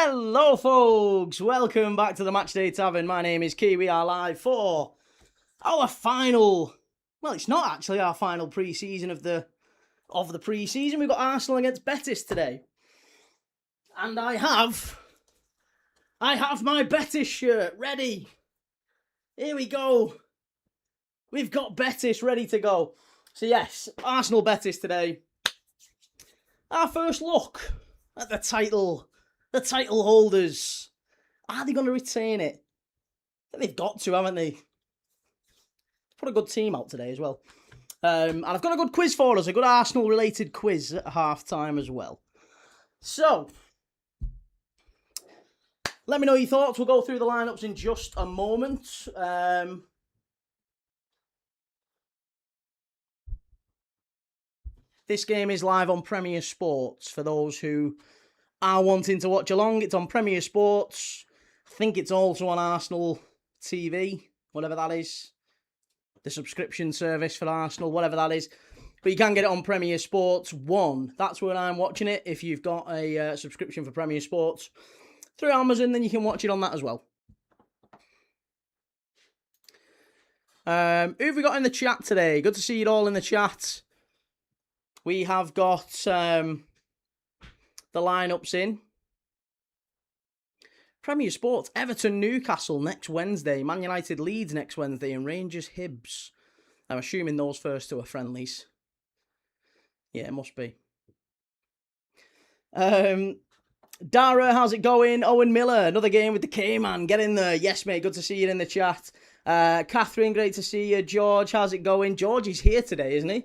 Hello folks, welcome back to the Matchday Tavern. My name is Key. We are live for our final, well, it's not actually our final pre-season of the pre-season. We've got Arsenal against Betis today. And I have my Betis shirt ready. Here we go. We've got Betis ready to go. So yes, Arsenal Betis today. Our first look at the title holders. Are they going to retain it? I think they've got to, haven't they? Put a good team out today as well. And I've got a good quiz for us, a good Arsenal-related quiz at half-time as well. So, let me know your thoughts. We'll go through the lineups in just a moment. This game is live on Premier Sports for those who are wanting to watch along. It's on Premier Sports. I think it's also on Arsenal TV, whatever that is. The subscription service for Arsenal, whatever that is. But you can get it on Premier Sports 1. That's where I'm watching it. If you've got a subscription for Premier Sports through Amazon, then you can watch it on that as well. Who have we got in the chat today? Good to see you all in the chat. We have got the lineups in. Premier Sports, Everton, Newcastle next Wednesday. Man United, Leeds next Wednesday. And Rangers, Hibs. I'm assuming those first two are friendlies. Yeah, it must be. Dara, how's it going? Owen Miller, another game with the K-Man. Get in there. Yes, mate, good to see you in the chat. Catherine, great to see you. George, how's it going? George is here today, isn't he?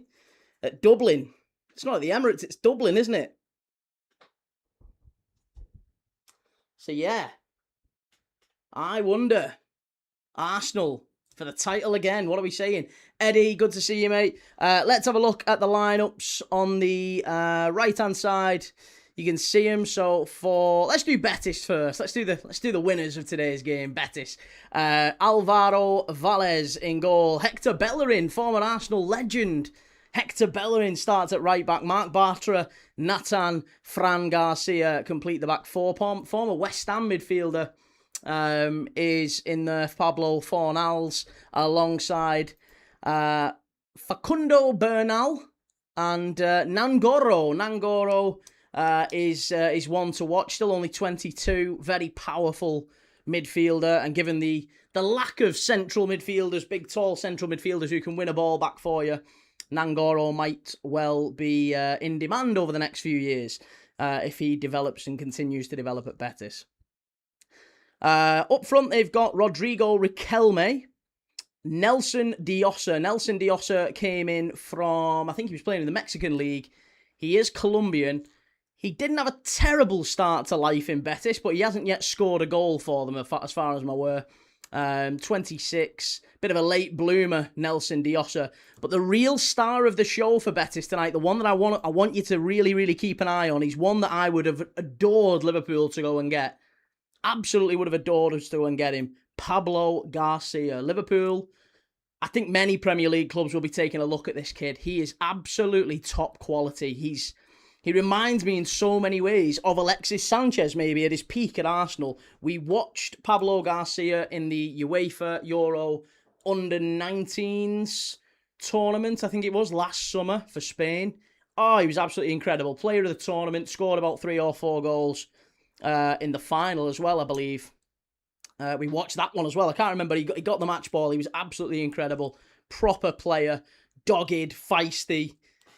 At Dublin. It's not at the Emirates, it's Dublin, isn't it? So, yeah. I wonder. Arsenal for the title again. What are we saying? Eddie, good to see you, mate. Let's have a look at the lineups on the right-hand side. You can see them. So, let's do Betis first. Let's do the winners of today's game, Betis. Alvaro Valles in goal. Hector Bellerin, former Arsenal legend. Hector Bellerin starts at right back. Mark Bartra, Nathan, Fran Garcia complete the back four. Former West Ham midfielder is in the Pablo Fornals alongside Facundo Bernal and Nangoro. Nangoro is one to watch. Still only 22. Very powerful midfielder. And given the lack of central midfielders, big tall central midfielders who can win a ball back for you, Nangoro might well be in demand over the next few years if he develops and continues to develop at Betis. Up front, they've got Rodrigo Riquelme, Nelson Diosa. Nelson Diosa came in from, I think he was playing in the Mexican League. He is Colombian. He didn't have a terrible start to life in Betis, but he hasn't yet scored a goal for them, as far as I'm aware. 26, bit of a late bloomer, Nelson Diosa. But the real star of the show for Betis tonight, the one that I want you to really, really keep an eye on, he's one that I would have adored Liverpool to go and get. Absolutely would have adored us to go and get him. Pablo Garcia. Liverpool, I think many Premier League clubs will be taking a look at this kid. He is absolutely top quality. He reminds me in so many ways of Alexis Sanchez, maybe, at his peak at Arsenal. We watched Pablo Garcia in the UEFA Euro Under-19s tournament, I think it was, last summer for Spain. Oh, he was absolutely incredible. Player of the tournament, scored about 3 or 4 goals in the final as well, I believe. We watched that one as well. I can't remember. He got the match ball. He was absolutely incredible. Proper player, dogged, feisty.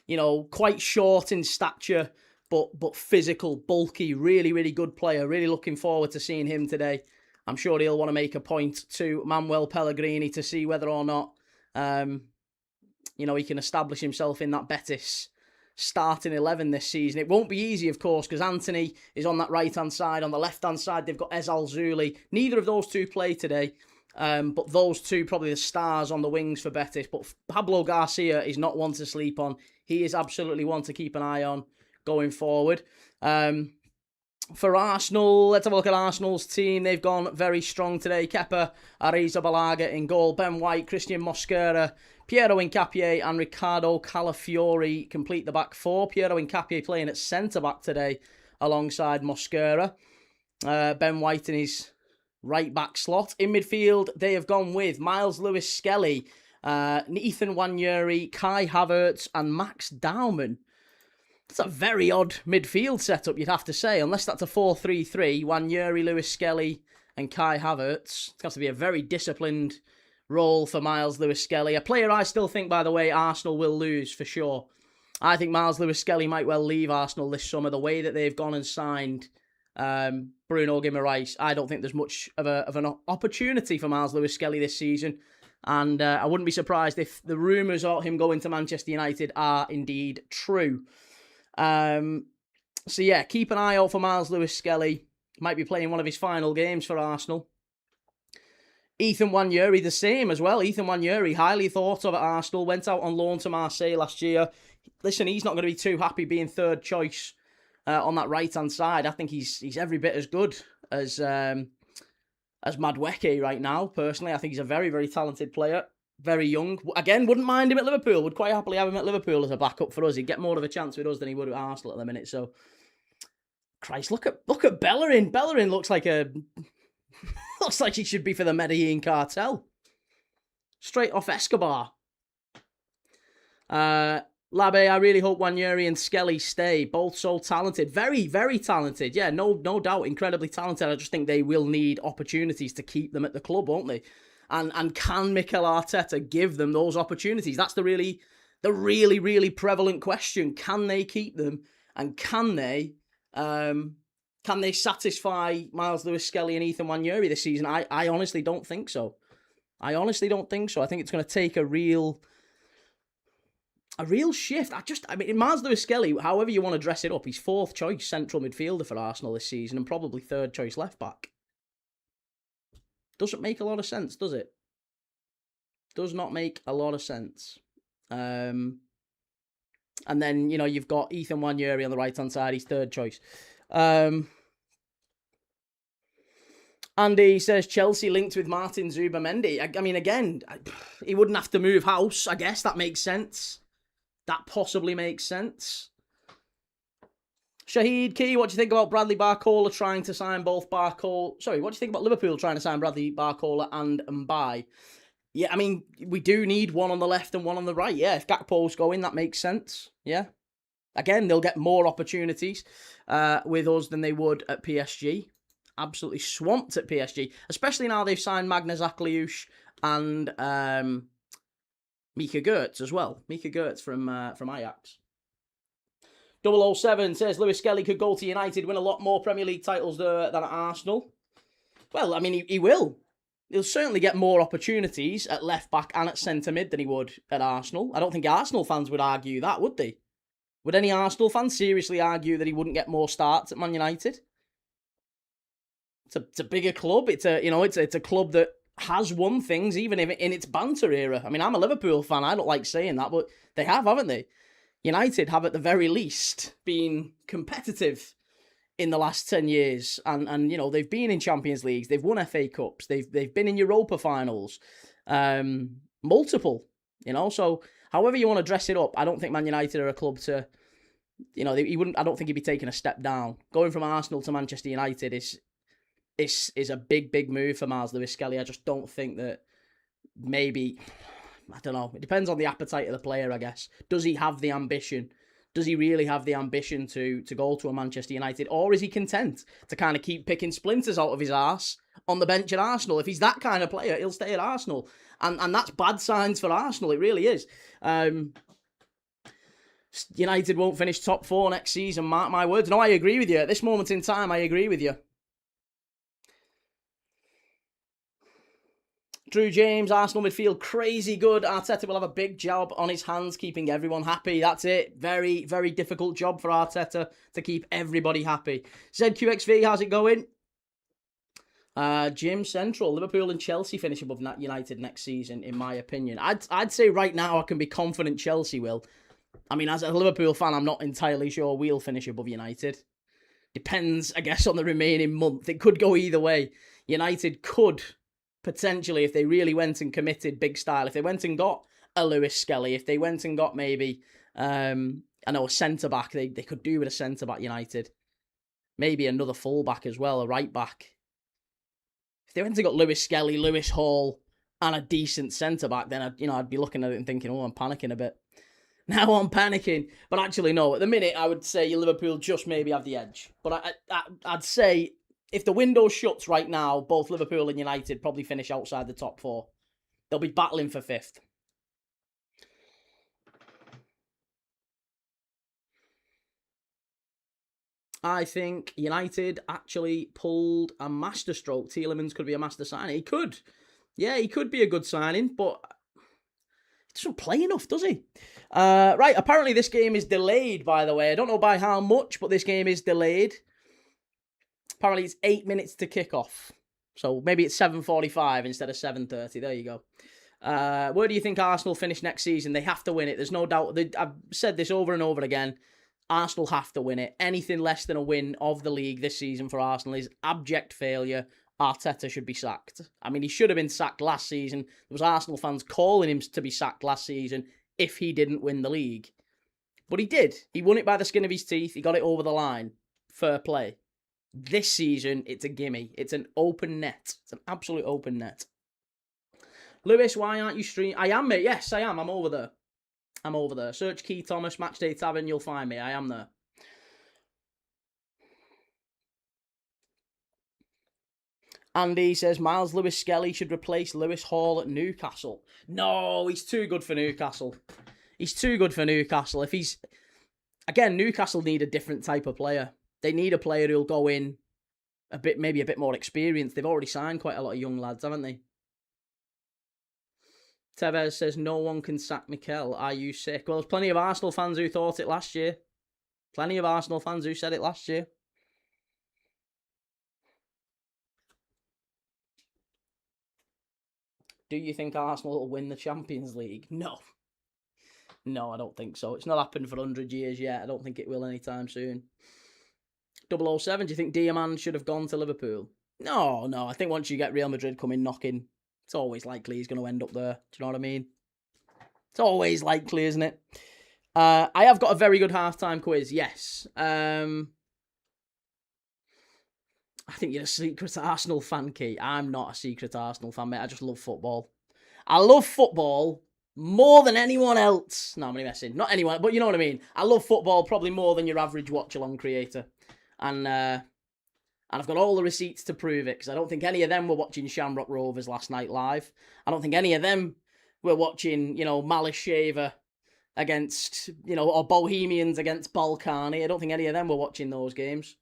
You know, quite short in stature, but physical, bulky, really, really good player. Really looking forward to seeing him today. I'm sure he'll want to make a point to Manuel Pellegrini to see whether or not, he can establish himself in that Betis starting 11 this season. It won't be easy, of course, because Anthony is on that right-hand side. On the left-hand side, they've got Ezal Zuli. Neither of those two play today. But those two probably the stars on the wings for Betis. But Pablo Garcia is not one to sleep on. He is absolutely one to keep an eye on going forward. For Arsenal, let's have a look at Arsenal's team. They've gone very strong today. Kepa Arrizabalaga in goal. Ben White, Christian Mosquera, Piero Hincapié and Ricardo Calafiori complete the back four. Piero Hincapié playing at centre-back today alongside Mosquera. Ben White in his right back slot. In midfield, they have gone with Miles Lewis-Skelly, Ethan Nwaneri, Kai Havertz, and Max Daumann. That's a very odd midfield setup, you'd have to say, unless that's a 4-3-3. Nwaneri, Lewis-Skelly, and Kai Havertz. It's got to be a very disciplined role for Miles Lewis-Skelly. A player I still think, by the way, Arsenal will lose for sure. I think Miles Lewis-Skelly might well leave Arsenal this summer. The way that they've gone and signed Bruno Guimaraes, I don't think there's much of an opportunity for Miles Lewis-Skelly this season. And I wouldn't be surprised if the rumours of him going to Manchester United are indeed true. So yeah, keep an eye out for Miles Lewis-Skelly. Might be playing one of his final games for Arsenal. Ethan Nwaneri the same as well. Ethan Nwaneri, highly thought of at Arsenal, went out on loan to Marseille last year. Listen, he's not going to be too happy being third choice on that right-hand side. I think he's every bit as good as Madueke right now, personally. I think he's a very, very talented player. Very young. Again, wouldn't mind him at Liverpool. Would quite happily have him at Liverpool as a backup for us. He'd get more of a chance with us than he would at Arsenal at the minute. So, Christ, look at Bellerin. Bellerin looks like looks like he should be for the Medellin cartel. Straight off Escobar. Labe, I really hope Nwaneri and Skelly stay. Both so talented. Very, very talented. Yeah, no doubt. Incredibly talented. I just think they will need opportunities to keep them at the club, won't they? And can Mikel Arteta give them those opportunities? That's the really, really prevalent question. Can they keep them? And can they satisfy Miles Lewis-Skelly and Ethan Nwaneri this season? I honestly don't think so. I think it's going to take a real shift. Miles Lewis-Skelly, however you want to dress it up, he's fourth choice central midfielder for Arsenal this season and probably third choice left back. Doesn't make a lot of sense, does it? Does not make a lot of sense. And then, you've got Ethan Nwaneri on the right-hand side. He's third choice. Andy says Chelsea linked with Martin Zubamendi. I mean, again, he wouldn't have to move house. I guess that makes sense. That possibly makes sense. Shahid Key, what do you think about Bradley Barcola trying to sign both Barcola? Sorry, what do you think about Liverpool trying to sign Bradley Barcola and Mbaye? Yeah, I mean, we do need one on the left and one on the right. Yeah, if Gakpo's going, that makes sense. Yeah. Again, they'll get more opportunities with us than they would at PSG. Absolutely swamped at PSG, especially now they've signed Magnus Akliush and Mika Gertz as well. Mika Gertz from Ajax. 007 says Lewis-Skelly could go to United, win a lot more Premier League titles than at Arsenal. Well, I mean, he will. He'll certainly get more opportunities at left back and at centre mid than he would at Arsenal. I don't think Arsenal fans would argue that, would they? Would any Arsenal fans seriously argue that he wouldn't get more starts at Man United? It's a bigger club. It's a club that has won things, even if in its banter era. I mean, I'm a Liverpool fan. I don't like saying that, but they have, haven't they? United have, at the very least, been competitive in the last 10 years. And they've been in Champions Leagues. They've won FA Cups. They've been in Europa finals. Multiple, So however you want to dress it up, I don't think Man United are a club to, I don't think he'd be taking a step down. Going from Arsenal to Manchester United is a big move for Miles Lewis-Skelly. I just don't think that maybe, I don't know. It depends on the appetite of the player, I guess. Does he have the ambition? Does he really have the ambition to go to a Manchester United? Or is he content to kind of keep picking splinters out of his arse on the bench at Arsenal? If he's that kind of player, he'll stay at Arsenal. And that's bad signs for Arsenal. It really is. United won't finish top 4 next season, mark my words. No, I agree with you. At this moment in time, I agree with you. Drew James, Arsenal midfield, crazy good. Arteta will have a big job on his hands keeping everyone happy. That's it. Very, very difficult job for Arteta to keep everybody happy. ZQXV, how's it going? Jim Central, Liverpool and Chelsea finish above United next season, in my opinion. I'd say right now I can be confident Chelsea will. I mean, as a Liverpool fan, I'm not entirely sure we'll finish above United. Depends, I guess, on the remaining month. It could go either way. United could potentially, if they really went and committed big style, if they went and got a Lewis-Skelly, if they went and got maybe, a centre-back, they could do with a centre-back, United. Maybe another fullback as well, a right back. If they went and got Lewis Skelly, Lewis Hall, and a decent centre back, then I'd be looking at it and thinking, oh, I'm panicking a bit. Now I'm panicking, but actually no. At the minute, I would say Liverpool just maybe have the edge. But I'd say if the window shuts right now, both Liverpool and United probably finish outside the top 4. They'll be battling for 5th. I think United actually pulled a masterstroke. Tielemans could be a master signing. He could. Yeah, he could be a good signing, but he doesn't play enough, does he? Right, apparently this game is delayed, by the way. I don't know by how much, but this game is delayed. Apparently it's 8 minutes to kick off. So maybe it's 7:45 instead of 7:30. There you go. Where do you think Arsenal finish next season? They have to win it. There's no doubt. I've said this over and over again. Arsenal have to win it. Anything less than a win of the league this season for Arsenal is abject failure. Arteta should be sacked. I mean, he should have been sacked last season. There was Arsenal fans calling him to be sacked last season if he didn't win the league. But he did. He won it by the skin of his teeth. He got it over the line. Fair play. This season, it's a gimme. It's an open net. It's an absolute open net. Lewis, why aren't you streaming? I am, mate. Yes, I am. I'm over there. I'm over there. Search Key Thomas, Matchday Tavern, you'll find me. I am there. Andy says Miles Lewis Skelly should replace Lewis Hall at Newcastle. No, he's too good for Newcastle. He's too good for Newcastle. If he's... Again, Newcastle need a different type of player. They need a player who'll go in maybe a bit more experienced. They've already signed quite a lot of young lads, haven't they? Tevez says, no one can sack Mikel. Are you sick? Well, there's plenty of Arsenal fans who thought it last year. Plenty of Arsenal fans who said it last year. Do you think Arsenal will win the Champions League? No. No, I don't think so. It's not happened for 100 years yet. I don't think it will anytime soon. 007, do you think Diamand should have gone to Liverpool? No. I think once you get Real Madrid coming knocking, it's always likely he's going to end up there. Do you know what I mean? It's always likely, isn't it? I have got a very good halftime quiz, yes. I think you're a secret Arsenal fan, Key. I'm not a secret Arsenal fan, mate. I just love football. I love football more than anyone else. No, I'm only messing. Not anyone, but you know what I mean. I love football probably more than your average watch-along creator. And I've got all the receipts to prove it, because I don't think any of them were watching Shamrock Rovers last night live. I don't think any of them were watching, Malice Shaver against, or Bohemians against Balkany. I don't think any of them were watching those games.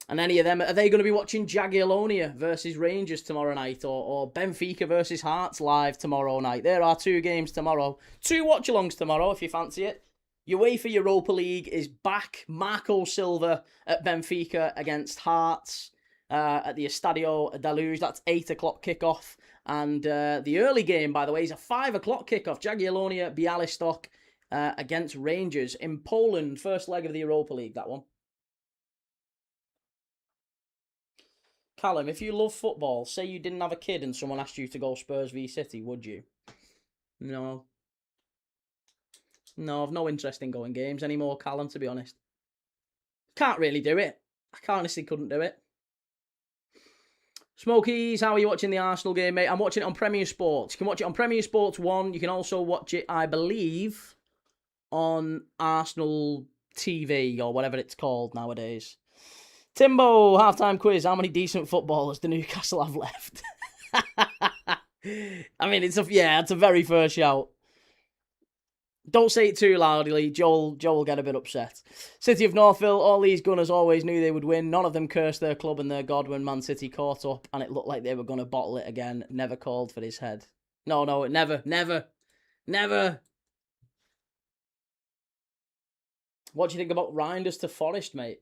And any of them, are they going to be watching Jagiellonia versus Rangers tomorrow night, or Benfica versus Hearts live tomorrow night? There are 2 games tomorrow. 2 watch-alongs tomorrow, if you fancy it. UEFA Europa League is back. Marco Silva at Benfica against Hearts at the Estadio da Luz. That's 8 o'clock kickoff. And the early game, by the way, is a 5 o'clock kickoff. Jagiellonia Białystok against Rangers in Poland. First leg of the Europa League, that one. Callum, if you love football, say you didn't have a kid and someone asked you to go Spurs v City, would you? No. No, I've no interest in going games anymore, Callum, to be honest. Can't really do it. I honestly couldn't do it. Smokies, how are you watching the Arsenal game, mate? I'm watching it on Premier Sports. You can watch it on Premier Sports 1. You can also watch it, I believe, on Arsenal TV or whatever it's called nowadays. Timbo, halftime quiz. How many decent footballers do Newcastle have left? I mean, it's a very fair shout. Don't say it too loudly. Joel will get a bit upset. City of Northville, all these Gunners always knew they would win. None of them cursed their club and their god when Man City caught up, and it looked like they were going to bottle it again. Never called for his head. No, never. What do you think about Reinders to Forest, mate?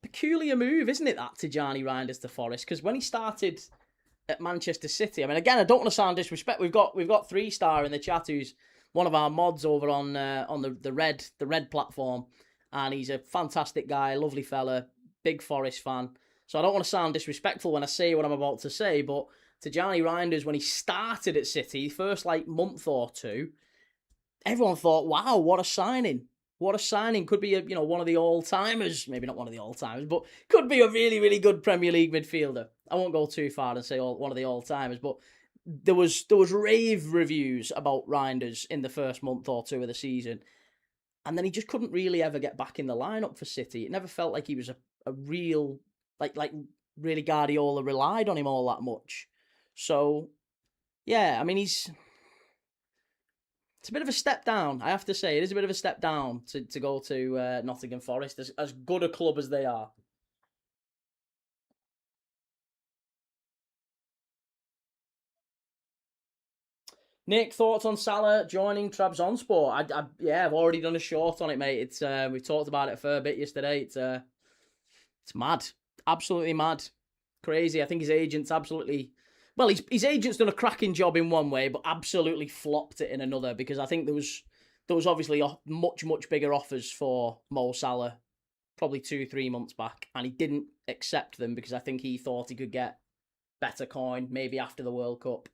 Peculiar move, isn't it, that, Tijani Reinders to Forest? Because when he started at Manchester City, I mean, again, I don't want to sound disrespect. We've got 3-star in the chat who's one of our mods over on the red platform, and he's a fantastic guy, lovely fella, big Forest fan. So I don't want to sound disrespectful when I say what I'm about to say, but Tijani Reinders, when he started at City, first month or two, everyone thought, wow, what a signing. What a signing. Could be one of the all-timers. Maybe not one of the all-timers, but could be a really, really good Premier League midfielder. I won't go too far and say one of the all-timers, but there was rave reviews about Reinders in the first month or two of the season. And then he just couldn't really ever get back in the lineup for City. It never felt like he was a real, like really Guardiola relied on him all that much. So, yeah, I mean, it's a bit of a step down, I have to say. It is a bit of a step down to go to Nottingham Forest, as good a club as they are. Nick, thoughts on Salah joining Trabzonspor? I've already done a short on it, mate. It's we've talked about it for a bit yesterday. It's mad, absolutely mad, crazy. I think his agent's absolutely his agent's done a cracking job in one way, but absolutely flopped it in another, because I think there was obviously much bigger offers for Mo Salah probably 2-3 months back, and he didn't accept them because I think he thought he could get better coin maybe after the World Cup.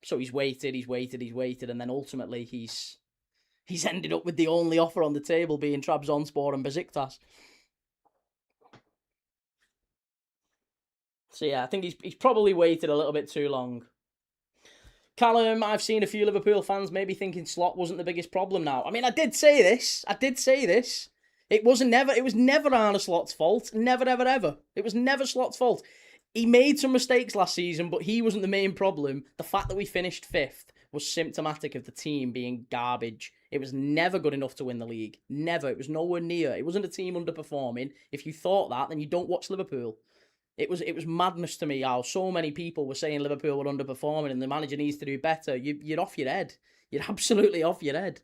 So he's waited, and then ultimately he's ended up with the only offer on the table being Trabzonspor and Besiktas. So yeah, I think he's probably waited a little bit too long. Callum, I've seen a few Liverpool fans maybe thinking Slot wasn't the biggest problem now. I mean, I did say this. It was never Arne Slot's fault. Never, ever, ever. It was never Slot's fault. He made some mistakes last season, but he wasn't the main problem. The fact that we finished 5th was symptomatic of the team being garbage. It was never good enough to win the league. Never. It was nowhere near. It wasn't a team underperforming. If you thought that, then you don't watch Liverpool. It was madness to me how so many people were saying Liverpool were underperforming and the manager needs to do better. You're off your head. You're absolutely off your head.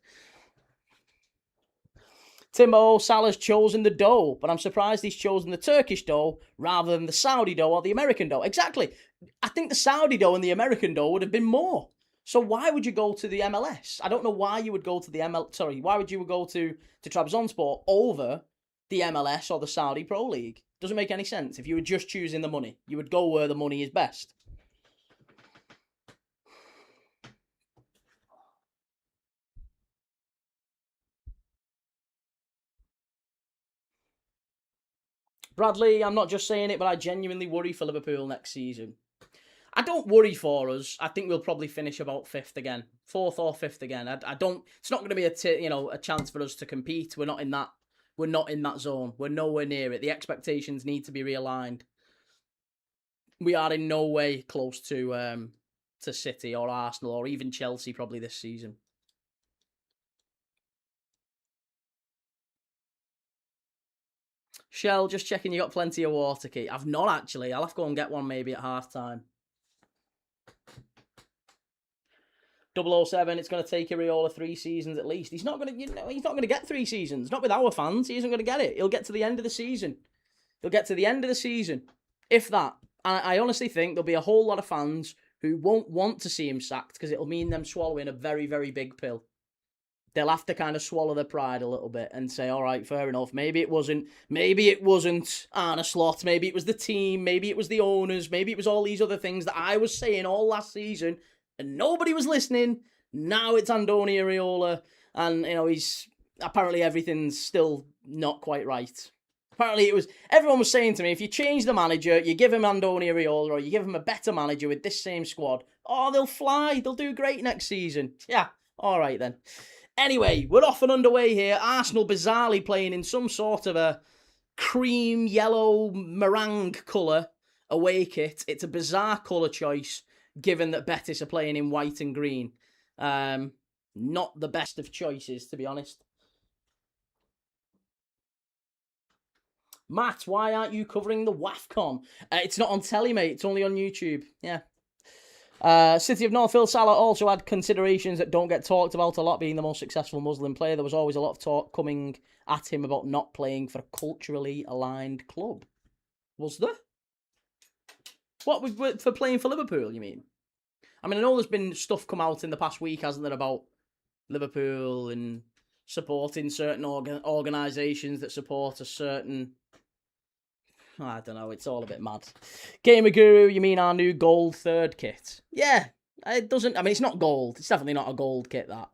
Timo, Salah's chosen the dough, but I'm surprised he's chosen the Turkish dough rather than the Saudi dough or the American dough. Exactly. I think the Saudi dough and the American dough would have been more. So why would you go to the MLS? I don't know why you would go to the why would you go to Trabzonspor over the MLS or the Saudi Pro League? Doesn't make any sense. If you were just choosing the money, you would go where the money is best. Bradley, I'm not just saying it, but I genuinely worry for Liverpool next season. I don't worry for us. I think we'll probably finish about 5th again, 4th or 5th again. I don't. It's not going to be a chance for us to compete. We're not in that. We're not in that zone. We're nowhere near it. The expectations need to be realigned. We are in no way close to City or Arsenal or even Chelsea probably this season. Shell, just checking you got plenty of water, Kate. I've not actually. I'll have to go and get one maybe at half time. 007, it's going to take Areola 3 seasons at least. He's not going to, he's not going to get 3 seasons. Not with our fans. He isn't going to get it. He'll get to the end of the season. If that. And I honestly think there'll be a whole lot of fans who won't want to see him sacked because it'll mean them swallowing a very, very big pill. They'll have to kind of swallow their pride a little bit and say, all right, fair enough. Maybe it wasn't Arne Slot. Maybe it was the team. Maybe it was the owners. Maybe it was all these other things that I was saying all last season and nobody was listening. Now it's Andoni Areola and, he's apparently everything's still not quite right. Apparently everyone was saying to me, if you change the manager, you give him Andoni Areola or you give him a better manager with this same squad, they'll fly. They'll do great next season. Yeah, all right then. Anyway, we're off and underway here. Arsenal bizarrely playing in some sort of a cream yellow meringue colour away kit. It's a bizarre colour choice, given that Betis are playing in white and green. Not the best of choices, to be honest. Matt, why aren't you covering the WAFCON? It's not on telly, mate. It's only on YouTube. Yeah. City of Northfield, Salah also had considerations that don't get talked about a lot, being the most successful Muslim player. There was always a lot of talk coming at him about not playing for a culturally aligned club. Was there? What, for playing for Liverpool, you mean? I mean, I know there's been stuff come out in the past week, hasn't there, about Liverpool and supporting certain organisations that support a certain... I don't know, it's all a bit mad. Gamer Guru, you mean our new gold 3rd kit? Yeah, it doesn't... I mean, it's not gold. It's definitely not a gold kit, that.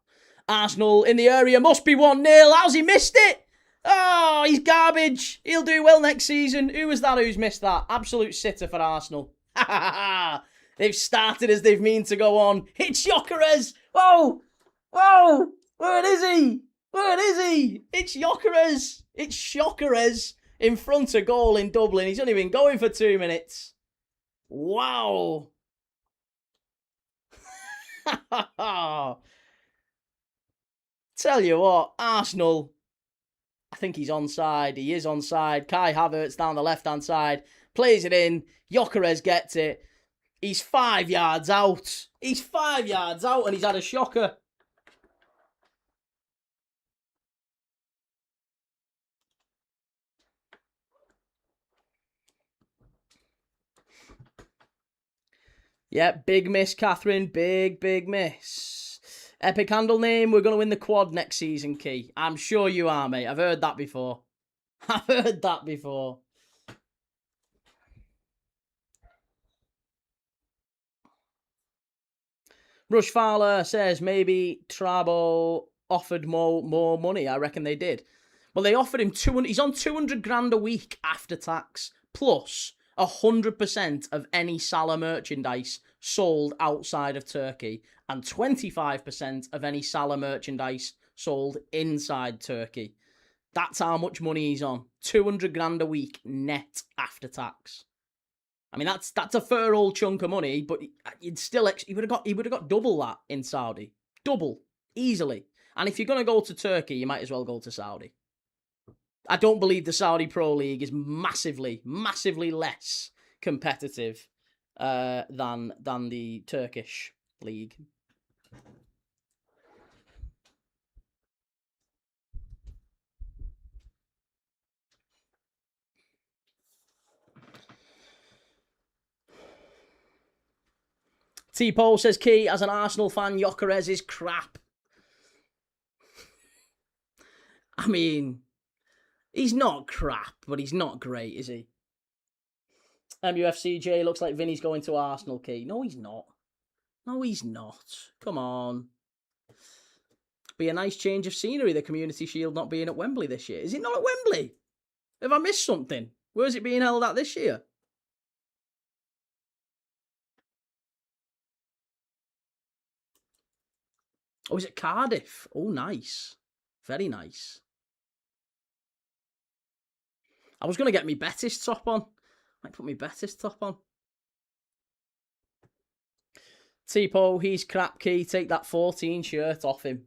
Arsenal in the area, must be 1-0. How's he missed it? Oh, he's garbage. He'll do well next season. Who was that who's missed that? Absolute sitter for Arsenal. They've started as they've mean to go on. It's Gyökeres. Oh, where is he? Where is he? It's Gyökeres. It's Gyökeres in front of goal in Dublin. He's only been going for 2 minutes. Wow. Tell you what, Arsenal, I think he's onside. He is onside. Kai Havertz down the left-hand side. Plays it in. Gyökeres gets it. He's 5 yards out. He's 5 yards out and he's had a shocker. Yeah, big miss, Catherine. Big miss. Epic handle name. We're going to win the quad next season, Key. I'm sure you are, mate. I've heard that before. I've heard that before. Rush Fowler says maybe Trabo offered more money. I reckon they did. Well, they offered him 200. He's on 200 grand a week after tax, plus 100% of any Salah merchandise sold outside of Turkey, and 25% of any Salah merchandise sold inside Turkey. That's how much money he's on. 200 grand a week net after tax. I mean, that's a fair old chunk of money, but you'd still he would have got double that in Saudi, double easily. And if you're going to go to Turkey, you might as well go to Saudi. I don't believe the Saudi Pro League is massively less competitive than the Turkish league. T-Pole says, Key, as an Arsenal fan, Gyökeres is crap. I mean, he's not crap, but he's not great, is he? MUFCJ looks like Vinny's going to Arsenal, Key. No, he's not. No, he's not. Come on. Be a nice change of scenery, the Community Shield not being at Wembley this year. Is it not at Wembley? Have I missed something? Where's it being held at this year? Oh, is it Cardiff? Oh, nice. Very nice. I was going to get me Betis top on. Might put me Betis top on. Tipo, he's crap, Key. Take that 14 shirt off him.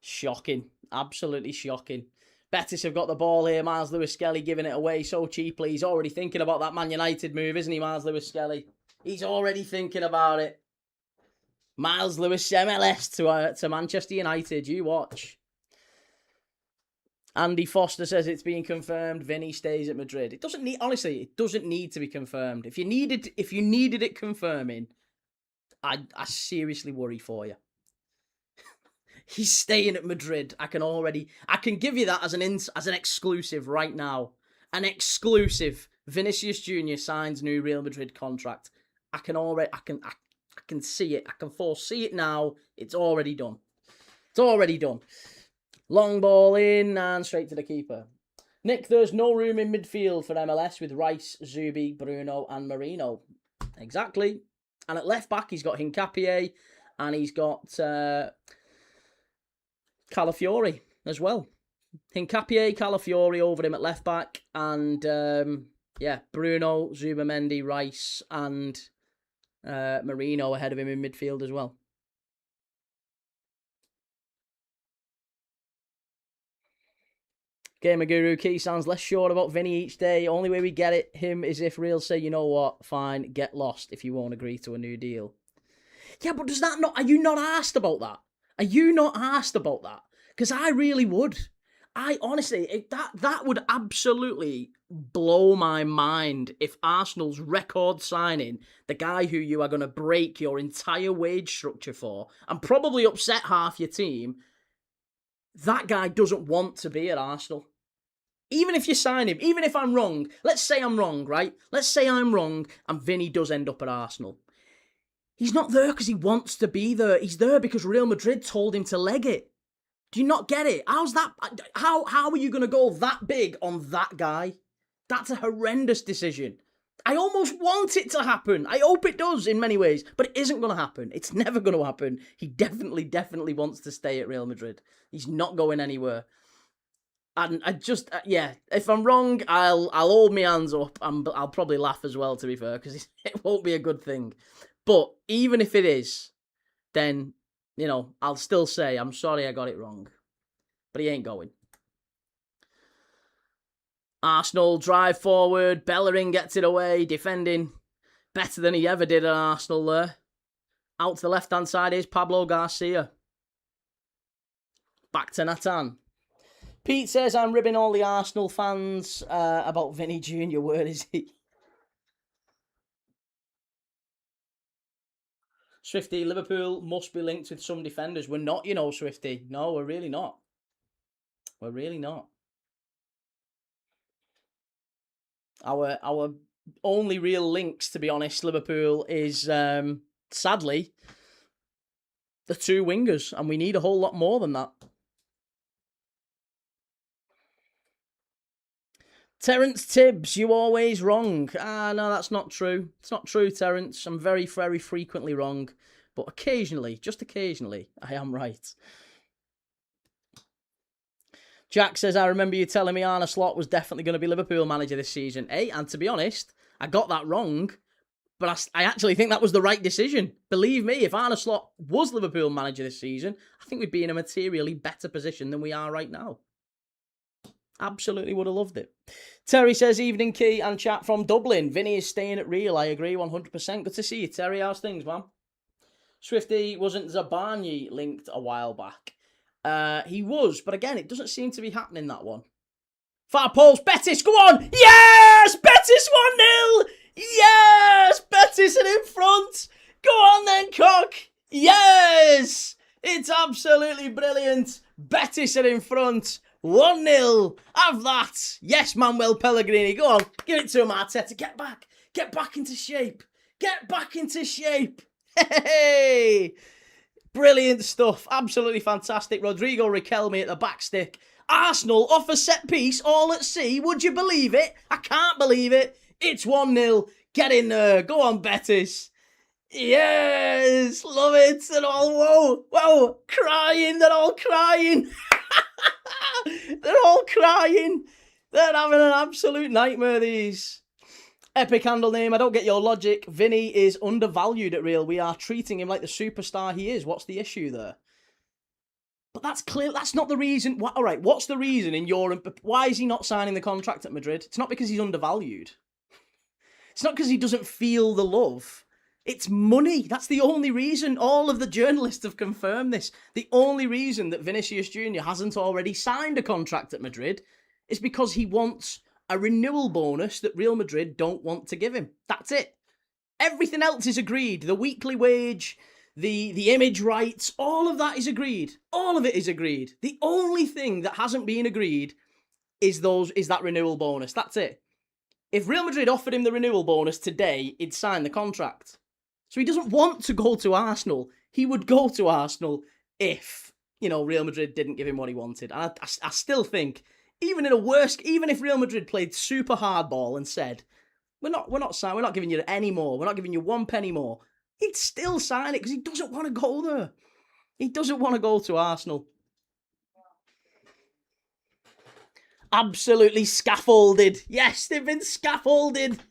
Shocking. Absolutely shocking. Betis have got the ball here. Miles Lewis-Skelly giving it away so cheaply. He's already thinking about that Man United move, isn't he, Miles Lewis-Skelly? He's already thinking about it. Miles Lewis MLS to Manchester United. You watch. Andy Foster says it's being confirmed. Vinny stays at Madrid. It doesn't need, honestly, it doesn't need to be confirmed. If you needed it confirming, I seriously worry for you. He's staying at Madrid. I can give you that as an exclusive right now. An exclusive. Vinicius Jr. signs new Real Madrid contract. I can see it. I can foresee it now. It's already done. It's already done. Long ball in and straight to the keeper. Nick, there's no room in midfield for MLS with Rice, Zubi, Bruno and Marino. Exactly. And at left back, he's got Hincapié and he's got Calafiori as well. Hincapié, Calafiori over him at left back. And Bruno, Zubamendi, Rice and Marino ahead of him in midfield as well. Gamer Guru Key sounds less sure about Vinny each day. Only way we get him is if Real say, you know what, fine, get lost if you won't agree to a new deal. Yeah, but are you not asked about that? Are you not asked about that? Because I really would. I honestly, that would absolutely blow my mind if Arsenal's record signing, the guy who you are going to break your entire wage structure for, and probably upset half your team, that guy doesn't want to be at Arsenal. Even if you sign him, even if I'm wrong, let's say I'm wrong, right? Let's say I'm wrong and Vinny does end up at Arsenal. He's not there because he wants to be there. He's there because Real Madrid told him to leg it. Do you not get it? How's that? How are you going to go that big on that guy? That's a horrendous decision. I almost want it to happen. I hope it does in many ways, but it isn't going to happen. It's never going to happen. He definitely wants to stay at Real Madrid. He's not going anywhere. And I just, if I'm wrong, I'll hold my hands up and I'll probably laugh as well, to be fair, because it won't be a good thing. But even if it is, then, I'll still say, I'm sorry I got it wrong. But he ain't going. Arsenal drive forward. Bellerin gets it away, defending better than he ever did at Arsenal there. Out to the left-hand side is Pablo Garcia. Back to Nathan. Pete says, I'm ribbing all the Arsenal fans about Vinny Jr. Where is he? Swifty, Liverpool must be linked with some defenders. We're not, Swifty. No, we're really not. We're really not. Our only real links, to be honest, Liverpool, is, sadly, the two wingers. And we need a whole lot more than that. Terence Tibbs, you always wrong. No, that's not true. It's not true, Terence. I'm very, very frequently wrong. But occasionally, just occasionally, I am right. Jack says, I remember you telling me Arne Slot was definitely going to be Liverpool manager this season. And to be honest, I got that wrong. But I actually think that was the right decision. Believe me, if Arne Slot was Liverpool manager this season, I think we'd be in a materially better position than we are right now. Absolutely would have loved it. Terry says, evening Key and chat from Dublin. Vinny is staying at Real. I agree 100%. Good to see you, Terry. How's things, man? Swifty, wasn't Zabarnyi linked a while back? He was, but again, it doesn't seem to be happening, that one. Far post, Betis, go on! Yes! Betis 1-0! Yes! Betis are in front! Go on then, Cock! Yes! It's absolutely brilliant. Betis are in front. 1-0. Have that. Yes, Manuel Pellegrini. Go on. Give it to him, Arteta. Get back. Get back into shape. Get back into shape. Hey! Brilliant stuff. Absolutely fantastic. Rodrigo Riquelme at the back stick. Arsenal off a set piece, all at sea. Would you believe it? I can't believe it. It's 1-0. Get in there. Go on, Betis. Yes. Love it. They're all, whoa, crying. They're all crying. They're all crying. They're having an absolute nightmare, these. Epic handle name. I don't get your logic. Vinny is undervalued at Real. We are treating him like the superstar he is. What's the issue there? But that's clear. That's not the reason. All right, what's the reason in Europe? Why is he not signing the contract at Madrid? It's not because he's undervalued. It's not because he doesn't feel the love. It's money. That's the only reason. All of the journalists have confirmed this. The only reason that Vinicius Jr. hasn't already signed a contract at Madrid is because he wants a renewal bonus that Real Madrid don't want to give him. That's it. Everything else is agreed. The weekly wage, the image rights, all of that is agreed. All of it is agreed. The only thing that hasn't been agreed is that renewal bonus. That's it. If Real Madrid offered him the renewal bonus today, he'd sign the contract. So he doesn't want to go to Arsenal. He would go to Arsenal if, Real Madrid didn't give him what he wanted. And I still think, even if Real Madrid played super hardball and said, we're not giving you any more, we're not giving you 1 penny more, he'd still sign it because he doesn't want to go there. He doesn't want to go to Arsenal. Absolutely scaffolded. Yes, they've been scaffolded.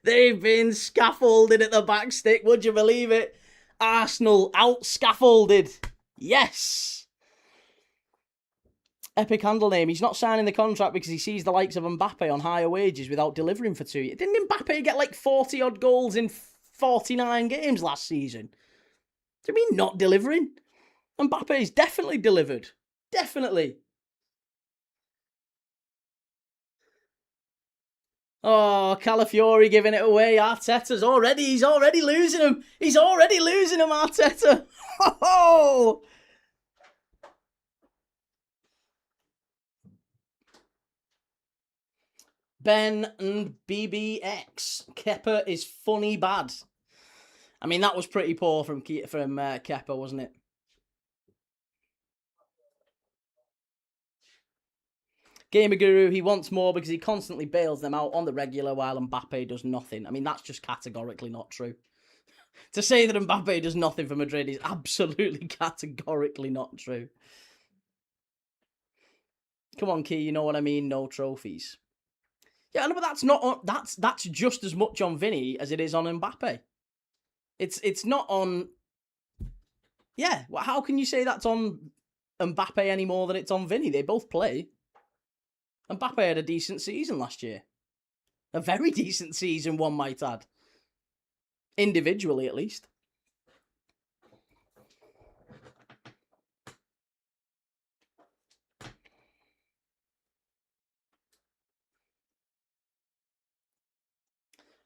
They've been scaffolded at the back stick. Would you believe it? Arsenal out scaffolded. Yes. Epic handle name. He's not signing the contract because he sees the likes of Mbappe on higher wages without delivering for 2 years. Didn't Mbappe get like 40 odd goals in 49 games last season? Do you mean not delivering? Mbappe's definitely delivered. Definitely. Oh, Calafiori giving it away. He's already losing him. He's already losing him, Arteta. Oh! Ben and BBX. Kepa is funny bad. I mean, that was pretty poor from Kepa, wasn't it? Gamer Guru, he wants more because he constantly bails them out on the regular while Mbappe does nothing. I mean, that's just categorically not true. To say that Mbappe does nothing for Madrid is absolutely categorically not true. Come on, Key, you know what I mean? No trophies. Yeah, no, but that's not on, that's just as much on Vinny as it is on Mbappe. It's not on. Yeah, well, how can you say that's on Mbappe any more than it's on Vinny? They both play. Mbappe had a decent season last year. A very decent season, one might add. Individually, at least.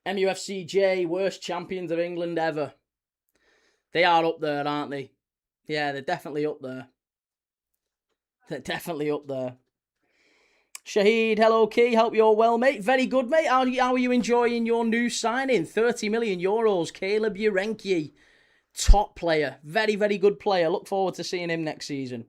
MUFCJ, worst champions of England ever. They are up there, aren't they? Yeah, they're definitely up there. They're definitely up there. Shahid, hello, Key. Hope you're well, mate. Very good, mate. How are you enjoying your new signing? 30 million euros. Caleb Urenki. Top player. Very, very good player. Look forward to seeing him next season.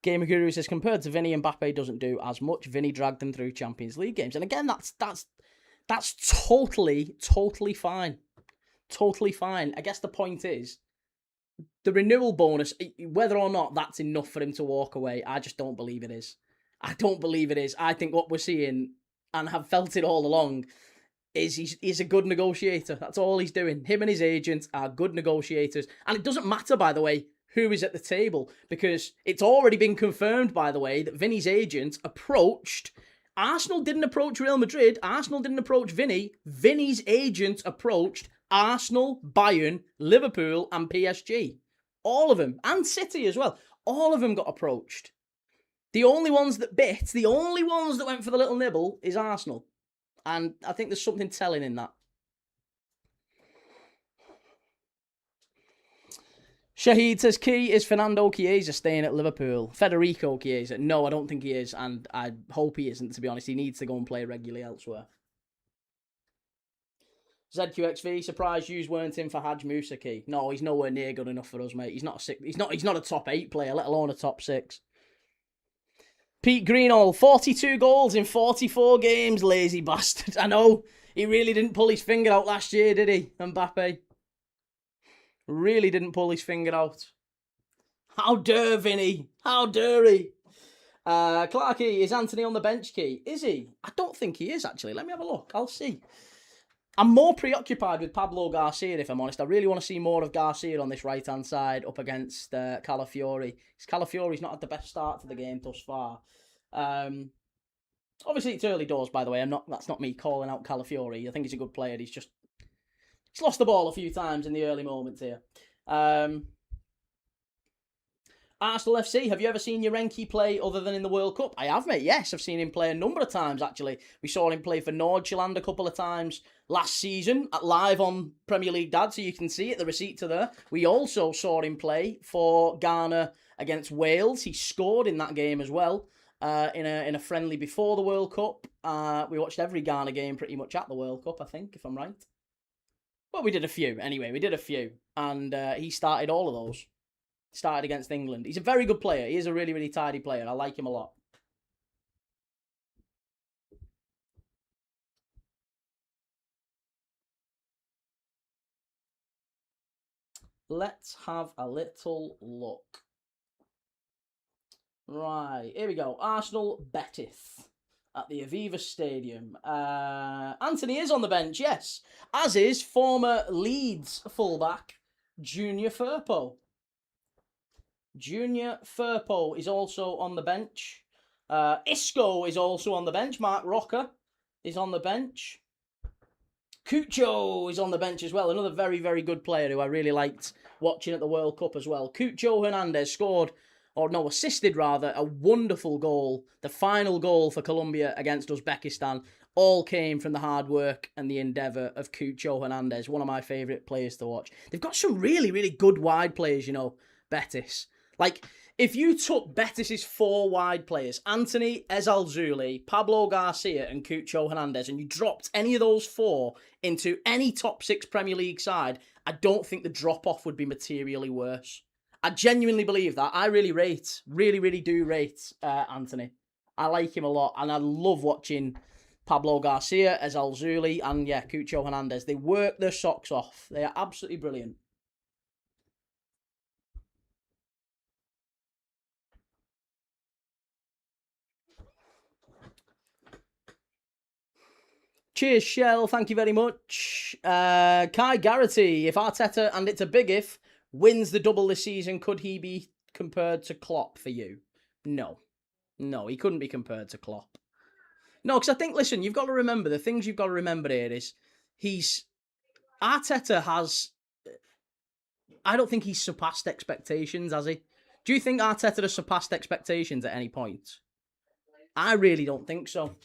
Gamer Guru says, compared to Vinny, Mbappe doesn't do as much. Vinny dragged them through Champions League games. And again, that's totally fine. Totally fine. I guess the point is, the renewal bonus, whether or not that's enough for him to walk away, I just don't believe it is. I don't believe it is. I think what we're seeing, and have felt it all along, is he's a good negotiator. That's all he's doing. Him and his agent are good negotiators. And it doesn't matter, by the way, who is at the table, because it's already been confirmed, by the way, that Vinny's agent approached. Arsenal didn't approach Real Madrid. Arsenal didn't approach Vinny. Vinny's agent approached Arsenal, Bayern, Liverpool, and PSG. All of them. And City as well. All of them got approached. The only ones that bit, the only ones that went for the little nibble is Arsenal. And I think there's something telling in that. Shahid says, Key, is Fernando Chiesa staying at Liverpool? Federico Chiesa. No, I don't think he is, and I hope he isn't, to be honest. He needs to go and play regularly elsewhere. ZQXV, surprised yous weren't in for Haj Musa, Key. No, he's nowhere near good enough for us, mate. He's not a top 8 player, let alone a top 6. Pete Greenall, 42 goals in 44 games, lazy bastard. I know, he really didn't pull his finger out last year, did he, Mbappe? Really didn't pull his finger out. How dare Vinny? How dare he? Clarky, is Anthony on the bench, Key? Is he? I don't think he is, actually. Let me have a look. I'll see. I'm more preoccupied with Pablo Garcia, if I'm honest. I really want to see more of Garcia on this right-hand side up against Calafiori. Calafiori's not had the best start to the game thus far. Obviously, it's early doors, by the way. That's not me calling out Calafiori. I think he's a good player. He's lost the ball a few times in the early moments here. Arsenal FC, have you ever seen Urenki play other than in the World Cup? I have, mate. Yes, I've seen him play a number of times, actually. We saw him play for Nordjylland a couple of times last season, live on Premier League Dad, so you can see it, the receipts are there. We also saw him play for Ghana against Wales. He scored in that game as well, in a friendly before the World Cup. We watched every Ghana game pretty much at the World Cup, I think, if I'm right. Well, we did a few. Anyway, we did a few. And he started all of those. Started against England. He's a very good player. He is a really, really tidy player. I like him a lot. Let's have a little look. Right, here we go. Arsenal, Betis at the Aviva Stadium. Anthony is on the bench, yes. As is former Leeds fullback, Junior Firpo. Junior Firpo is also on the bench. Isco is also on the bench. Mark Rocker is on the bench. Cucho is on the bench as well. Another very, very good player who I really liked watching at the World Cup as well. Cucho Hernandez assisted rather, a wonderful goal. The final goal for Colombia against Uzbekistan all came from the hard work and the endeavour of Cucho Hernandez, one of my favourite players to watch. They've got some really, really good wide players, Betis. Like, If you took Betis' 4 wide players, Anthony, Ezalzouli, Pablo Garcia and Cucho Hernandez, and you dropped any of those 4 into any top 6 Premier League side, I don't think the drop-off would be materially worse. I genuinely believe that. I really do rate Anthony. I like him a lot, and I love watching Pablo Garcia, Ezalzouli, and Cucho Hernandez. They work their socks off. They are absolutely brilliant. Cheers, Shell. Thank you very much. Kai Garrity, if Arteta, and it's a big if, wins the double this season, could he be compared to Klopp for you? No. No, he couldn't be compared to Klopp. No, because I think, listen, you've got to remember, the things you've got to remember here is, Arteta has, I don't think he's surpassed expectations, has he? Do you think Arteta has surpassed expectations at any point? I really don't think so.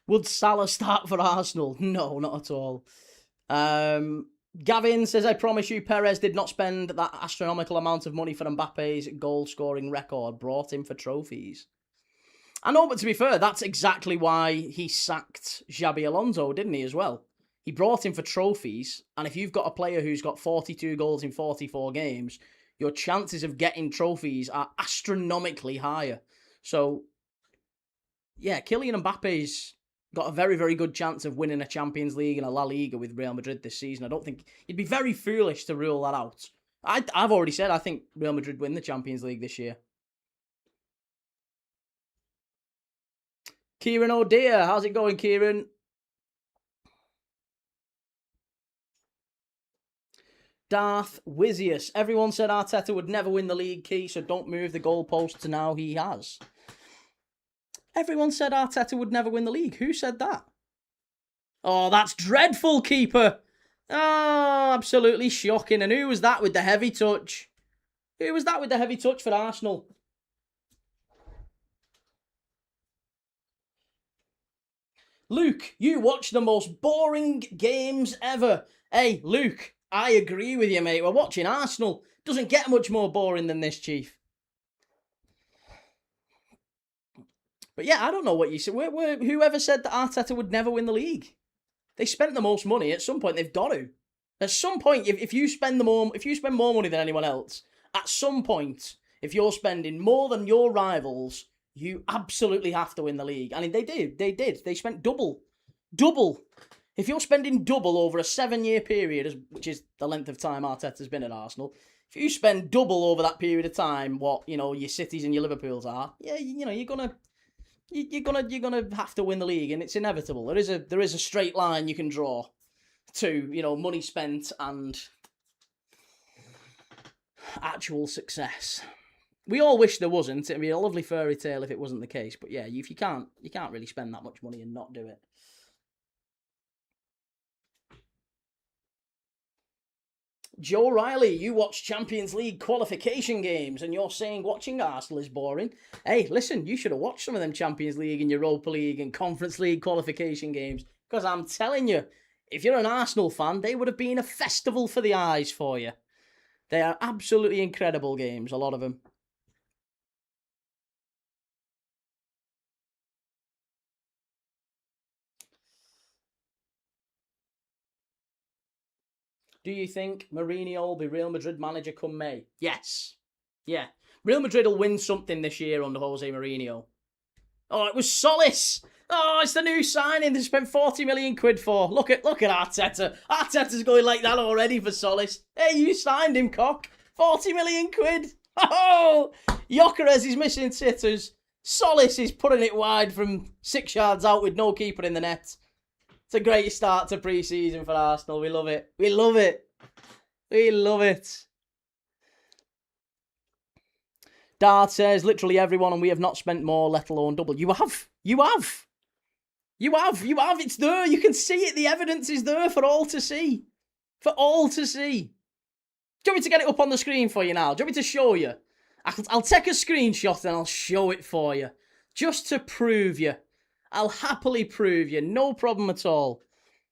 Would Salah start for Arsenal? No, not at all. Gavin says, I promise you, Perez did not spend that astronomical amount of money for Mbappe's goal-scoring record, brought him for trophies. I know, but to be fair, that's exactly why he sacked Xabi Alonso, didn't he, as well? He brought him for trophies, and if you've got a player who's got 42 goals in 44 games, your chances of getting trophies are astronomically higher. So, yeah, Kylian Mbappe's got a very, very good chance of winning a Champions League and a La Liga with Real Madrid this season. I don't think you'd be very foolish to rule that out. I've already said I think Real Madrid win the Champions League this year. Kieran O'Dear, how's it going, Kieran? Darth Wizius, everyone said Arteta would never win the league, Key, so don't move the goalposts. Now he has. Everyone said Arteta would never win the league. Who said that? Oh, that's dreadful, keeper. Oh, absolutely shocking. And who was that with the heavy touch? Who was that with the heavy touch for Arsenal? Luke, you watch the most boring games ever. Hey, Luke, I agree with you, mate. We're watching Arsenal. Doesn't get much more boring than this, Chief. But yeah, I don't know what you said. Whoever said that Arteta would never win the league? They spent the most money. At some point, they've got to. At some point, if you spend more money than anyone else, at some point, if you're spending more than your rivals, you absolutely have to win the league. I mean, they did. They spent double. If you're spending double over a 7-year period, which is the length of time Arteta's been at Arsenal, if you spend double over that period of time, what your Cities and your Liverpools are, you're gonna have to win the league, and it's inevitable. There is a straight line you can draw to money spent and actual success. We all wish there wasn't. It'd be a lovely fairy tale if it wasn't the case. But yeah, if you can't really spend that much money and not do it. Joe Riley, you watch Champions League qualification games and you're saying watching Arsenal is boring. Hey, listen, you should have watched some of them Champions League and Europa League and Conference League qualification games. Because I'm telling you, if you're an Arsenal fan, they would have been a festival for the eyes for you. They are absolutely incredible games, a lot of them. Do you think Mourinho will be Real Madrid manager come May? Yes. Yeah. Real Madrid will win something this year under Jose Mourinho. Oh, it was Solis. Oh, it's the new signing they spent 40 million quid for. Look at Arteta. Arteta's going like that already for Solis. Hey, you signed him, cock. 40 million quid. Oh, Gyökeres is missing sitters. Solis is putting it wide from 6 yards out with no keeper in the net. It's a great start to pre-season for Arsenal. We love it. We love it. We love it. Dart says, literally everyone, and we have not spent more, let alone double. You have. It's there. You can see it. The evidence is there for all to see. For all to see. Do you want me to get it up on the screen for you now? Do you want me to show you? I'll take a screenshot and I'll show it for you. Just to prove you. I'll happily prove you. No problem at all.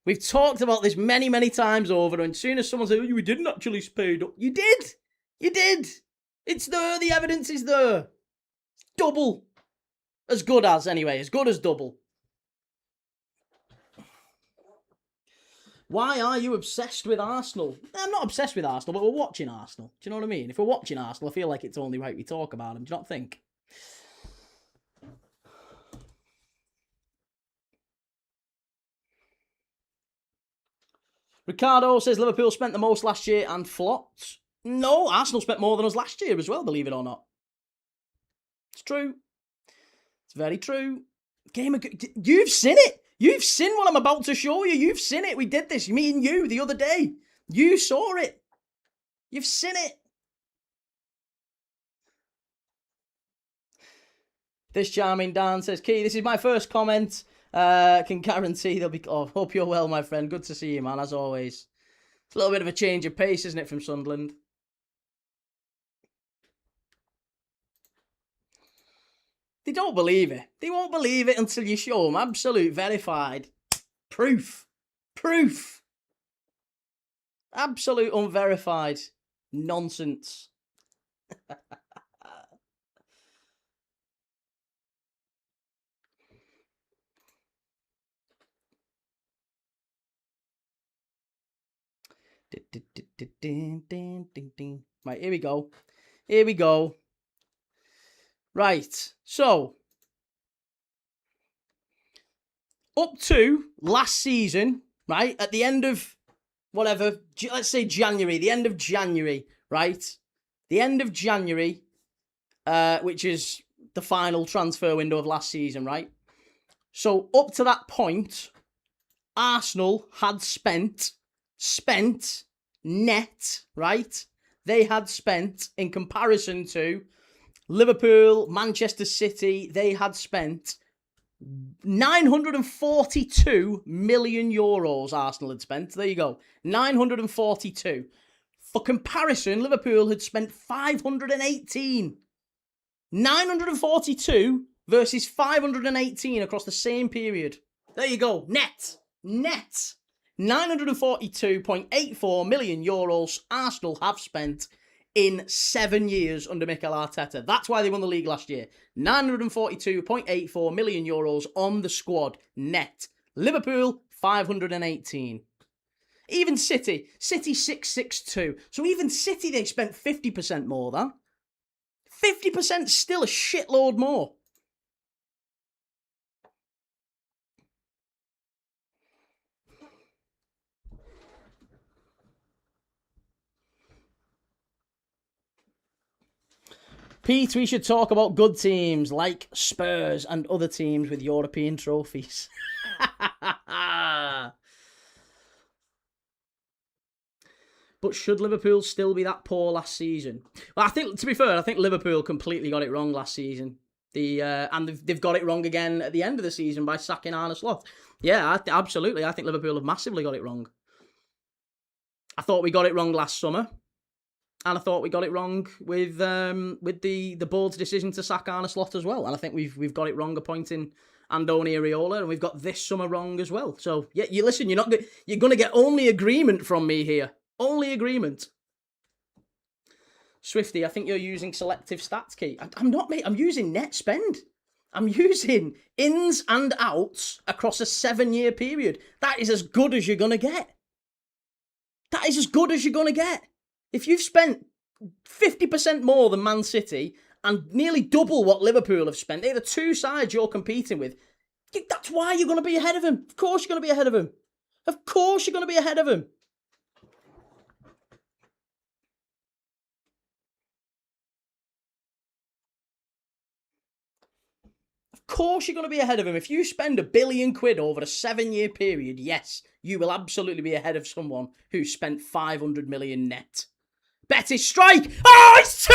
We've talked about this many, many times over, and as soon as someone says, oh, you didn't actually speed up. You did. You did. It's there. The evidence is there. Double. As good as, anyway. As good as double. Why are you obsessed with Arsenal? I'm not obsessed with Arsenal, but we're watching Arsenal. Do you know what I mean? If we're watching Arsenal, I feel like it's only right we talk about them. Do you not think? Ricardo says Liverpool spent the most last year and flopped. No, Arsenal spent more than us last year as well, believe it or not. It's true. It's very true. You've seen it. You've seen what I'm about to show you. You've seen it. We did this, me and you, the other day. You saw it. You've seen it. This charming Dan says, Key, this is my first comment. Can guarantee there'll be... Oh, hope you're well, my friend. Good to see you, man, as always. It's a little bit of a change of pace, isn't it, from Sunderland? They don't believe it. They won't believe it until you show them. Absolute verified. Proof. Proof. Absolute unverified nonsense. Right, here we go. Here we go. Right, so up to last season, right, at the end of whatever, let's say January, the end of January, right? The end of January, which is the final transfer window of last season, right? So up to that point, Arsenal had spent net, right? They had spent, in comparison to Liverpool, Manchester City, they had spent 942 million euros. Arsenal had spent. There you go. 942. For comparison, Liverpool had spent 518. 942 versus 518 across the same period. There you go. Net. 942.84 million euros Arsenal have spent in 7 years under Mikel Arteta. That's why they won the league last year. 942.84 million euros on the squad net. Liverpool, 518. Even City 662. So even City, they spent 50% more than. 50% still a shitload more. Pete, we should talk about good teams like Spurs and other teams with European trophies. But should Liverpool still be that poor last season? Well, I think, to be fair, I think Liverpool completely got it wrong last season. And they've got it wrong again at the end of the season by sacking Arne Slot. Yeah, absolutely. I think Liverpool have massively got it wrong. I thought we got it wrong last summer. And I thought we got it wrong with the board's decision to sack Arne Slot as well. And I think we've got it wrong appointing Andoni Iraola, and we've got this summer wrong as well. So yeah, you listen. You're going to get only agreement from me here. Only agreement. Swifty, I think you're using selective stats key. I'm not, mate. I'm using net spend. I'm using ins and outs across a 7-year period. That is as good as you're going to get. That is as good as you're going to get. If you've spent 50% more than Man City and nearly double what Liverpool have spent, they're the two sides you're competing with. That's why you're going to be ahead of them. Of course you're going to be ahead of them. Of course you're going to be ahead of them. Of course you're going to be ahead of him. If you spend £1 billion over a 7-year period, yes, you will absolutely be ahead of someone who spent 500 million net. Betis strike! Oh, it's 2!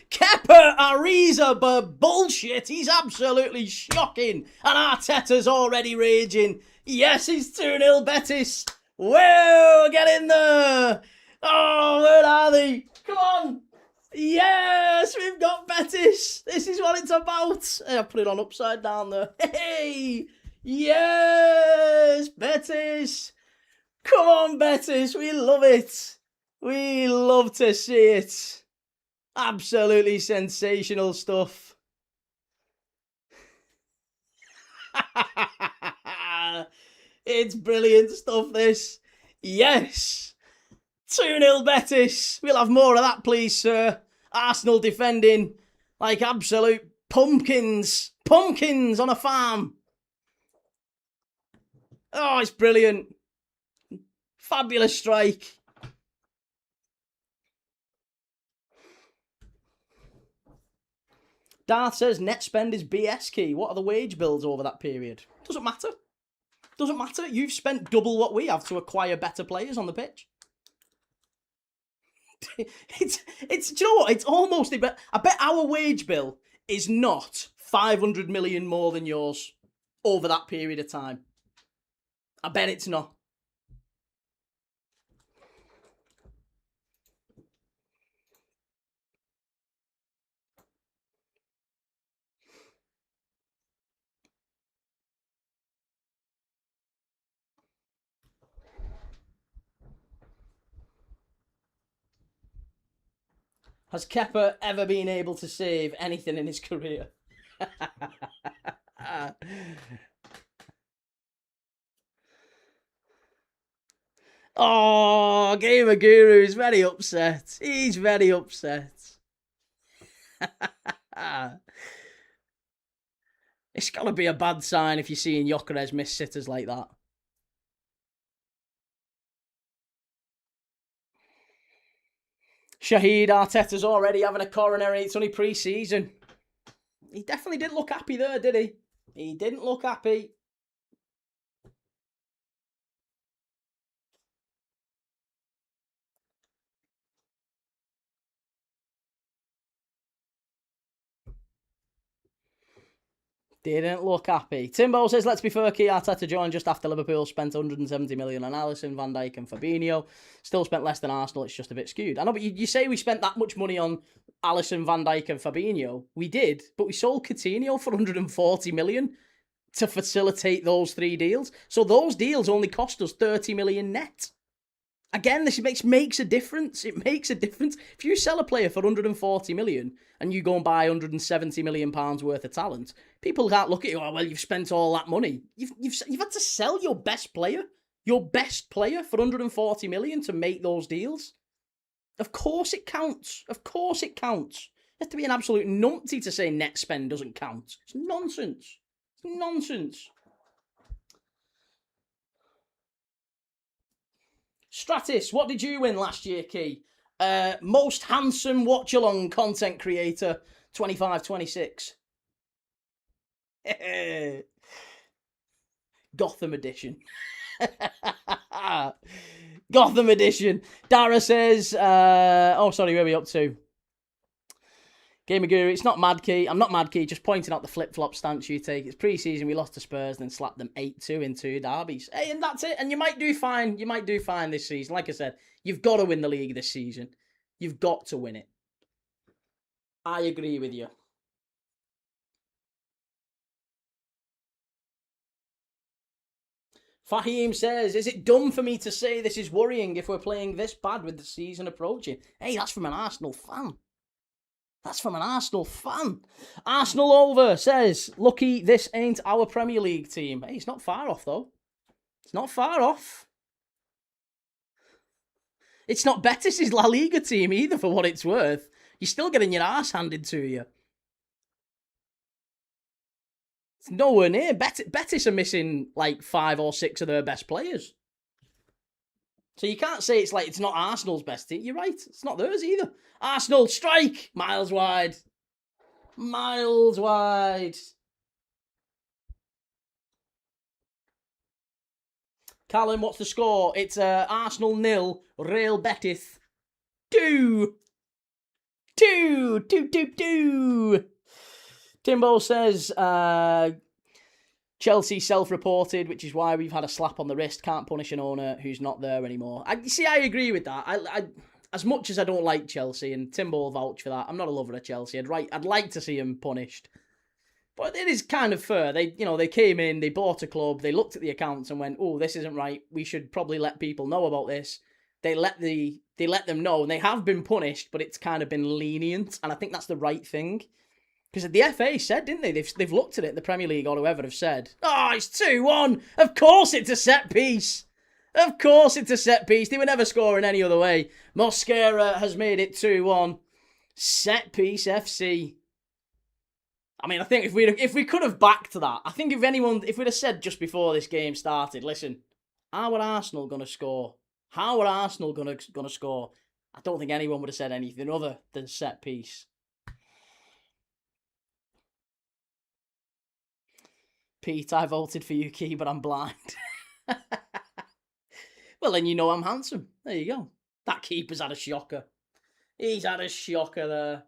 Kepa Ariza, but bullshit. He's absolutely shocking. And Arteta's already raging. Yes, it's 2-0 Betis. Whoa, get in there. Oh, where are they? Come on. Yes, we've got Betis. This is what it's about. I put it on upside down there. Hey, yes, Betis. Come on, Betis. We love it. We love to see it. Absolutely sensational stuff. It's brilliant stuff, this. Yes. 2-0 Betis. We'll have more of that, please, sir. Arsenal defending like absolute pumpkins. Pumpkins on a farm. Oh, it's brilliant. Fabulous strike. Darth says net spend is BS key. What are the wage bills over that period? Doesn't matter. Doesn't matter. You've spent double what we have to acquire better players on the pitch. It's do you know what? It's almost, I bet our wage bill is not 500 million more than yours over that period of time. I bet it's not. Has Kepa ever been able to save anything in his career? Oh, Gamer Guru is very upset. He's very upset. It's got to be a bad sign if you're seeing Gyökeres miss sitters like that. Shahid, Arteta's already having a coronary. It's only pre-season. He definitely didn't look happy there, did he? He didn't look happy. Didn't look happy. Timbo says, let's be fair, Arteta joined just after Liverpool spent 170 million on Alisson, Van Dijk and Fabinho. Still spent less than Arsenal, it's just a bit skewed. I know, but you say we spent that much money on Alisson, Van Dijk and Fabinho. We did, but we sold Coutinho for 140 million to facilitate those three deals. So those deals only cost us 30 million net. Again, this makes a difference. It makes a difference. If you sell a player for 140 million and you go and buy 170 million pounds worth of talent, people can't look at you, oh, well, you've spent all that money. You've had to sell your best player for 140 million to make those deals. Of course it counts. Of course it counts. You have to be an absolute numpty to say net spend doesn't count. It's nonsense. It's nonsense. Stratis, what did you win last year, Key? Most handsome watch-along content creator, 25-26. Gotham edition. Gotham edition. Dara says, oh, sorry, where are we up to? Gamer Guru, it's not mad key. I'm not mad key, just pointing out the flip-flop stance you take. It's pre-season, we lost to Spurs, then slapped them 8-2 in 2 derbies. Hey, and that's it. And you might do fine. You might do fine this season. Like I said, you've got to win the league this season. You've got to win it. I agree with you. Fahim says, is it dumb for me to say this is worrying if we're playing this bad with the season approaching? Hey, that's from an Arsenal fan. That's from an Arsenal fan. Arsenal over says, lucky this ain't our Premier League team. Hey, it's not far off, though. It's not far off. It's not Betis' La Liga team either, for what it's worth. You're still getting your arse handed to you. It's nowhere near. Betis are missing like 5 or 6 of their best players. So you can't say it's not Arsenal's best team. You're right. It's not theirs either. Arsenal, strike! Miles wide. Miles wide. Callum, what's the score? It's Arsenal 0, Real Betis 2. 2. Timbo says, Chelsea self-reported, which is why we've had a slap on the wrist. Can't punish an owner who's not there anymore. I agree with that. I as much as I don't like Chelsea, and Timbo will vouch for that, I'm not a lover of Chelsea. I'd like to see him punished. But it is kind of fair. They came in, they bought a club, they looked at the accounts and went, "Oh, this isn't right. We should probably let people know about this." They let them know, and they have been punished, but it's kind of been lenient, and I think that's the right thing. Because the FA said, didn't they? They've looked at it, the Premier League or whoever have said, "Oh, it's 2-1. Of course it's a set piece. Of course it's a set piece. They were never scoring any other way. Mosquera has made it 2-1. Set piece FC." I mean, I think if we could have backed that, I think if we'd have said just before this game started, listen, how are Arsenal going to score? How are Arsenal going to score? I don't think anyone would have said anything other than set piece. Pete, I voted for you, Key, but I'm blind. Well, then you know I'm handsome. There you go. That keeper's had a shocker. He's had a shocker there.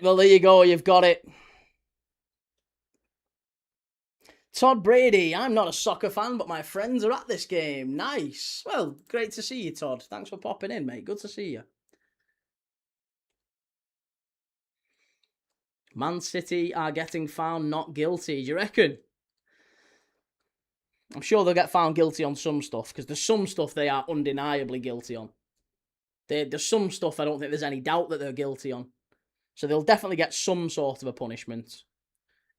Well, there you go. You've got it. Todd Brady. I'm not a soccer fan, but my friends are at this game. Nice. Well, great to see you, Todd. Thanks for popping in, mate. Good to see you. Man City are getting found not guilty. Do you reckon? I'm sure they'll get found guilty on some stuff, because there's some stuff they are undeniably guilty on. There's some stuff I don't think there's any doubt that they're guilty on. So they'll definitely get some sort of a punishment.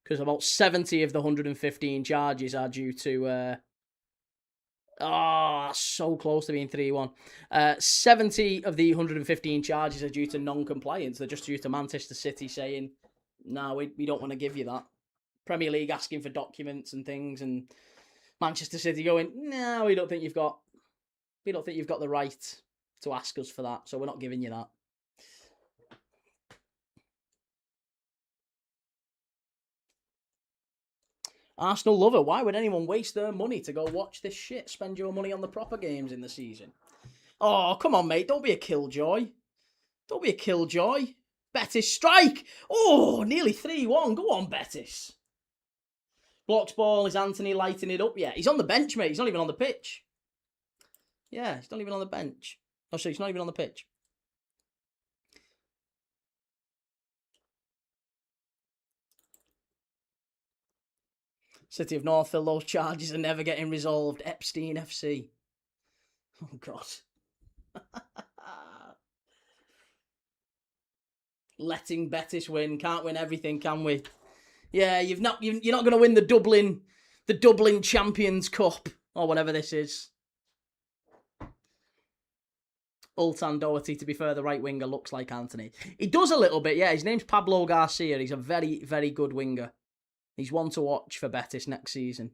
Because about 70 of the 115 charges are due to... that's so close to being 3-1. 70 of the 115 charges are due to non-compliance. They're just due to Manchester City saying, "No, we don't want to give you that." Premier League asking for documents and things, and Manchester City going, "No, we don't think you've got the right to ask us for that, so we're not giving you that." Arsenal lover, why would anyone waste their money to go watch this shit? Spend your money on the proper games in the season. Oh, come on, mate. Don't be a killjoy. Don't be a killjoy. Betis strike. Oh, nearly 3-1. Go on, Betis. Blocks ball. Is Anthony lighting it up yet? He's on the bench, mate. He's not even on the pitch. Yeah, he's not even on the bench. Oh, so he's not even on the pitch. City of Northville, those charges are never getting resolved. Epstein FC. Oh, God. Letting Betis win. Can't win everything, can we? Yeah, you're not going to win the Dublin Champions Cup, or whatever this is. Ultan Doherty, to be fair, the right winger looks like Anthony. He does a little bit, yeah. His name's Pablo Garcia. He's a very, very good winger. He's one to watch for Betis next season.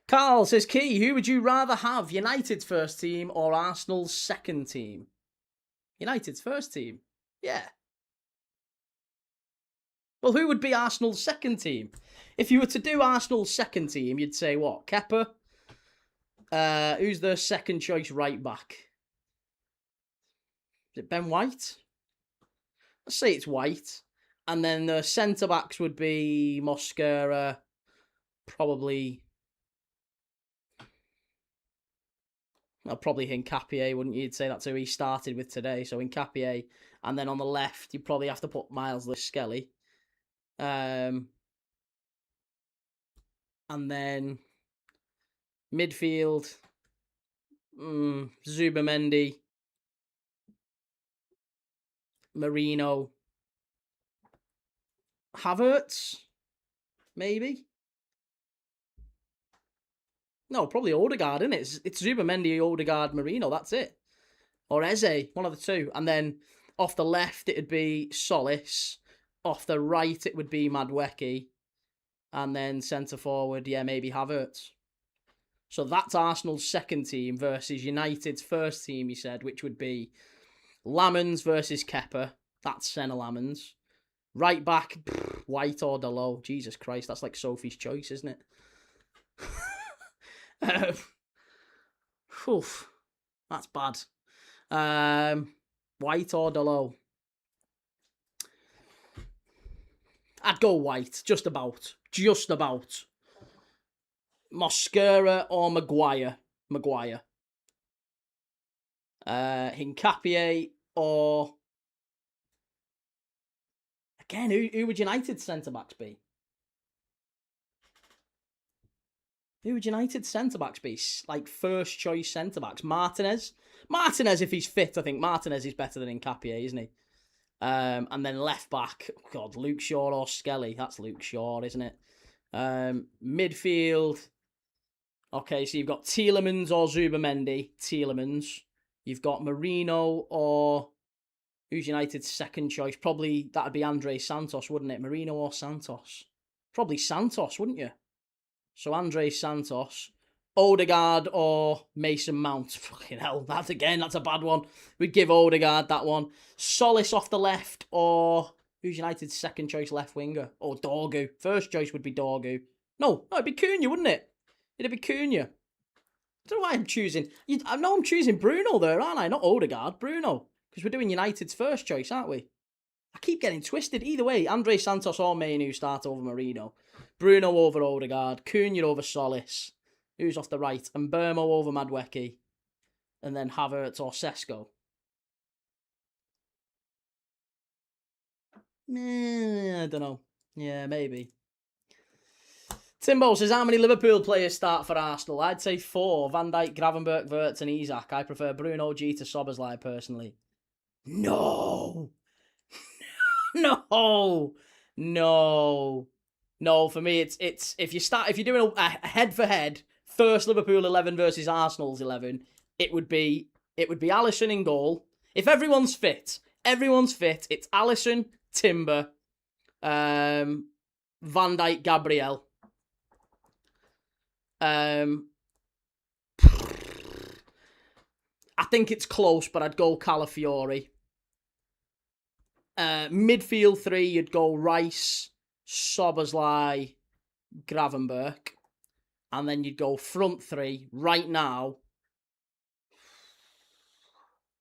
Carl says, "Key, who would you rather have, United's first team or Arsenal's second team?" United's first team. Yeah. Well, who would be Arsenal's second team? If you were to do Arsenal's second team, you'd say what? Kepa? Who's their second choice right back? Is it Ben White? Let's say it's White. And then the centre-backs would be Mosquera, probably Hincapié, wouldn't you? You'd say that's who he started with today, so Hincapié. And then on the left, you'd probably have to put Miles Skelly. And then midfield, Zubamendi, Marino, Havertz, maybe? No, probably Odegaard, isn't it? It's Zubamendi, Odegaard, Marino, that's it. Or Eze, one of the two. And then off the left, it'd be Solis. Off the right, it would be Madueke. And then centre forward, yeah, maybe Havertz. So that's Arsenal's second team versus United's first team, he said, which would be Lamens versus Kepa. That's Senna Lamens. Right back, White or Dalot. Jesus Christ, that's like Sophie's Choice, isn't it? Oof, that's bad. White or Delo? I'd go white, just about. Just about. Mosquera or Maguire? Maguire. Hincapié or... Again, who would United centre-backs be? Who would United centre-backs be? Like, first-choice centre-backs? Martinez? Martinez, if he's fit, I think Martinez is better than Hincapié, isn't he? And then left-back, God, Luke Shaw or Skelly. That's Luke Shaw, isn't it? Midfield. Okay, so you've got Tielemans or Zubamendi. Tielemans. You've got Marino or... Who's United's second choice? Probably that'd be Andre Santos, wouldn't it? Marino or Santos? Probably Santos, wouldn't you? So Andre Santos. Odegaard or Mason Mount. Fucking hell, that's a bad one. We'd give Odegaard that one. Solis off the left or... Who's United's second choice left winger? Or Dorgu. First choice would be Dorgu. No, it'd be Cunha, wouldn't it? It'd be Cunha. I don't know why I'm choosing... I know I'm choosing Bruno there, aren't I? Not Odegaard, Bruno. Because we're doing United's first choice, aren't we? I keep getting twisted. Either way, Andre Santos or Mainu start over Marino. Bruno over Odegaard. Cunha over Solis. Who's off the right? And Burmo over Madwecki. And then Havertz or Sesko. I don't know. Yeah, maybe. Timbo says, how many Liverpool players start for Arsenal? I'd say 4. Van Dijk, Gravenberch, Wirtz and Isak. I prefer Bruno G to Szoboszlai personally. No. No. For me, it's if you're doing a head for head, first Liverpool 11 versus Arsenal's 11, it would be Alisson in goal. If everyone's fit, it's Alisson, Timber, Van Dijk, Gabriel. I think it's close, but I'd go Calafiori. Midfield 3, you'd go Rice, Szoboszlai, Gravenberch. And then you'd go front 3 right now.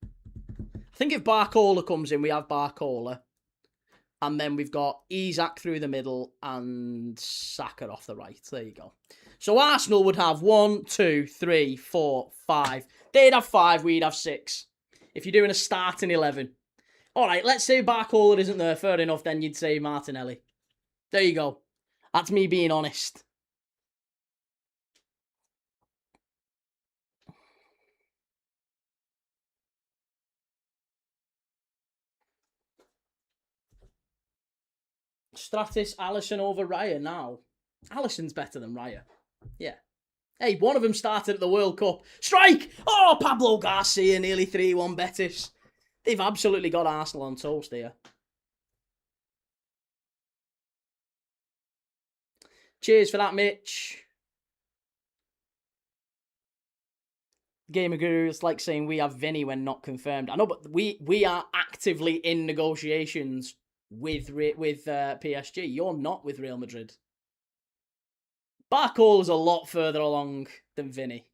I think if Barcola comes in, we have Barcola. And then we've got Isak through the middle and Saka off the right. There you go. So Arsenal would have 1, 2, 3, 4, 5. They'd have 5, we'd have 6. If you're doing a starting 11. All right, let's say Barcola isn't there. Fair enough, then you'd say Martinelli. There you go. That's me being honest. Stratis, Alisson over Raya now. Alisson's better than Raya. Yeah. Hey, one of them started at the World Cup. Strike! Oh, Pablo Garcia, nearly 3-1 Betis. They've absolutely got Arsenal on toast here. Cheers for that, Mitch. Gamer Guru, it's like saying we have Vinny when not confirmed. I know, but we are actively in negotiations with PSG. You're not with Real Madrid. Barcola is a lot further along than Vinny.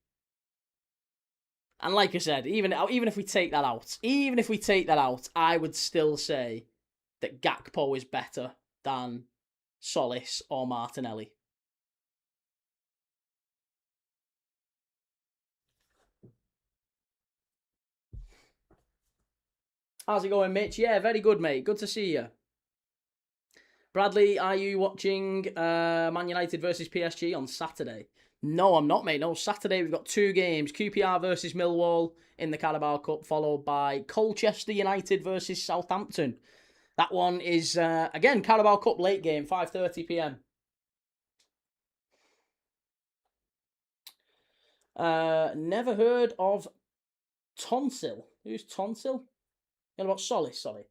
And like I said, even if we take that out, I would still say that Gakpo is better than Solis or Martinelli. How's it going, Mitch? Yeah, very good, mate. Good to see you. Bradley, are you watching Man United versus PSG on Saturday? No, I'm not, mate. No, Saturday we've got 2 games. QPR versus Millwall in the Carabao Cup, followed by Colchester United versus Southampton. That one is, again, Carabao Cup late game, 5:30 p.m. Never heard of Tonsil. Who's Tonsil? And about Solis, sorry.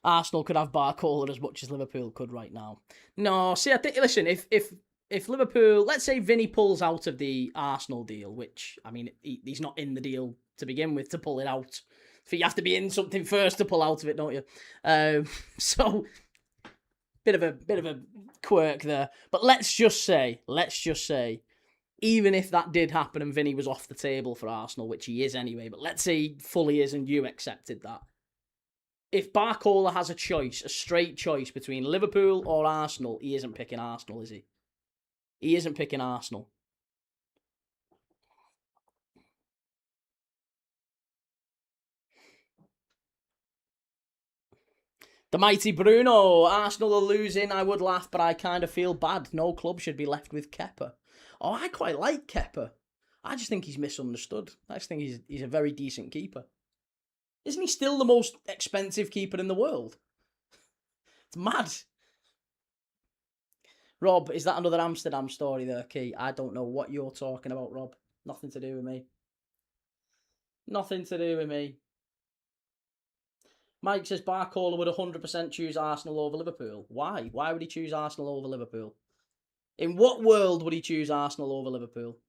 Arsenal could have Barcola as much as Liverpool could right now. No, see, I think, listen, if Liverpool, let's say Vinny pulls out of the Arsenal deal, which, I mean, he's not in the deal to begin with to pull it out. So you have to be in something first to pull out of it, don't you? So, Bit of a quirk there. But let's just say, even if that did happen and Vinny was off the table for Arsenal, which he is anyway, but let's say he fully is and you accepted that. If Barcola has a choice, a straight choice between Liverpool or Arsenal, he isn't picking Arsenal, is he? He isn't picking Arsenal. The mighty Bruno. Arsenal are losing. I would laugh, but I kind of feel bad. No club should be left with Kepa. Oh, I quite like Kepa. I just think he's misunderstood. I just think he's a very decent keeper. Isn't he still the most expensive keeper in the world? It's mad. Rob, is that another Amsterdam story there, Key? I don't know what you're talking about, Rob. Nothing to do with me. Nothing to do with me. Mike says Barcola would 100% choose Arsenal over Liverpool. Why? Why would he choose Arsenal over Liverpool? In what world would he choose Arsenal over Liverpool?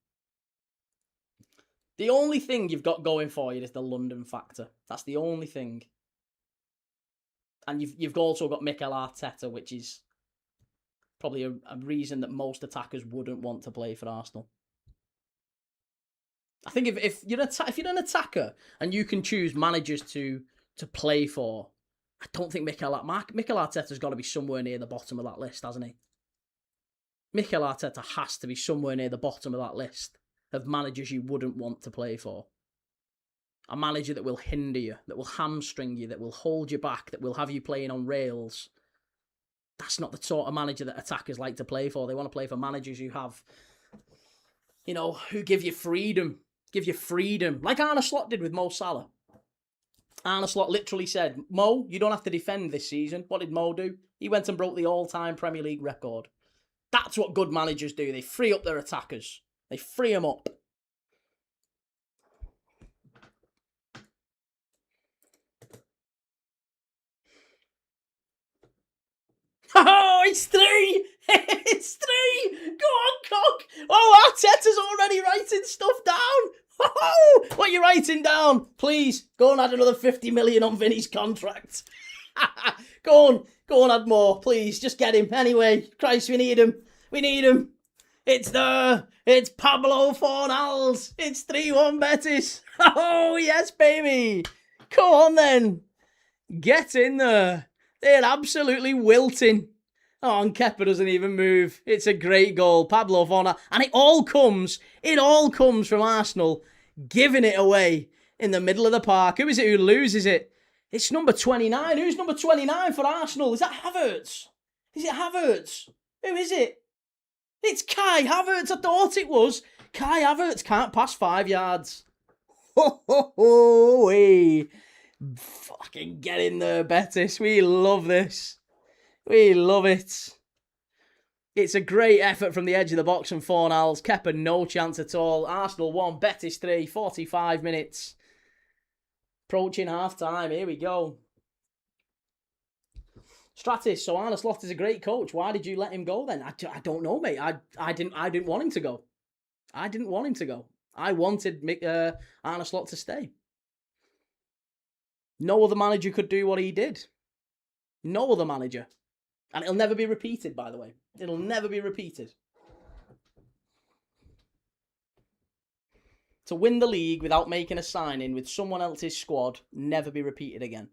The only thing you've got going for you is the London factor. That's the only thing. And you've also got Mikel Arteta, which is probably a reason that most attackers wouldn't want to play for Arsenal. I think if you're an attacker and you can choose managers to play for, I don't think Mikel Arteta's got to be somewhere near the bottom of that list, hasn't he? Mikel Arteta has to be somewhere near the bottom of that list of managers you wouldn't want to play for. A manager that will hinder you, that will hamstring you, that will hold you back, that will have you playing on rails. That's not the sort of manager that attackers like to play for. They want to play for managers who have, who give you freedom. Like Arne Slot did with Mo Salah. Arne Slot literally said, Mo, you don't have to defend this season. What did Mo do? He went and broke the all-time Premier League record. That's what good managers do. They free up their attackers. They free them up. Oh, it's 3! It's 3! Go on, Cock! Oh, Arteta's already writing stuff down! Oh, what are you writing down? Please, go and add another 50 million on Vinny's contract. Go on, add more, please. Just get him. Anyway, Christ, we need him. It's there. It's Pablo Fornals. It's 3-1 Betis. Oh, yes, baby. Come on, then. Get in there. They're absolutely wilting. Oh, and Kepa doesn't even move. It's a great goal. Pablo Fornals. And it all comes from Arsenal giving it away in the middle of the park. Who is it who loses it? It's number 29. Who's number 29 for Arsenal? Is that Havertz? Is it Havertz? Who is it? It's Kai Havertz. I thought it was. Kai Havertz can't pass 5 yards. Ho, ho, ho, hey. Fucking get in there, Betis. We love this. We love it. It's a great effort from the edge of the box from Fornals. Kepa, no chance at all. Arsenal 1, Betis 3, 45 minutes. Approaching half-time. Here we go. Stratis, so Arne Slot is a great coach. Why did you let him go then? I don't know, mate. I didn't want him to go. I didn't want him to go. I wanted Arne Slot to stay. No other manager could do what he did. No other manager. And it'll never be repeated, by the way. It'll never be repeated. To win the league without making a signing with someone else's squad, never be repeated again.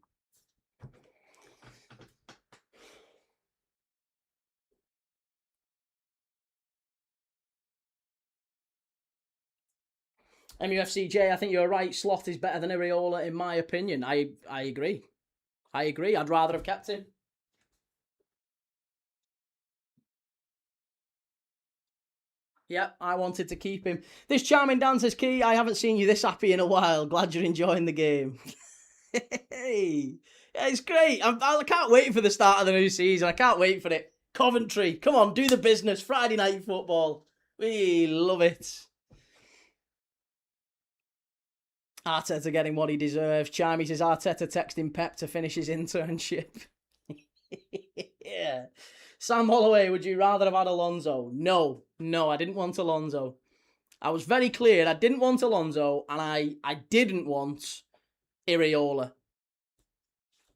MUFCJ, I think you're right. Slot is better than Areola, in my opinion. I agree. I'd rather have kept him. Yep, I wanted to keep him. This charming dancer's Key. I haven't seen you this happy in a while. Glad you're enjoying the game. Hey, yeah, it's great. I can't wait for the start of the new season. I can't wait for it. Coventry, come on, do the business. Friday night football. We love it. Arteta getting what he deserves. Charmy says Arteta texting Pep to finish his internship. Yeah. Sam Holloway, would you rather have had Alonso? No, I didn't want Alonso. I was very clear. I didn't want Alonso, and I didn't want Iraola.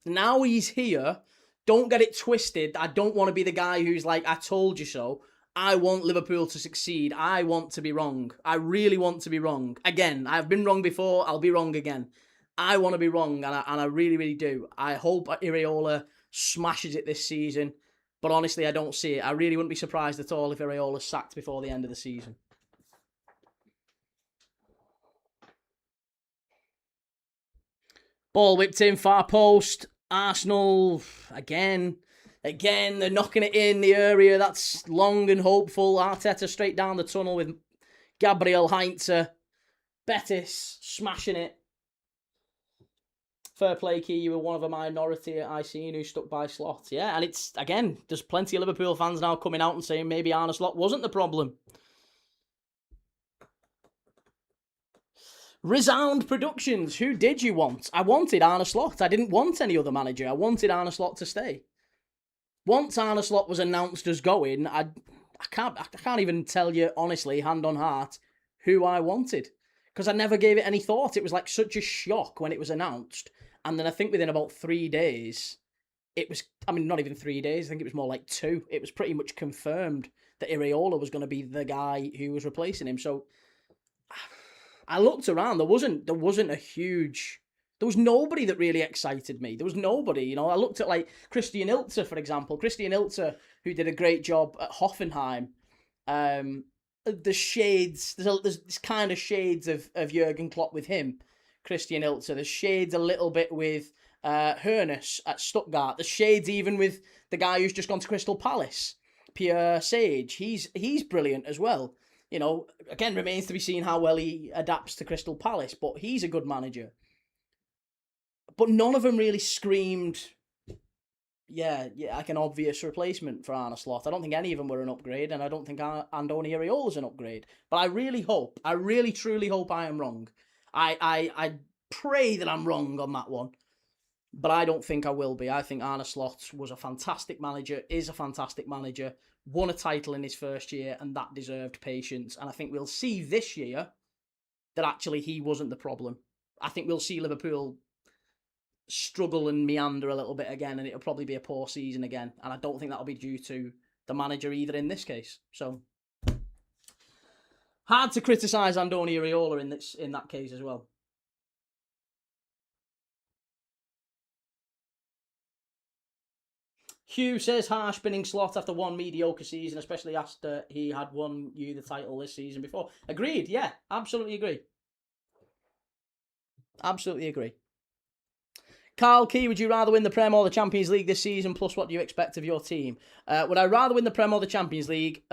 Now he's here. don't get it twisted. I don't want to be the guy who's like, I told you so. I want Liverpool to succeed. I want to be wrong. I really want to be wrong. Again, I've been wrong before. I'll be wrong again. I want to be wrong, and I really, really do. I hope Iraola smashes it this season, but honestly, I don't see it. I really wouldn't be surprised at all if Iraola's sacked before the end of the season. Ball whipped in, far post. Arsenal, again, they're knocking it in the area. That's long and hopeful. Arteta straight down the tunnel with Gabriel Heinze. Betis smashing it. Fair play, Key. You were one of a minority at ICN who stuck by Slot. Yeah, and it's, again, there's plenty of Liverpool fans now coming out and saying maybe Arne Slot wasn't the problem. Resound Productions. Who did you want? I wanted Arne Slot. I didn't want any other manager. I wanted Arne Slot to stay. Once Arne Slot was announced as going, I can't even tell you, honestly, hand on heart, who I wanted. Because I never gave it any thought. It was like such a shock when it was announced. And then I think within about 3 days, it was, I mean, not even 3 days, I think it was more like 2. It was pretty much confirmed that Iraola was going to be the guy who was replacing him. So I looked around. There wasn't a huge... There was nobody that really excited me. There was nobody, you know. I looked at, like, Christian Ilzer, for example. Christian Ilzer, who did a great job at Hoffenheim. The shades... There's this kind of shades of Jurgen Klopp with him, Christian Ilzer. There's shades a little bit with Hoeneß at Stuttgart. There's shades even with the guy who's just gone to Crystal Palace, Pierre Sage. He's brilliant as well. You know, again, remains to be seen how well he adapts to Crystal Palace, but he's a good manager. But none of them really screamed, yeah, like an obvious replacement for Arne Slot. I don't think any of them were an upgrade, and I don't think Andoni Iraola's an upgrade. But I really truly hope I am wrong. I pray that I'm wrong on that one. But I don't think I will be. I think Arne Slot was a fantastic manager, is a fantastic manager, won a title in his first year, and that deserved patience. And I think we'll see this year that actually he wasn't the problem. I think we'll see Liverpool struggle and meander a little bit again, and it'll probably be a poor season again. And I don't think that'll be due to the manager either in this case. So hard to criticise Andoni Iraola in that case as well. Hugh says harsh binning Slot after one mediocre season, especially after he had won you the title this season before. Agreed, yeah, absolutely agree. Absolutely agree. Carl Key, would you rather win the Prem or the Champions League this season? Plus, what do you expect of your team? Would I rather win the Prem or the Champions League?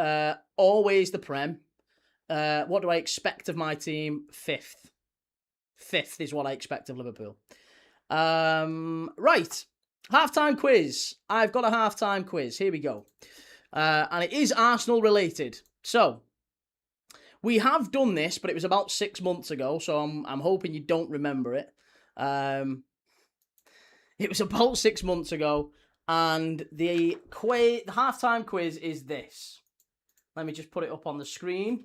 Always the Prem. What do I expect of my team? Fifth. Fifth is what I expect of Liverpool. Right. Halftime quiz. I've got a halftime quiz. Here we go. And it is Arsenal related. So, we have done this, but it was about 6 months ago, so I'm hoping you don't remember it. It was about 6 months ago, and the halftime quiz is this. Let me just put it up on the screen.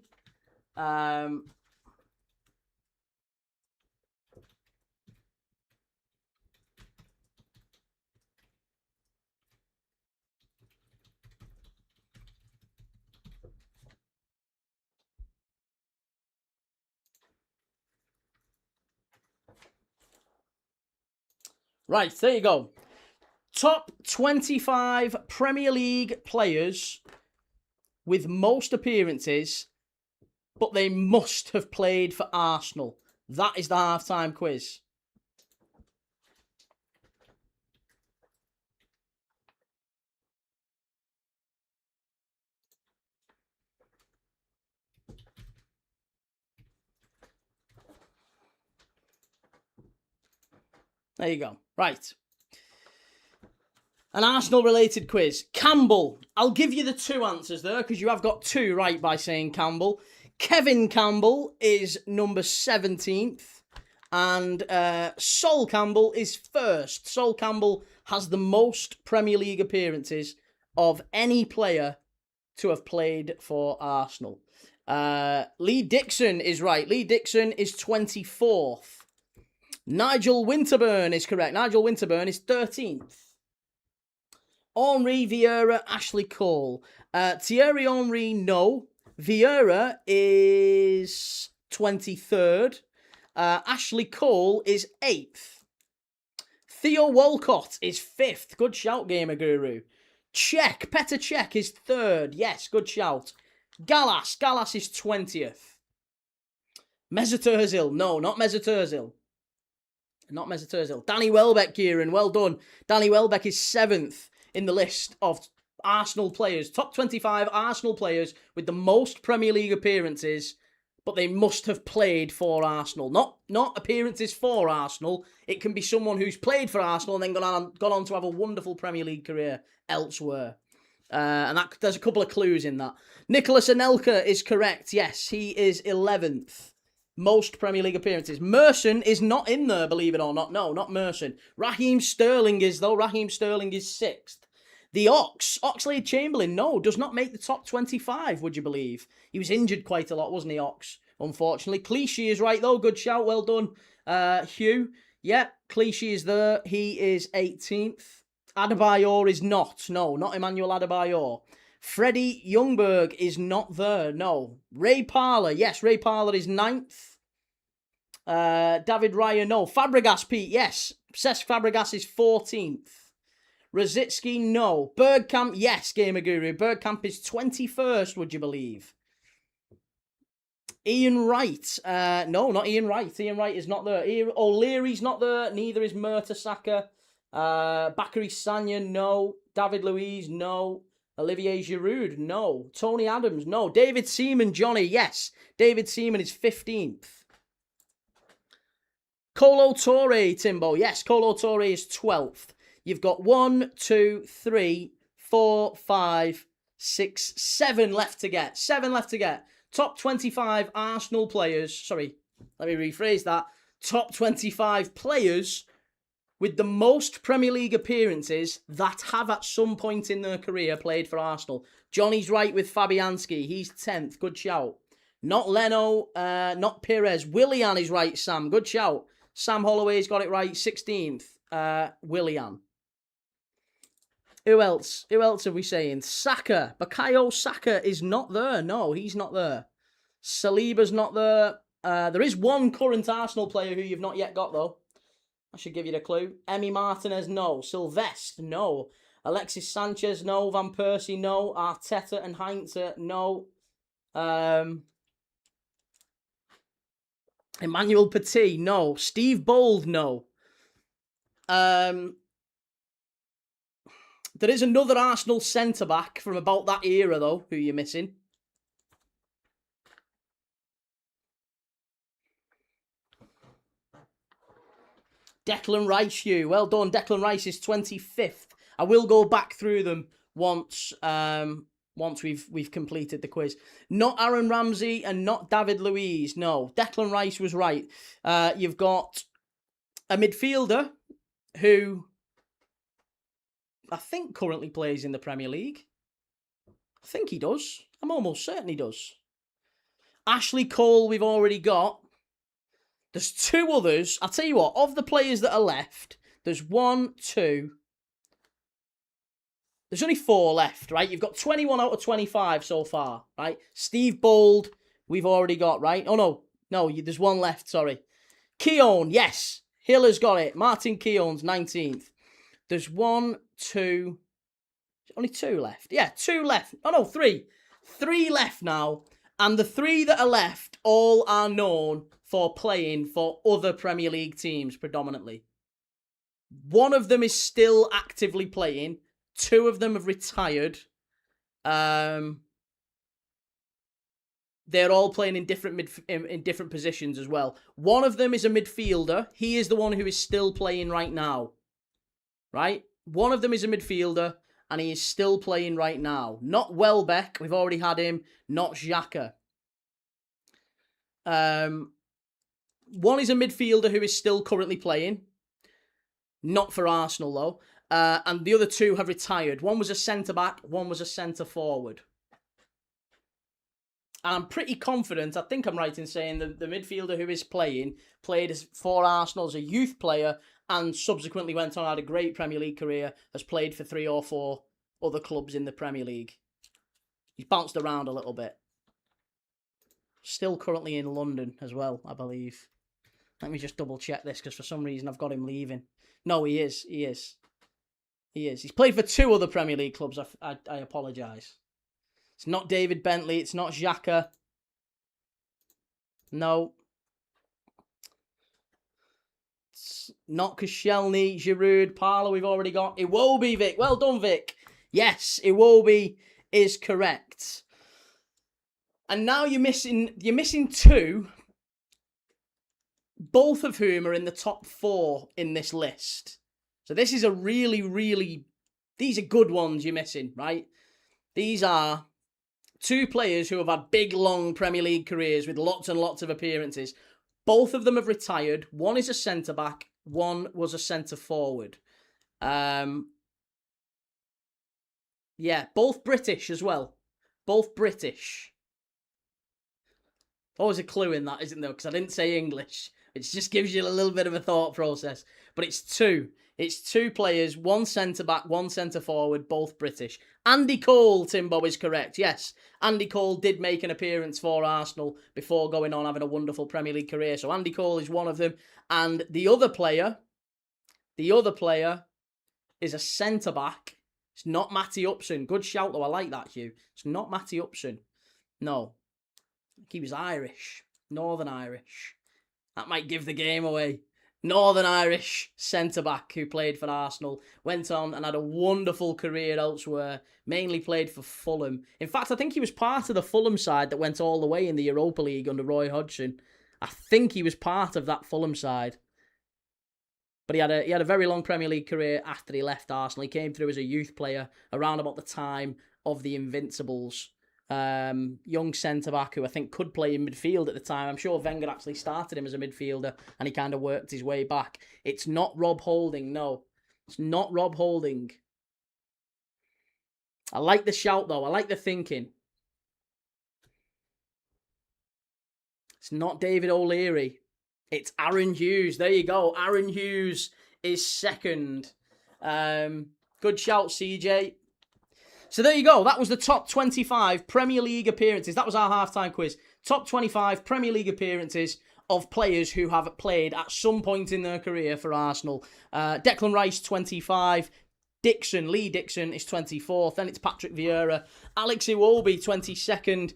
Right, there you go. Top 25 Premier League players with most appearances, but they must have played for Arsenal. That is the halftime quiz. There you go. Right. An Arsenal-related quiz. Campbell. I'll give you the 2 answers there, because you have got 2 right by saying Campbell. Kevin Campbell is number 17th. And Sol Campbell is first. Sol Campbell has the most Premier League appearances of any player to have played for Arsenal. Lee Dixon is right. Lee Dixon is 24th. Nigel Winterburn is correct. Nigel Winterburn is 13th. Henry, Vieira, Ashley Cole. Thierry Henry, no. Vieira is 23rd. Ashley Cole is 8th. Theo Walcott is 5th. Good shout, Gamer Guru. Petr Cech is 3rd. Yes, good shout. Gallas is 20th. Mesut Ozil, no, not Mesut Ozil. Not Mesut Ozil. Danny Welbeck, Kieran, well done. Danny Welbeck is 7th in the list of Arsenal players. Top 25 Arsenal players with the most Premier League appearances, but they must have played for Arsenal. Not appearances for Arsenal. It can be someone who's played for Arsenal and then gone on to have a wonderful Premier League career elsewhere. And there's a couple of clues in that. Nicholas Anelka is correct. Yes, he is 11th. Most Premier League appearances. Merson is not in there, believe it or not. No, not Merson. Raheem Sterling is, though. Raheem Sterling is 6th. The Oxlade-Chamberlain, no, does not make the top 25, would you believe? He was injured quite a lot, wasn't he, Ox? Unfortunately. Clichy is right, though. Good shout. Well done. Hugh. Yeah, Clichy is there. He is 18th. Adebayor is not. No, not Emmanuel Adebayor. Freddie Ljungberg is not there. No. Ray Parlour. Yes, Ray Parlour is 9th. David Raya, no. Fabregas, Pete. Yes. Cesc Fabregas is 14th. Rosicki, no. Bergkamp, yes, Gamer Guru. Bergkamp is 21st, would you believe? Ian Wright. No, not Ian Wright. Ian Wright is not there. O'Leary's not there. Neither is Mertesacker. Bakary Sagna, no. David Luiz, no. Olivier Giroud, no. Tony Adams, no. David Seaman, Johnny, yes. David Seaman is 15th. Kolo Touré, Timbo, yes. Kolo Touré is 12th. You've got 1, 2, 3, 4, 5, 6, 7 left to get. 7 left to get. Top 25 Arsenal players. Sorry, let me rephrase that. Top 25 players with the most Premier League appearances that have at some point in their career played for Arsenal. Johnny's right with Fabianski. He's 10th. Good shout. Not Leno, not Perez. Willian is right, Sam. Good shout. Sam Holloway's got it right. 16th. Willian. Who else? Who else are we saying? Saka. Bukayo Saka is not there. No, he's not there. Saliba's not there. There is one current Arsenal player who you've not yet got, though. I should give you the clue. Emi Martinez, no. Sylvestre, no. Alexis Sanchez, no. Van Persie, no. Arteta and Heinze, no. Emmanuel Petit, no. Steve Bold, no. There is another Arsenal centre-back from about that era, though, who you're missing. Declan Rice, Hugh. Well done. Declan Rice is 25th. I will go back through them once we've completed the quiz. Not Aaron Ramsey and not David Luiz. No, Declan Rice was right. You've got a midfielder who I think currently plays in the Premier League. I think he does. I'm almost certain he does. Ashley Cole we've already got. There's 2 others. I'll tell you what, of the players that are left, there's 1, 2. There's only 4 left, right? You've got 21 out of 25 so far, right? Steve Bold, we've already got, right? Oh, no, there's 1 left, sorry. Keown, yes. Hiller's got it. Martin Keown's 19th. There's 1, 2, only 2 left. Yeah, 2 left. Oh, no, 3. 3 left now. And the 3 that are left all are known for playing for other Premier League teams predominantly. 1 of them is still actively playing. 2 of them have retired. They're all playing in different positions as well. 1 of them is a midfielder. He is the one who is still playing right now. Right? 1 of them is a midfielder, and he is still playing right now. Not Welbeck, we've already had him. Not Xhaka. 1 is a midfielder who is still currently playing. Not for Arsenal, though. And the other 2 have retired. 1 was a centre-back, 1 was a centre-forward. And I'm pretty confident, I think I'm right in saying the midfielder who is played for Arsenal as a youth player and subsequently went on, had a great Premier League career, has played for 3 or 4 other clubs in the Premier League. He's bounced around a little bit. Still currently in London as well, I believe. Let me just double check this because for some reason I've got him leaving. No, he is. He's played for 2 other Premier League clubs. I apologise. It's not David Bentley. It's not Xhaka. No. It's not Koscielny, Giroud, Parlour we've already got. Iwobi, Vic. Well done, Vic. Yes, Iwobi is correct. And now you're missing 2, both of whom are in the top 4 in this list. So this is a these are good ones you're missing, right? These are 2 players who have had big, long Premier League careers with lots and lots of appearances. Both of them have retired. One is a centre-back. One was a centre-forward. Yeah, both British as well. Both British. Always a clue in that, isn't there? Because I didn't say English. It just gives you a little bit of a thought process. But it's 2. It's 2 players, one centre-back, one centre-forward, both British. Andy Cole, Timbo, is correct. Yes, Andy Cole did make an appearance for Arsenal before going on having a wonderful Premier League career. So Andy Cole is one of them. And the other player is a centre-back. It's not Matty Upson. Good shout, though. I like that, Hugh. It's not Matty Upson. No. He was Irish. Northern Irish. That might give the game away. Northern Irish centre-back who played for Arsenal, went on and had a wonderful career elsewhere, mainly played for Fulham. In fact, I think he was part of the Fulham side that went all the way in the Europa League under Roy Hodgson. I think he was part of that Fulham side. But he had a very long Premier League career after he left Arsenal. He came through as a youth player around about the time of the Invincibles. Young centre-back who I think could play in midfield at the time. I'm sure Wenger actually started him as a midfielder and he kind of worked his way back. It's not Rob Holding, no. It's not Rob Holding. I like the shout, though. I like the thinking. It's not David O'Leary. It's Aaron Hughes. There you go. Aaron Hughes is second. Good shout, CJ. So there you go. That was the top 25 Premier League appearances. That was our halftime quiz. Top 25 Premier League appearances of players who have played at some point in their career for Arsenal. Declan Rice, 25. Lee Dixon is 24th. Then it's Patrick Vieira. Alex Iwobi, 22nd.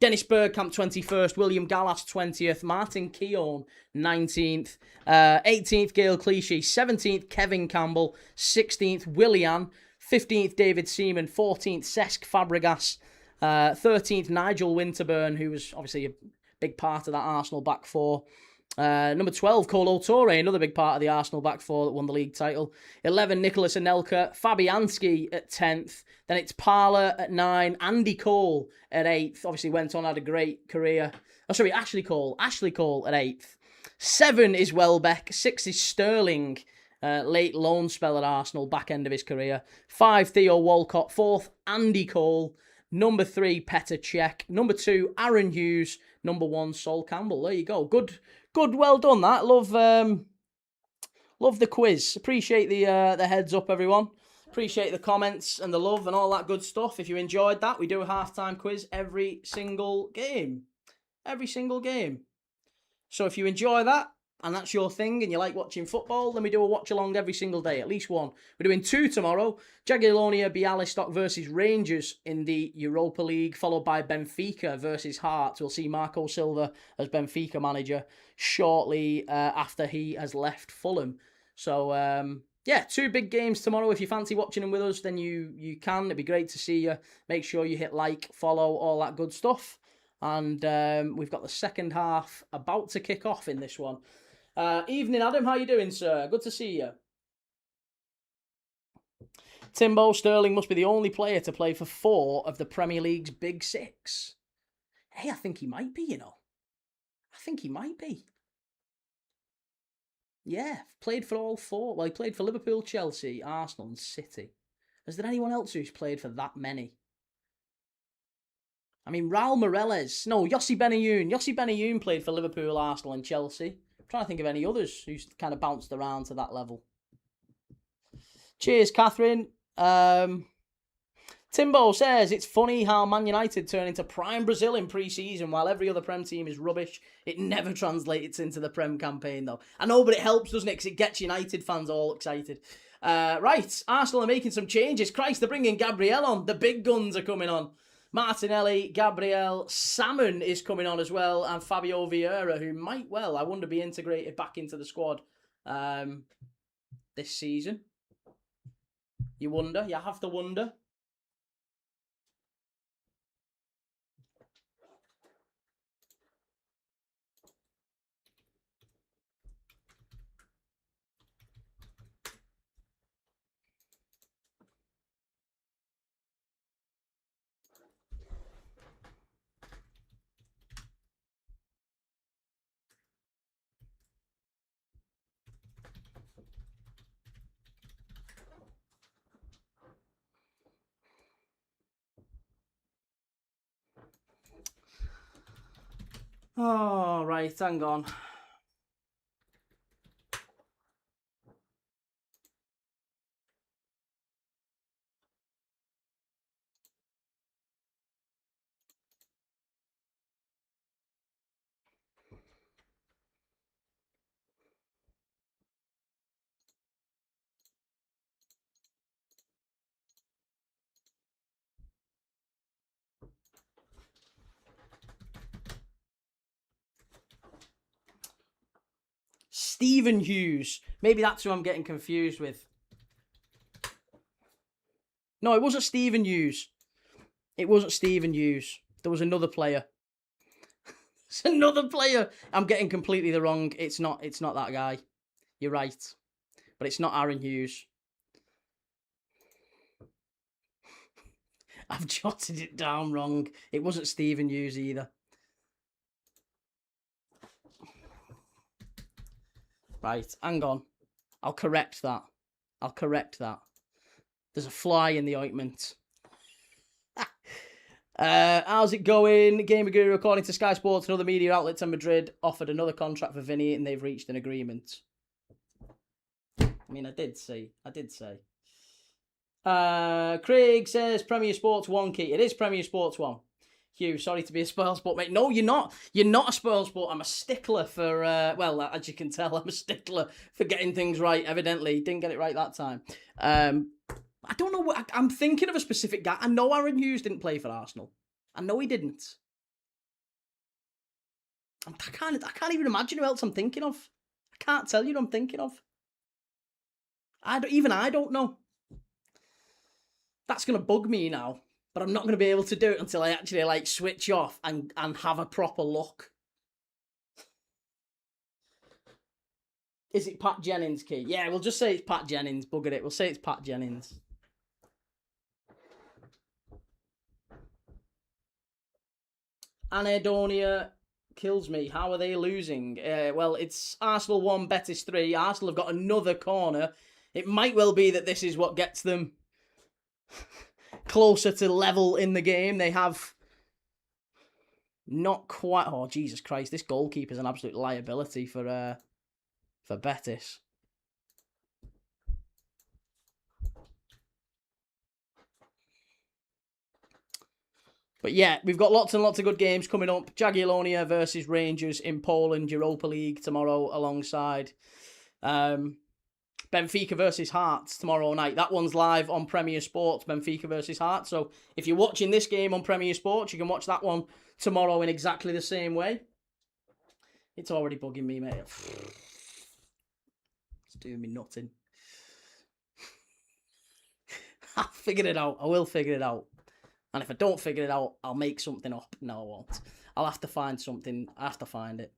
Dennis Bergkamp, 21st. William Gallas, 20th. Martin Keown, 19th. 18th, Gail Clichy. 17th, Kevin Campbell. 16th, Willian. 15th, David Seaman. 14th, Cesc Fabregas. 13th, Nigel Winterburn, who was obviously a big part of that Arsenal back four. Number 12, Kolo Touré, another big part of the Arsenal back four that won the league title. 11, Nicholas Anelka. Fabianski at 10th. Then it's Parlour at 9. Andy Cole at 8th. Obviously went on, had a great career. Ashley Cole. Ashley Cole at 8th. 7 is Welbeck. 6 is Sterling. Late loan spell at Arsenal, back end of his career. 5, Theo Walcott. 4th, Andy Cole. Number 3, Petr Cech. Number 2, Aaron Hughes. Number 1, Sol Campbell. There you go. Good, well done that. Love the quiz. Appreciate the heads up, everyone. Appreciate the comments and the love and all that good stuff. If you enjoyed that, we do a halftime quiz every single game. Every single game. So if you enjoy that, and that's your thing, and you like watching football, then we do a watch-along every single day, at least one. We're doing 2 tomorrow. Jagiellonia Bialystok versus Rangers in the Europa League, followed by Benfica versus Hearts. We'll see Marco Silva as Benfica manager shortly after he has left Fulham. So, 2 big games tomorrow. If you fancy watching them with us, then you can. It'd be great to see you. Make sure you hit like, follow, all that good stuff. And we've got the second half about to kick off in this one. Evening, Adam. How you doing, sir? Good to see you. Timbo, Sterling must be the only player to play for 4 of the Premier League's big 6. Hey, I think he might be, you know. I think he might be. Yeah, played for all 4. Well, he played for Liverpool, Chelsea, Arsenal and City. Is there anyone else who's played for that many? I mean, Raul Meireles. No, Yossi Benayoun. Yossi Benayoun played for Liverpool, Arsenal and Chelsea. I'm trying to think of any others who's kind of bounced around to that level. Cheers, Catherine. Timbo says, it's funny how Man United turn into prime Brazil in pre-season while every other Prem team is rubbish. It never translates into the Prem campaign, though. I know, but it helps, doesn't it? Because it gets United fans all excited. Right, Arsenal are making some changes. Christ, they're bringing Gabriel on. The big guns are coming on. Martinelli, Gabriel, Salmon is coming on as well, and Fabio Vieira, who might well, I wonder, be integrated back into the squad this season. You wonder? You have to wonder. Oh, right, hang on. Stephen Hughes. Maybe that's who I'm getting confused with. No, it wasn't Stephen Hughes. It wasn't Stephen Hughes. There was another player. It's another player. I'm getting completely the wrong. It's not that guy. You're right. But it's not Aaron Hughes. I've jotted it down wrong. It wasn't Stephen Hughes either. Right, hang on. I'll correct that. There's a fly in the ointment. How's it going? Gamer Guru, according to Sky Sports and other media outlets in Madrid, offered another contract for Vinny and they've reached an agreement. I mean, I did say. Craig says Premier Sports 1 key. It is Premier Sports 1. Hugh, sorry to be a spoilsport, mate. No, you're not. You're not a spoilsport. I'm a stickler for, well, as you can tell, I'm a stickler for getting things right, evidently. Didn't get it right that time. I don't know what... I'm thinking of a specific guy. I know Aaron Hughes didn't play for Arsenal. I know he didn't. I can't even imagine who else I'm thinking of. I can't tell you who I'm thinking of. I don't know. That's going to bug me now. But I'm not going to be able to do it until I actually switch off and have a proper look. Is it Pat Jennings, Key? Yeah, we'll just say it's Pat Jennings. Bugger it. We'll say it's Pat Jennings. Anedonia kills me. How are they losing? Well, it's Arsenal 1, Betis 3. Arsenal have got another corner. It might well be that this is what gets them closer to level in the game. They have not quite... Oh, Jesus Christ. This goalkeeper's an absolute liability for Betis. But yeah, we've got lots and lots of good games coming up. Jagiellonia versus Rangers in Poland, Europa League tomorrow alongside Benfica versus Hearts tomorrow night. That one's live on Premier Sports, Benfica versus Hearts. So if you're watching this game on Premier Sports, you can watch that one tomorrow in exactly the same way. It's already bugging me, mate. It's doing me nothing. I'll figure it out. I will figure it out. And if I don't figure it out, I'll make something up. No, I won't. I'll have to find something. I have to find it.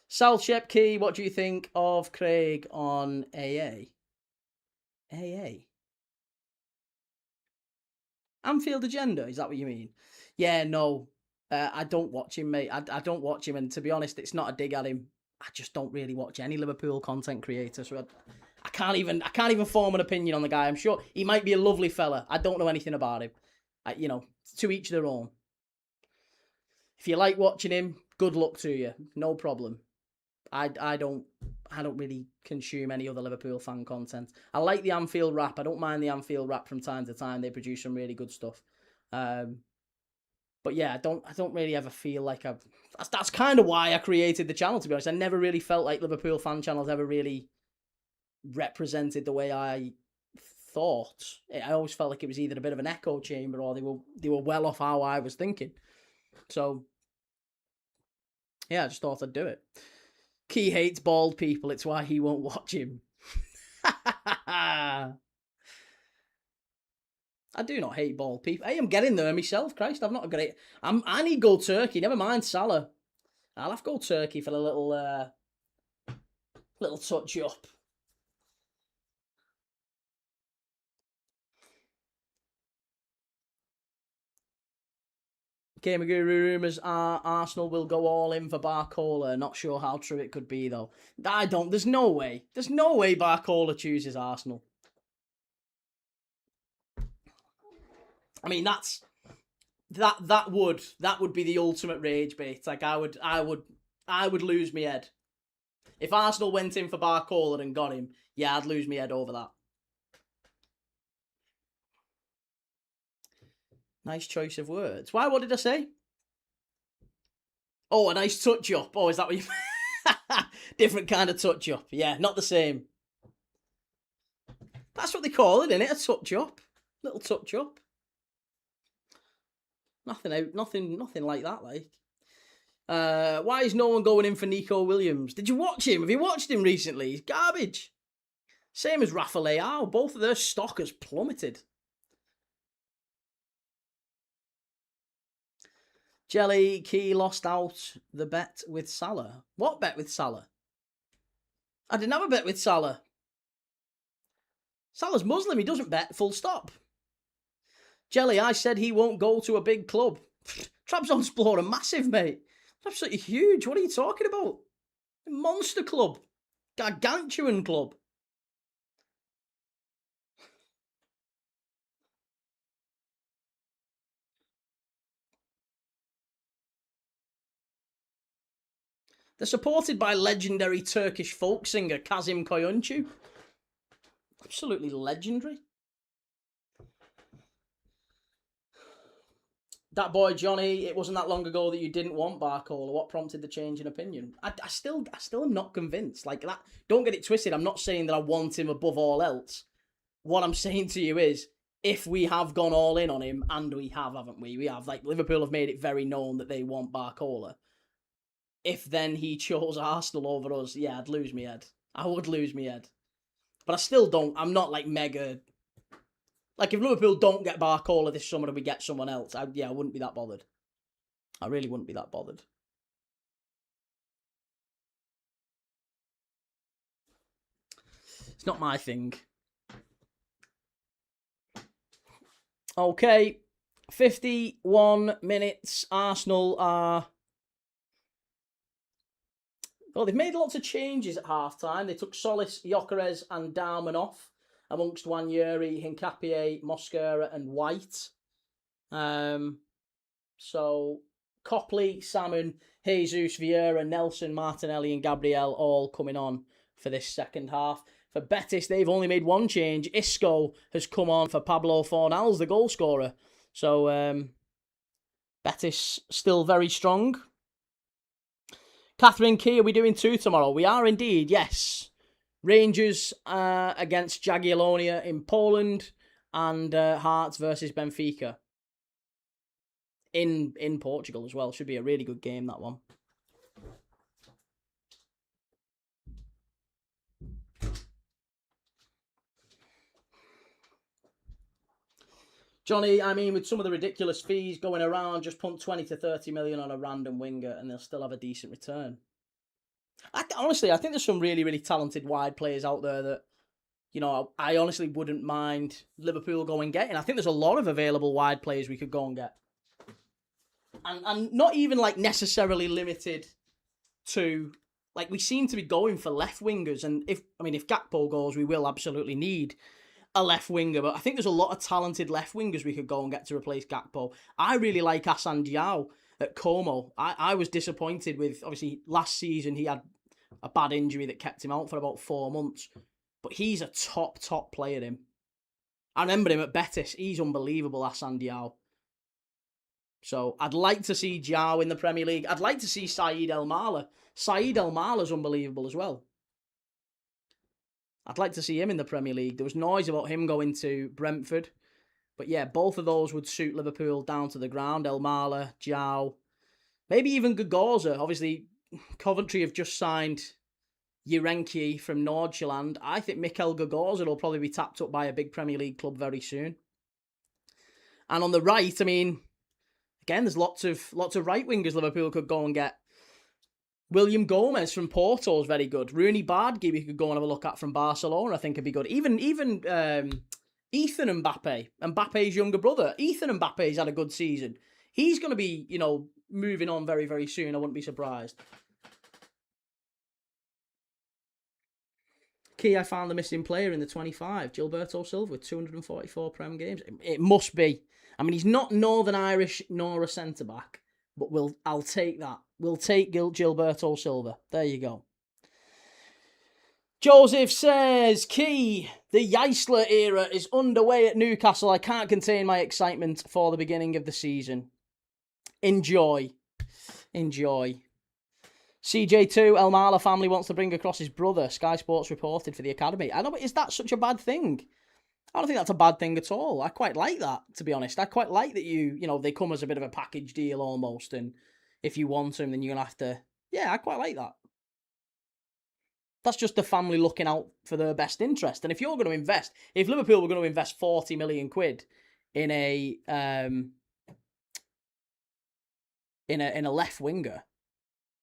Sal Shepke, what do you think of Craig on AA? AA? Anfield Agenda, is that what you mean? Yeah, no. I don't watch him, mate. I don't watch him, and to be honest, it's not a dig at him. I just don't really watch any Liverpool content creator, so I can't even form an opinion on the guy. I'm sure he might be a lovely fella. I don't know anything about him. To each their own. If you like watching him, good luck to you. No problem. I don't really consume any other Liverpool fan content. I like the Anfield Wrap. I don't mind the Anfield Wrap from time to time. They produce some really good stuff. But yeah, I don't really ever feel like I've... That's kind of why I created the channel, to be honest. I never really felt like Liverpool fan channels ever really represented the way I thought. I always felt like it was either a bit of an echo chamber or they were well off how I was thinking. So yeah, I just thought I'd do it. Key hates bald people. It's why he won't watch him. I do not hate bald people. Hey, I'm getting there myself. Christ, I've not got it. I need gold turkey. Never mind Salah. I'll have gold turkey for a little touch up. Gamer Guru rumours are Arsenal will go all in for Barcola. Not sure how true it could be though. There's no way. There's no way Barcola chooses Arsenal. I mean, that would be the ultimate rage bait. Like I would lose my head. If Arsenal went in for Barcola and got him, yeah, I'd lose my head over that. Nice choice of words. Why? What did I say? Oh, a nice touch up. Oh, is that what you... Different kind of touch up. Yeah, not the same. That's what they call it, isn't it? A touch up. Little touch up. Nothing like that, like. Why is no one going in for Nico Williams? Did you watch him? Have you watched him recently? He's garbage. Same as Rafa Leao. Both of their stock has plummeted. Jelly Key lost out the bet with Salah. What bet with Salah? I didn't have a bet with Salah. Salah's Muslim. He doesn't bet, full stop. Jelly, I said he won't go to a big club. Trabzonspor are massive, mate. Absolutely huge. What are you talking about? A monster club. Gargantuan club. They're supported by legendary Turkish folk singer Kazım Koyuncu. Absolutely legendary. That boy Johnny, it wasn't that long ago that you didn't want Barcola. What prompted the change in opinion? I still am not convinced. Like that, don't get it twisted. I'm not saying that I want him above all else. What I'm saying to you is, if we have gone all in on him, and we have, haven't we? We have. Like Liverpool have made it very known that they want Barcola. If then he chose Arsenal over us, yeah, I'd lose my head. I would lose my head. But I still don't. I'm not like mega. Like, if Liverpool don't get Barcola this summer and we get someone else, I wouldn't be that bothered. I really wouldn't be that bothered. It's not my thing. Okay, 51 minutes. Arsenal are... Well, they've made lots of changes at half-time. They took Solis, Gyökeres and Darman off, amongst Wanyeri, Hincapié, Mosquera and White. So Copley, Salmon, Jesus, Vieira, Nelson, Martinelli and Gabriel all coming on for this second half. For Betis, they've only made one change. Isco has come on for Pablo Fornals, the goal scorer. So Betis still very strong. Catherine Key, are we doing 2 tomorrow? We are indeed, yes. Rangers against Jagiellonia in Poland and Hearts versus Benfica in Portugal as well. Should be a really good game, that one. Johnny, I mean, with some of the ridiculous fees going around, just punt 20 to 30 million on a random winger and they'll still have a decent return. Honestly, I think there's some really, really talented wide players out there that, I honestly wouldn't mind Liverpool going getting. I think there's a lot of available wide players we could go and get. And not even, necessarily limited to... we seem to be going for left wingers. And if Gakpo goes, we will absolutely need a left winger, but I think there's a lot of talented left wingers we could go and get to replace Gakpo. I really like Hassan Diao at Como. I was disappointed with, obviously, last season he had a bad injury that kept him out for about 4 months. But he's a top player, him. I remember him at Betis. He's unbelievable, Hassan Diao. So I'd like to see Diao in the Premier League. I'd like to see Saeed El Mala. Saeed El Mala's unbelievable as well. I'd like to see him in the Premier League. There was noise about him going to Brentford. But yeah, both of those would suit Liverpool down to the ground. El Mala, Diao, maybe even Gagorza. Obviously, Coventry have just signed Yerenki from Nordsjælland. I think Mikel Gagorza will probably be tapped up by a big Premier League club very soon. And on the right, I mean, again, there's lots of right wingers Liverpool could go and get. William Gomez from Porto is very good. Rooney Bardghji we could go and have a look at from Barcelona. I think would be good. Even Ethan Mbappe, Mbappe's younger brother. Ethan Mbappe's had a good season. He's going to be, moving on very, very soon. I wouldn't be surprised. Key, I found the missing player in the 25, Gilberto Silva, with 244 Prem games. It must be. I mean, he's not Northern Irish nor a centre-back, but I'll take that. We'll take Gilberto Silva. There you go. Joseph says, Key, the Eisler era is underway at Newcastle. I can't contain my excitement for the beginning of the season. Enjoy. CJ2, El Mala family wants to bring across his brother. Sky Sports reported for the academy. I know, but is that such a bad thing? I don't think that's a bad thing at all. I quite like that, to be honest. I quite like that they come as a bit of a package deal almost, and if you want them, then you're going to have to... Yeah, I quite like that. That's just the family looking out for their best interest. And if you're going to invest... If Liverpool were going to invest 40 million quid in a left winger,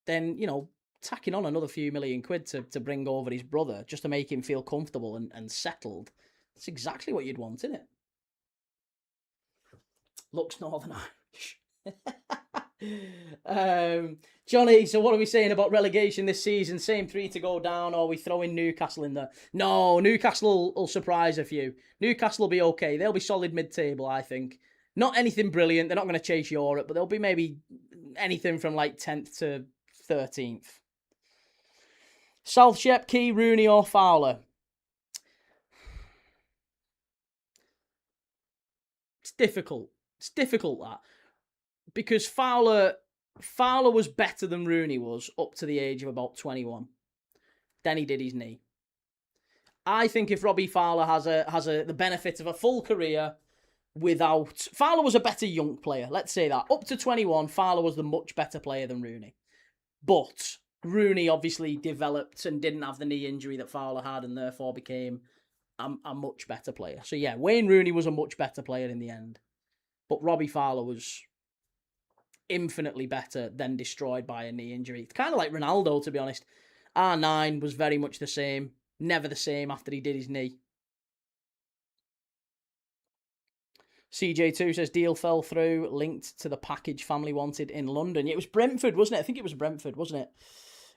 then, tacking on another few million quid to bring over his brother just to make him feel comfortable and settled, that's exactly what you'd want, isn't it? Looks Northern Irish. Johnny, so what are we saying about relegation this season? Same 3 to go down, or are we throwing Newcastle in there? No, Newcastle will surprise a few. Newcastle will be okay. They'll be solid mid-table, I think. Not anything brilliant. They're not going to chase Europe, but they'll be maybe anything from like 10th to 13th. South Shep, Key, Rooney or Fowler? It's difficult. It's difficult, that. Because Fowler was better than Rooney was up to the age of about 21. Then he did his knee. I think if Robbie Fowler has the benefit of a full career without... Fowler was a better young player, let's say that. Up to 21, Fowler was the much better player than Rooney. But Rooney obviously developed and didn't have the knee injury that Fowler had, and therefore became a much better player. So yeah, Wayne Rooney was a much better player in the end. But Robbie Fowler was infinitely better, then destroyed by a knee injury. It's kind of like Ronaldo, to be honest. R9 was very much the same. Never the same after he did his knee. CJ2 says deal fell through, linked to the package family wanted in London. Yeah, it was Brentford, wasn't it? I think it was Brentford, wasn't it?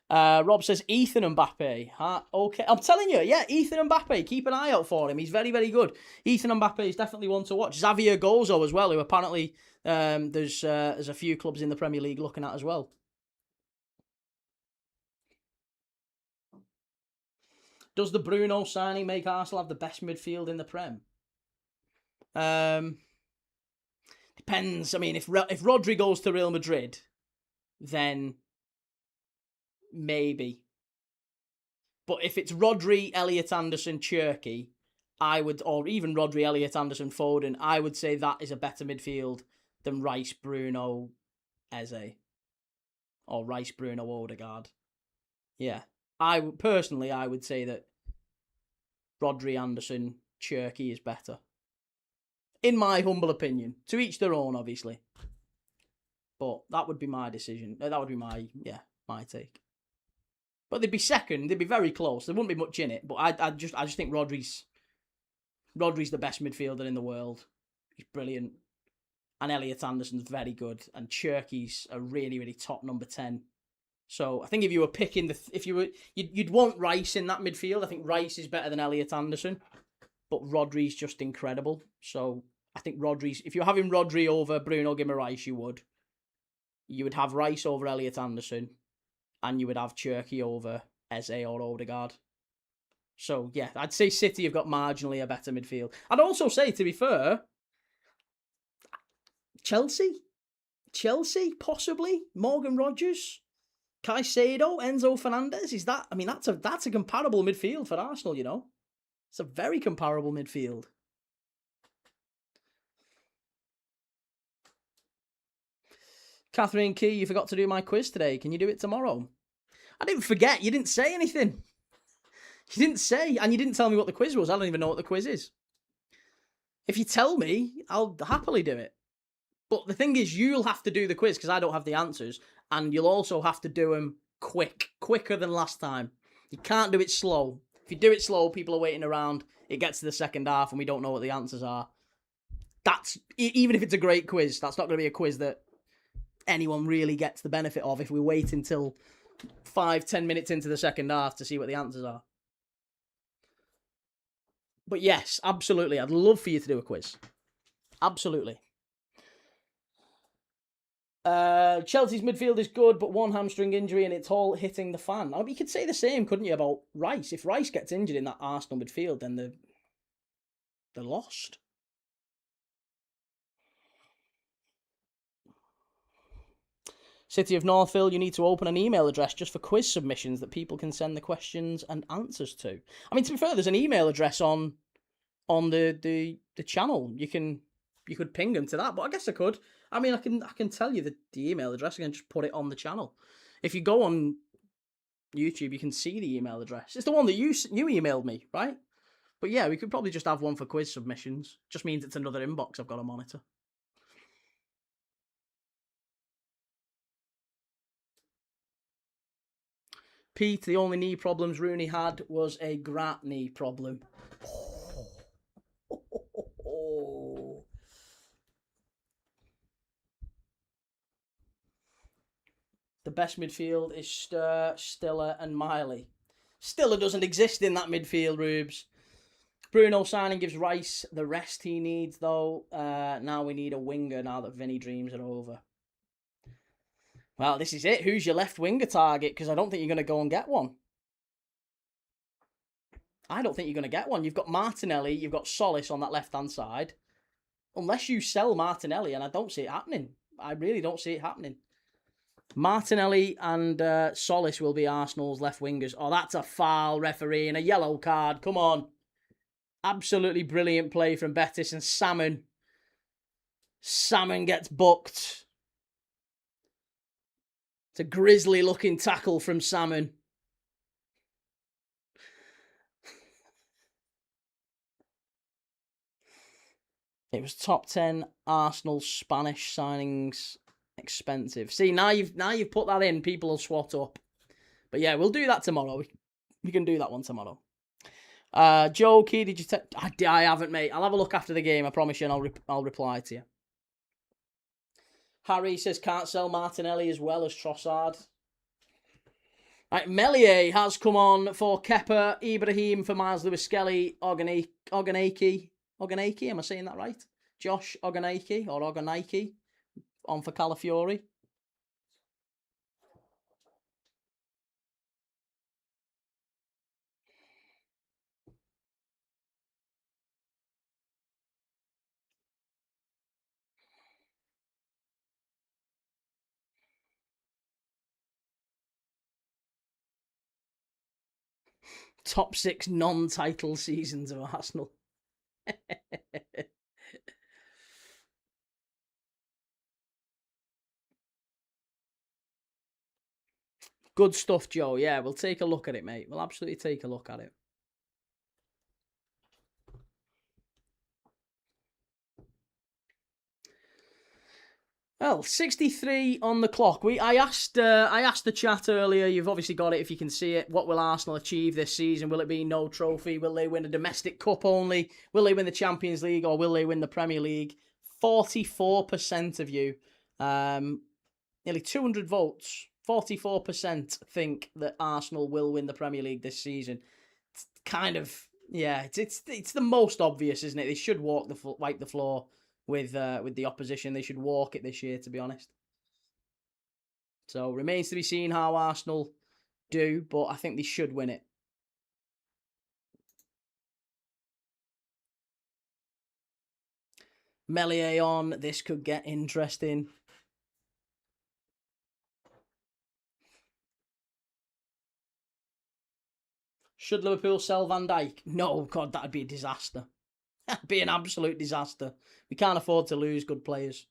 Rob says Ethan Mbappe. Okay, I'm telling you, yeah, Ethan Mbappe. Keep an eye out for him. He's very, very good. Ethan Mbappe is definitely one to watch. Xavier Gozo as well, who apparently there's a few clubs in the Premier League looking at as well. Does the Bruno signing make Arsenal have the best midfield in the Prem? Depends. I mean, if Rodri goes to Real Madrid, then maybe. But if it's Rodri, Elliot Anderson, Cherky, or even Rodri, Elliot Anderson, Foden, I would say that is a better midfield than Rice, Bruno, Eze, or Rice, Bruno, Odegaard. Yeah, I would say that Rodri, Anderson, Cherky is better. In my humble opinion. To each their own, obviously. But that would be my decision. That would be my take. But they'd be second. They'd be very close. There wouldn't be much in it. But I just think Rodri's the best midfielder in the world. He's brilliant. And Elliot Anderson's very good. And Cherky's a really, really top number 10. So I think if you were picking you'd want Rice in that midfield. I think Rice is better than Elliot Anderson. but Rodri's just incredible. So I think if you're having Rodri over Bruno Guimaraes, you would. You would have Rice over Elliot Anderson, and you would have Cherky over Eze or Odegaard. So, yeah, I'd say City have got marginally a better midfield. I'd also say, to be fair, Chelsea, possibly. Morgan Rogers, Caicedo, Enzo Fernandez. That's a comparable midfield for Arsenal, you know. It's a very comparable midfield. Catherine Key, you forgot to do my quiz today. Can you do it tomorrow? I didn't forget. You didn't say anything. You didn't say, and you didn't tell me what the quiz was. I don't even know what the quiz is. If you tell me, I'll happily do it. But the thing is, you'll have to do the quiz because I don't have the answers, and you'll also have to do them quicker than last time. You can't do it slow. If you do it slow, people are waiting around. It gets to the second half, and we don't know what the answers are. That's, even if it's a great quiz, that's not going to be a quiz that anyone really gets the benefit of if we wait until 5-10 minutes into the second half to see what the answers are. But yes, absolutely. I'd love for you to do a quiz. Absolutely. Chelsea's midfield is good, but one hamstring injury and it's all hitting the fan. I mean, you could say the same, couldn't you, about Rice? If Rice gets injured in that Arsenal midfield, then they're lost. City of Northville, you need to open an email address just for quiz submissions that people can send the questions and answers to. I mean, to be fair, there's an email address on the channel. You could ping them to that, but I guess I could. I mean, I can tell you the email address. I can just put it on the channel. If you go on YouTube, you can see the email address. It's the one that you emailed me, right? But yeah, we could probably just have one for quiz submissions. Just means it's another inbox I've got to monitor. Pete, the only knee problems Rooney had was a grat knee problem. The best midfield is Stiller and Miley. Stiller doesn't exist in that midfield, Rubes. Bruno signing gives Rice the rest he needs, though. Now we need a winger now that Vinny dreams are over. Well, this is it. Who's your left winger target? Because I don't think you're going to go and get one. I don't think you're going to get one. You've got Martinelli, you've got Solis on that left-hand side. Unless you sell Martinelli, and I don't see it happening. I really don't see it happening. Martinelli and Solis will be Arsenal's left wingers. Oh, that's a foul, referee, and a yellow card. Come on. Absolutely brilliant play from Betis and Salmon. Salmon gets booked. It's a grisly-looking tackle from Salmon. It was top 10 Arsenal Spanish signings expensive. See, now you've put that in, people will swat up. But yeah, we'll do that tomorrow. We can do that one tomorrow. Joe Key, did you I haven't, mate. I'll have a look after the game, I promise you, and I'll reply to you. Harry says can't sell Martinelli as well as Trossard. Right, Melier has come on for Kepa, Ibrahim for Miles Lewis-Skelly, Oganaki, am I saying that right? Josh Oganaki on for Calafiori. Top 6 non-title seasons of Arsenal. Good stuff, Joe. Yeah, we'll take a look at it, mate. We'll absolutely take a look at it. Well, 63 on the clock. I asked the chat earlier. You've obviously got it if you can see it. What will Arsenal achieve this season? Will it be no trophy? Will they win a domestic cup only? Will they win the Champions League or will they win the Premier League? 44% of you, nearly 200 votes. 44% think that Arsenal will win the Premier League this season. It's kind of Yeah, it's the most obvious, isn't it? They should wipe the floor with the opposition. They should walk it this year, to be honest. So remains to be seen how Arsenal do, but I think they should win it. Meslier on. This could get interesting. Should Liverpool sell Van Dijk? No, God, that'd be a disaster. That'd be an absolute disaster. We can't afford to lose good players.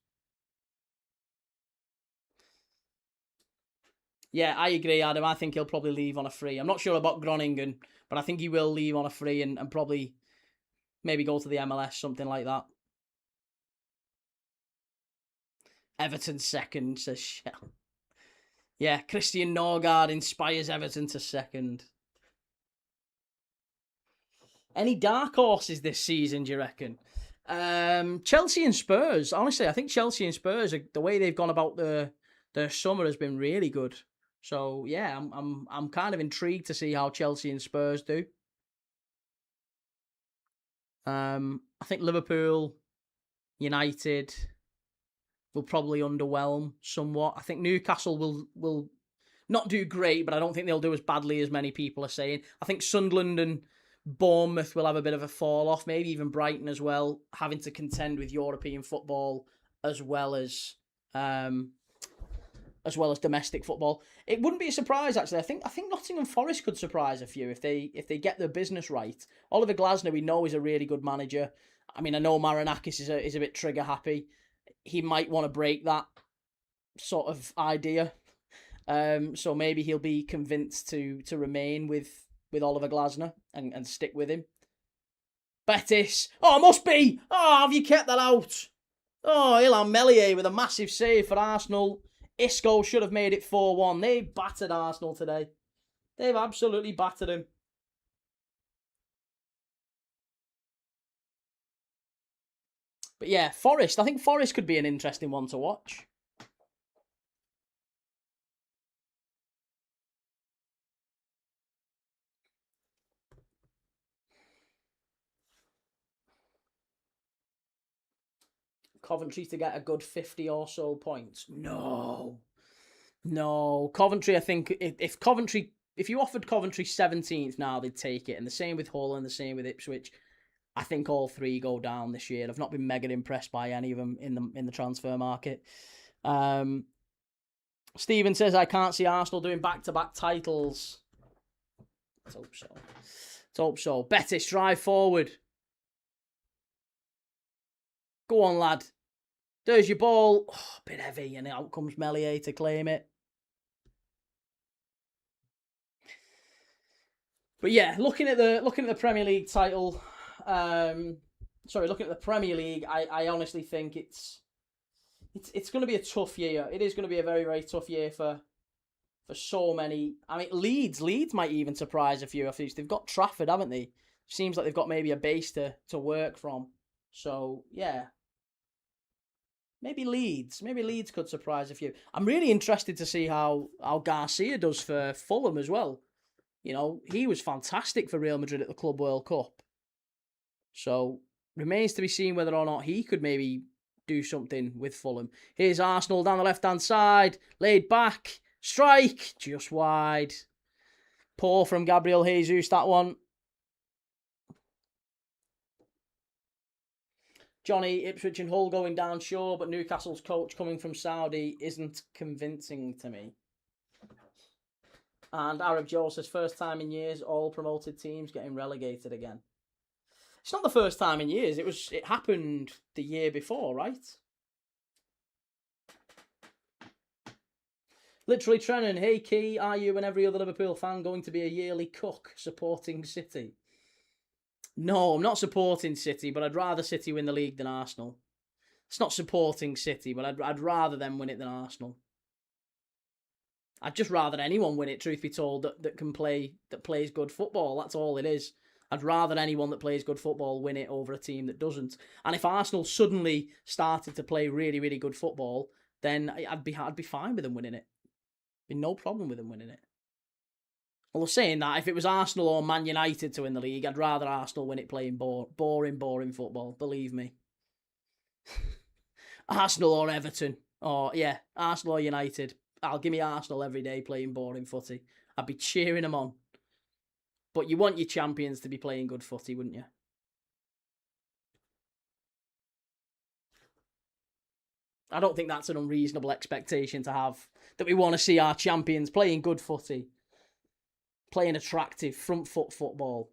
Yeah, I agree, Adam. I think he'll probably leave on a free. I'm not sure about Groningen, but I think he will leave on a free and probably maybe go to the MLS, something like that. Everton second, says Shell. Yeah, Christian Norgard inspires Everton to second. Any dark horses this season, do you reckon? Chelsea and Spurs. Honestly, I think Chelsea and Spurs, the way they've gone about their summer has been really good. So yeah, I'm kind of intrigued to see how Chelsea and Spurs do. I think Liverpool, United will probably underwhelm somewhat. I think Newcastle will not do great, but I don't think they'll do as badly as many people are saying. I think Sunderland and Bournemouth will have a bit of a fall off, maybe even Brighton as well, having to contend with European football as well as domestic football. It wouldn't be a surprise actually. I think Nottingham Forest could surprise a few if they get their business right. Oliver Glasner, we know, is a really good manager. I mean, I know Marinakis is a bit trigger happy. He might want to break that sort of idea. So maybe he'll be convinced to remain with Oliver Glasner and stick with him. Betis. Oh, must be. Oh, have you kept that out? Oh, Ilhan Meslier with a massive save for Arsenal. Isco should have made it 4-1. They battered Arsenal today. They've absolutely battered him. But yeah, Forest. I think Forest could be an interesting one to watch. Coventry to get a good 50 or so points. No. Coventry, I think, if you offered Coventry 17th now, they'd take it. And the same with Hull and the same with Ipswich. I think all three go down this year. I've not been mega impressed by any of them in the transfer market. Stephen says, I can't see Arsenal doing back-to-back titles. Let's hope so. Betis, drive forward. Go on, lad. There's your ball. Oh, a bit heavy, and out comes Meslier to claim it. But yeah, looking at the Premier League title, looking at the Premier League, I honestly think it's going to be a tough year. It is going to be a very, very tough year for so many. I mean, Leeds might even surprise a few of these. They've got Trafford, haven't they? Seems like they've got maybe a base to work from. So yeah, maybe Leeds could surprise a few. I'm really interested to see how Garcia does for Fulham as well. You know, he was fantastic for Real Madrid at the Club World Cup. So remains to be seen whether or not he could maybe do something with Fulham. Here's Arsenal down the left-hand side. Laid back. Strike. Just wide. Poor from Gabriel Jesus, that one. Johnny, Ipswich and Hull going down, sure, but Newcastle's coach coming from Saudi isn't convincing to me. And Arab Joe says, first time in years, all promoted teams getting relegated again. It's not the first time in years. It happened the year before, right? Literally Trennan, hey Key, are you and every other Liverpool fan going to be a yearly cook supporting City? No, I'm not supporting City, but I'd rather City win the league than Arsenal. It's not supporting City, but I'd rather them win it than Arsenal. I'd just rather anyone win it, truth be told, that plays good football. That's all it is. I'd rather anyone that plays good football win it over a team that doesn't. And if Arsenal suddenly started to play really, really good football, then I'd be fine with them winning it. Be no problem with them winning it. Well, saying that, if it was Arsenal or Man United to win the league, I'd rather Arsenal win it playing boring football, believe me. Arsenal or Everton. Or, yeah, Arsenal or United. Give me Arsenal every day playing boring footy. I'd be cheering them on. But you want your champions to be playing good footy, wouldn't you? I don't think that's an unreasonable expectation to have. That we want to see our champions playing good footy. Playing attractive front foot football.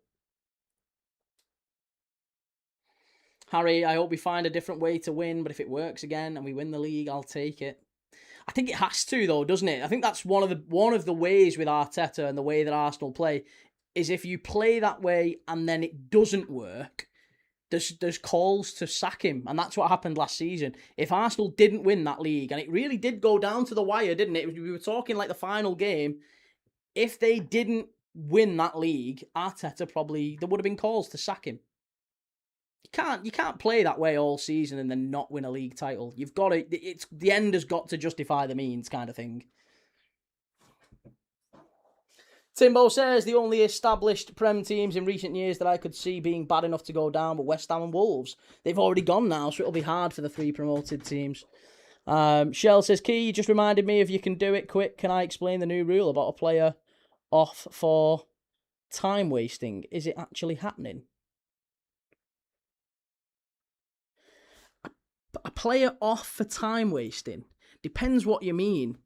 Harry, I hope we find a different way to win, but if it works again and we win the league, I'll take it. I think it has to, though, doesn't it? I think that's one of the ways with Arteta and the way that Arsenal play is if you play that way and then it doesn't work, there's calls to sack him, and that's what happened last season. If Arsenal didn't win that league, and it really did go down to the wire, didn't it? We were talking like the final game. If they didn't win that league, Arteta there would have been calls to sack him. You can't play that way all season and then not win a league title. You've got to. It's the end has got to justify the means, kind of thing. Timbo says the only established Prem teams in recent years that I could see being bad enough to go down were West Ham and Wolves. They've already gone now, so it'll be hard for the 3 promoted teams. Shell says, Key, you just reminded me of you can do it quick. Can I explain the new rule about a player off for time wasting? Is it actually happening? A player off for time wasting? Depends what you mean.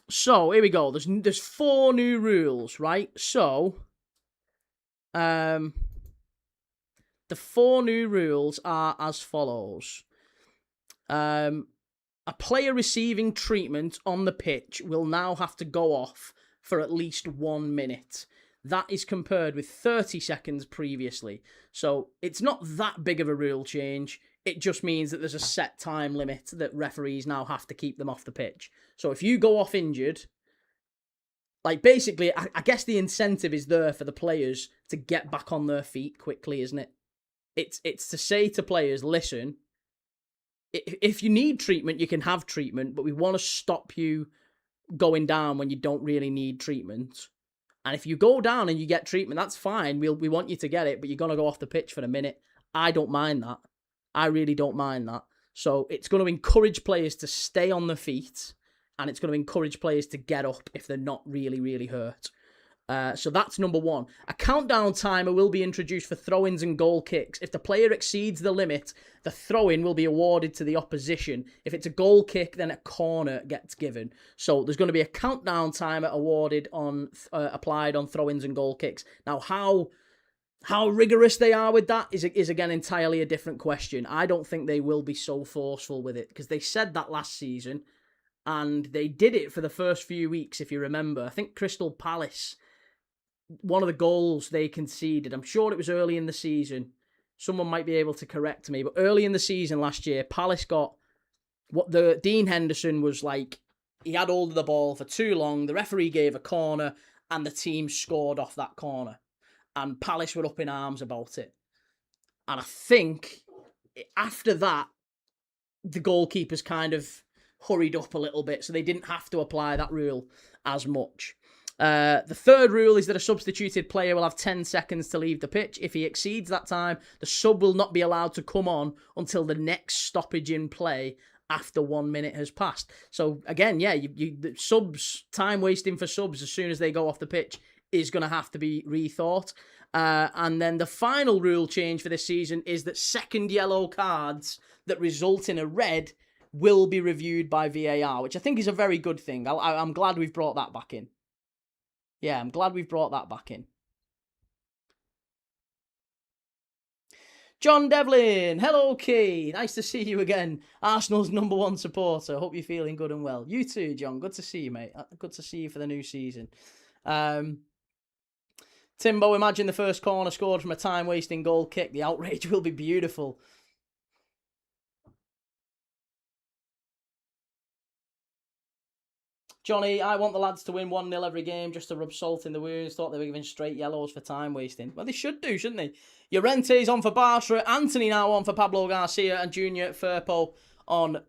So, here we go. There's 4 new rules, right? So, the 4 new rules are as follows. A player receiving treatment on the pitch will now have to go off for at least 1 minute. That is compared with 30 seconds previously. So it's not that big of a rule change. It just means that there's a set time limit that referees now have to keep them off the pitch. So if you go off injured, like basically, I guess the incentive is there for the players to get back on their feet quickly, isn't it? It's to say to players, listen, if you need treatment, you can have treatment, but we want to stop you going down when you don't really need treatment. And if you go down and you get treatment, that's fine. We want you to get it, but you're going to go off the pitch for a minute. I don't mind that. I really don't mind that. So it's going to encourage players to stay on their feet, and it's going to encourage players to get up if they're not really, really hurt. So that's number 1. A countdown timer will be introduced for throw-ins and goal kicks. If the player exceeds the limit, the throw-in will be awarded to the opposition. If it's a goal kick, then a corner gets given. So there's going to be a countdown timer applied on throw-ins and goal kicks. Now, how rigorous they are with that is again entirely a different question. I don't think they will be so forceful with it, because they said that last season, and they did it for the first few weeks, if you remember. I think Crystal Palace, one of the goals they conceded, I'm sure it was early in the season. Someone might be able to correct me, but early in the season last year, Palace got what the Dean Henderson was like. He had hold of the ball for too long. The referee gave a corner, and the team scored off that corner. And Palace were up in arms about it. And I think after that, the goalkeepers kind of hurried up a little bit, so they didn't have to apply that rule as much. The third rule is that a substituted player will have 10 seconds to leave the pitch. If he exceeds that time, the sub will not be allowed to come on until the next stoppage in play after 1 minute has passed. So again, yeah, the subs, time wasting for subs as soon as they go off the pitch is going to have to be rethought. And then the final rule change for this season is that second yellow cards that result in a red will be reviewed by VAR, which I think is a very good thing. I'm glad we've brought that back in. Yeah, I'm glad we've brought that back in. John Devlin, hello Key, nice to see you again. Arsenal's #1 supporter. Hope you're feeling good and well. You too, John. Good to see you, mate. Good to see you for the new season. Timbo, imagine the first corner scored from a time-wasting goal kick. The outrage will be beautiful. Johnny, I want the lads to win 1-0 every game just to rub salt in the wounds. Thought they were giving straight yellows for time wasting. Well, they should do, shouldn't they? Llorente's on for Bartra. Anthony now on for Pablo Garcia. And Junior Firpo on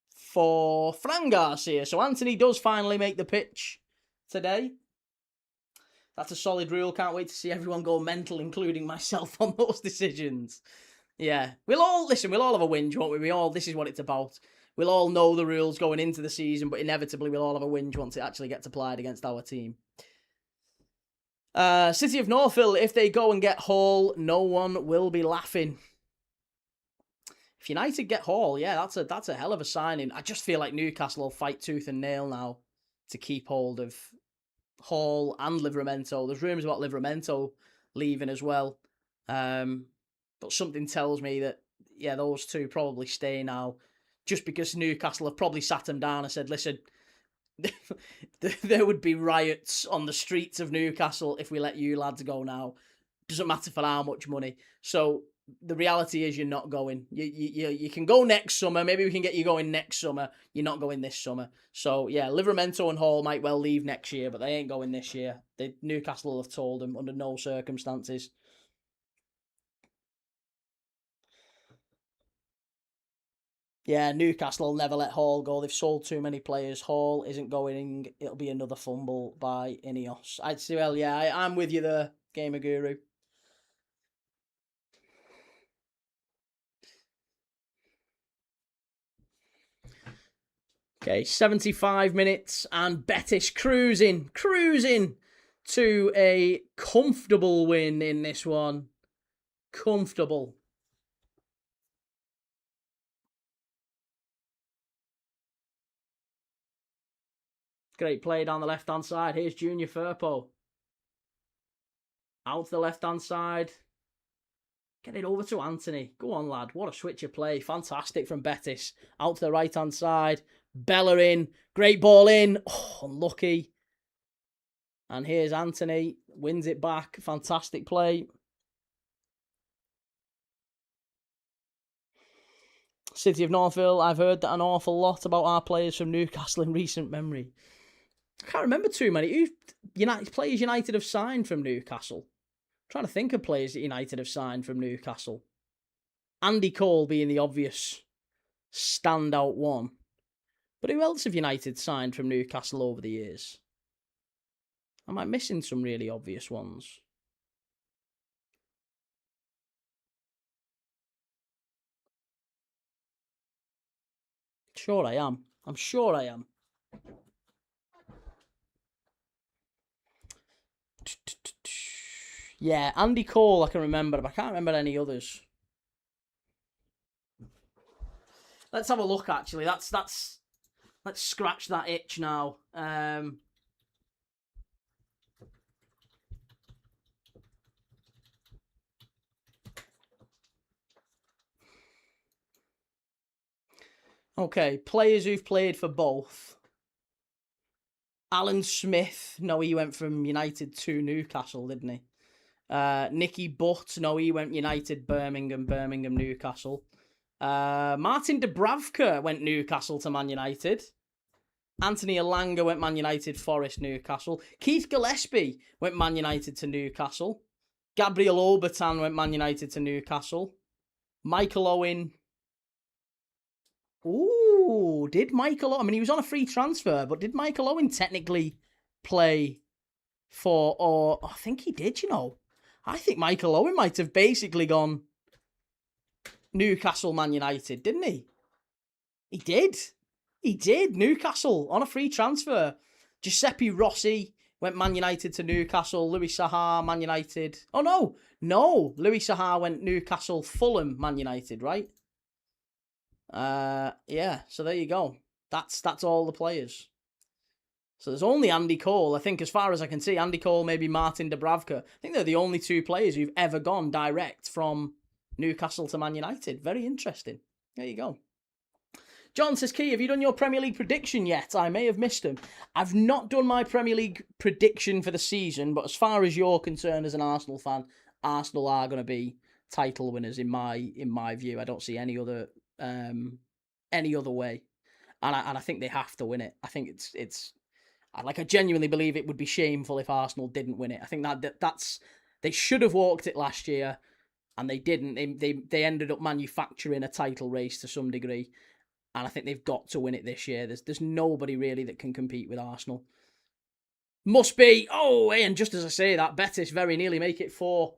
for Fran Garcia. So Anthony does finally make the pitch today. That's a solid rule. Can't wait to see everyone go mental, including myself, on those decisions. Yeah. We'll all have a whinge, won't we? This is what it's about. We'll all know the rules going into the season, but inevitably we'll all have a whinge once it actually gets applied against our team. City of Northville, if they go and get Hall, no one will be laughing. If United get Hall, yeah, that's a hell of a signing. I just feel like Newcastle will fight tooth and nail now to keep hold of Hall and Livramento. There's rumours about Livramento leaving as well. But something tells me that, yeah, those two probably stay now. Just because Newcastle have probably sat them down and said, listen, there would be riots on the streets of Newcastle if we let you lads go now. Doesn't matter for how much money. So the reality is you're not going. You can go next summer. Maybe we can get you going next summer. You're not going this summer. So, yeah, Livramento and Hall might well leave next year, but they ain't going this year. Newcastle have told them under no circumstances. Yeah, Newcastle will never let Hall go. They've sold too many players. Hall isn't going. It'll be another fumble by Ineos. I'd say, well, yeah, I'm with you there, Gamer Guru. Okay, 75 minutes and Betis cruising to a comfortable win in this one. Comfortable. Great play down the left-hand side. Here's Junior Firpo. Out to the left-hand side. Get it over to Anthony. Go on, lad. What a switch of play. Fantastic from Betis. Out to the right-hand side. Bella in. Great ball in. Oh, unlucky. And here's Anthony. Wins it back. Fantastic play. City of Northville. I've heard that an awful lot about our players from Newcastle in recent memory. I can't remember too many. Players United have signed from Newcastle. I'm trying to think of players that United have signed from Newcastle. Andy Cole being the obvious standout one. But who else have United signed from Newcastle over the years? Am I missing some really obvious ones? Sure I am. I'm sure I am. Yeah, Andy Cole I can remember, but I can't remember any others. Let's have a look, actually. Let's scratch that itch now. Okay, players who've played for both. Alan Smith, no, he went from United to Newcastle, didn't he? Nicky Butt, no, he went United, Birmingham, Newcastle. Martin Dubravka went Newcastle to Man United. Anthony Elanga went Man United, Forest, Newcastle. Keith Gillespie went Man United to Newcastle. Gabriel Obertan went Man United to Newcastle. Michael Owen. Ooh, did Michael Owen... I mean, he was on a free transfer, but did Michael Owen technically play for... Or I think he did, you know. I think Michael Owen might have basically gone Newcastle, Man United, didn't he? He did. He did. Newcastle on a free transfer. Giuseppe Rossi went Man United to Newcastle. Louis Saha, Man United. Oh, no. No. Louis Saha went Newcastle, Fulham, Man United, right? Yeah, so there you go. That's all the players. So there's only Andy Cole. I think as far as I can see, Andy Cole, maybe Martin Dubravka. I think they're the only two players who've ever gone direct from Newcastle to Man United. Very interesting. There you go. John says, Key, have you done your Premier League prediction yet? I may have missed him. I've not done my Premier League prediction for the season, but as far as you're concerned as an Arsenal fan, Arsenal are going to be title winners in my view. I don't see any other way, and I think they have to win it. I think it's I genuinely believe it would be shameful if Arsenal didn't win it. I think that's they should have walked it last year, and they didn't. They ended up manufacturing a title race to some degree, and I think they've got to win it this year. There's nobody really that can compete with Arsenal. Must be. Oh, and just as I say that, Betis very nearly make it 4.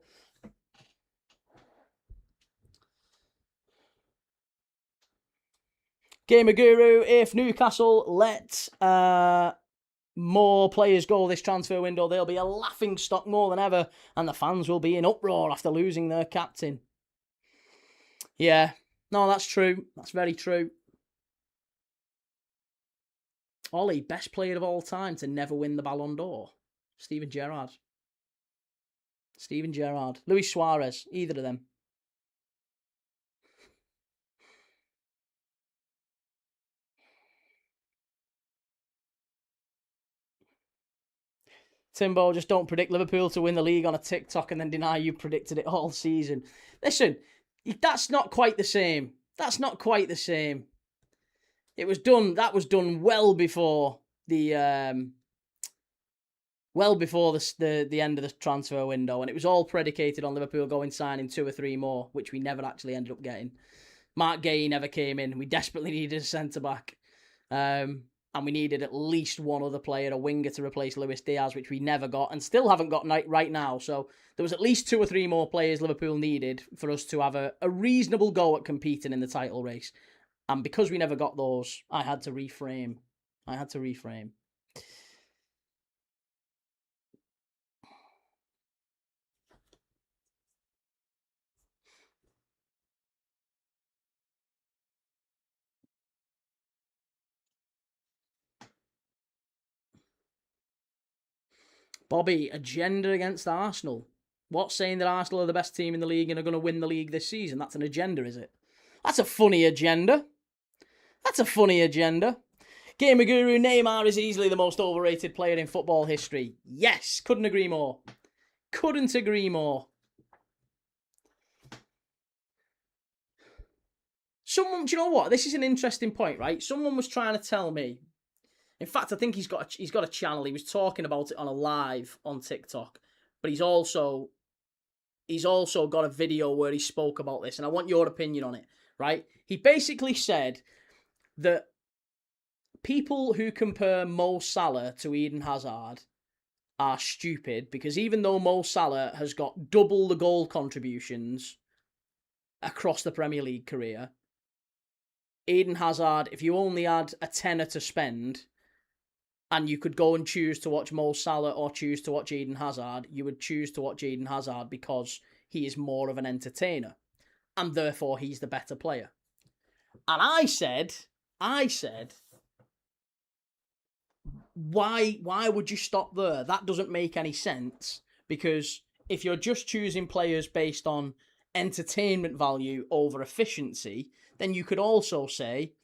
Gamer Guru, if Newcastle let more players go this transfer window, they'll be a laughing stock more than ever, and the fans will be in uproar after losing their captain. Yeah, no, that's true. That's very true. Ollie, best player of all time to never win the Ballon d'Or. Steven Gerrard. Luis Suarez, either of them. Timbo, just don't predict Liverpool to win the league on a TikTok and then deny you predicted it all season. Listen, that's not quite the same. That's not quite the same. It was done. That was done well before the end of the transfer window, and it was all predicated on Liverpool going signing 2 or 3 more, which we never actually ended up getting. Mark Gay never came in. We desperately needed a centre back. And we needed at least one other player, a winger, to replace Luis Diaz, which we never got and still haven't got right now. So there was at least 2 or 3 more players Liverpool needed for us to have a reasonable go at competing in the title race. And because we never got those, I had to reframe. Bobby, agenda against Arsenal. What's saying that Arsenal are the best team in the league and are going to win the league this season? That's an agenda, is it? That's a funny agenda. Gamer Guru, Neymar is easily the most overrated player in football history. Yes, couldn't agree more. Someone, do you know what? This is an interesting point, right? Someone was trying to tell me. In fact, I think he's got a channel. He was talking about it on a live on TikTok, but he's also got a video where he spoke about this, and I want your opinion on it, right? He basically said that people who compare Mo Salah to Eden Hazard are stupid because even though Mo Salah has got double the goal contributions across the Premier League career, Eden Hazard, if you only had a tenner to spend and you could go and choose to watch Mo Salah or choose to watch Eden Hazard, you would choose to watch Eden Hazard because he is more of an entertainer and therefore he's the better player. And I said, why would you stop there? That doesn't make any sense because if you're just choosing players based on entertainment value over efficiency, then you could also say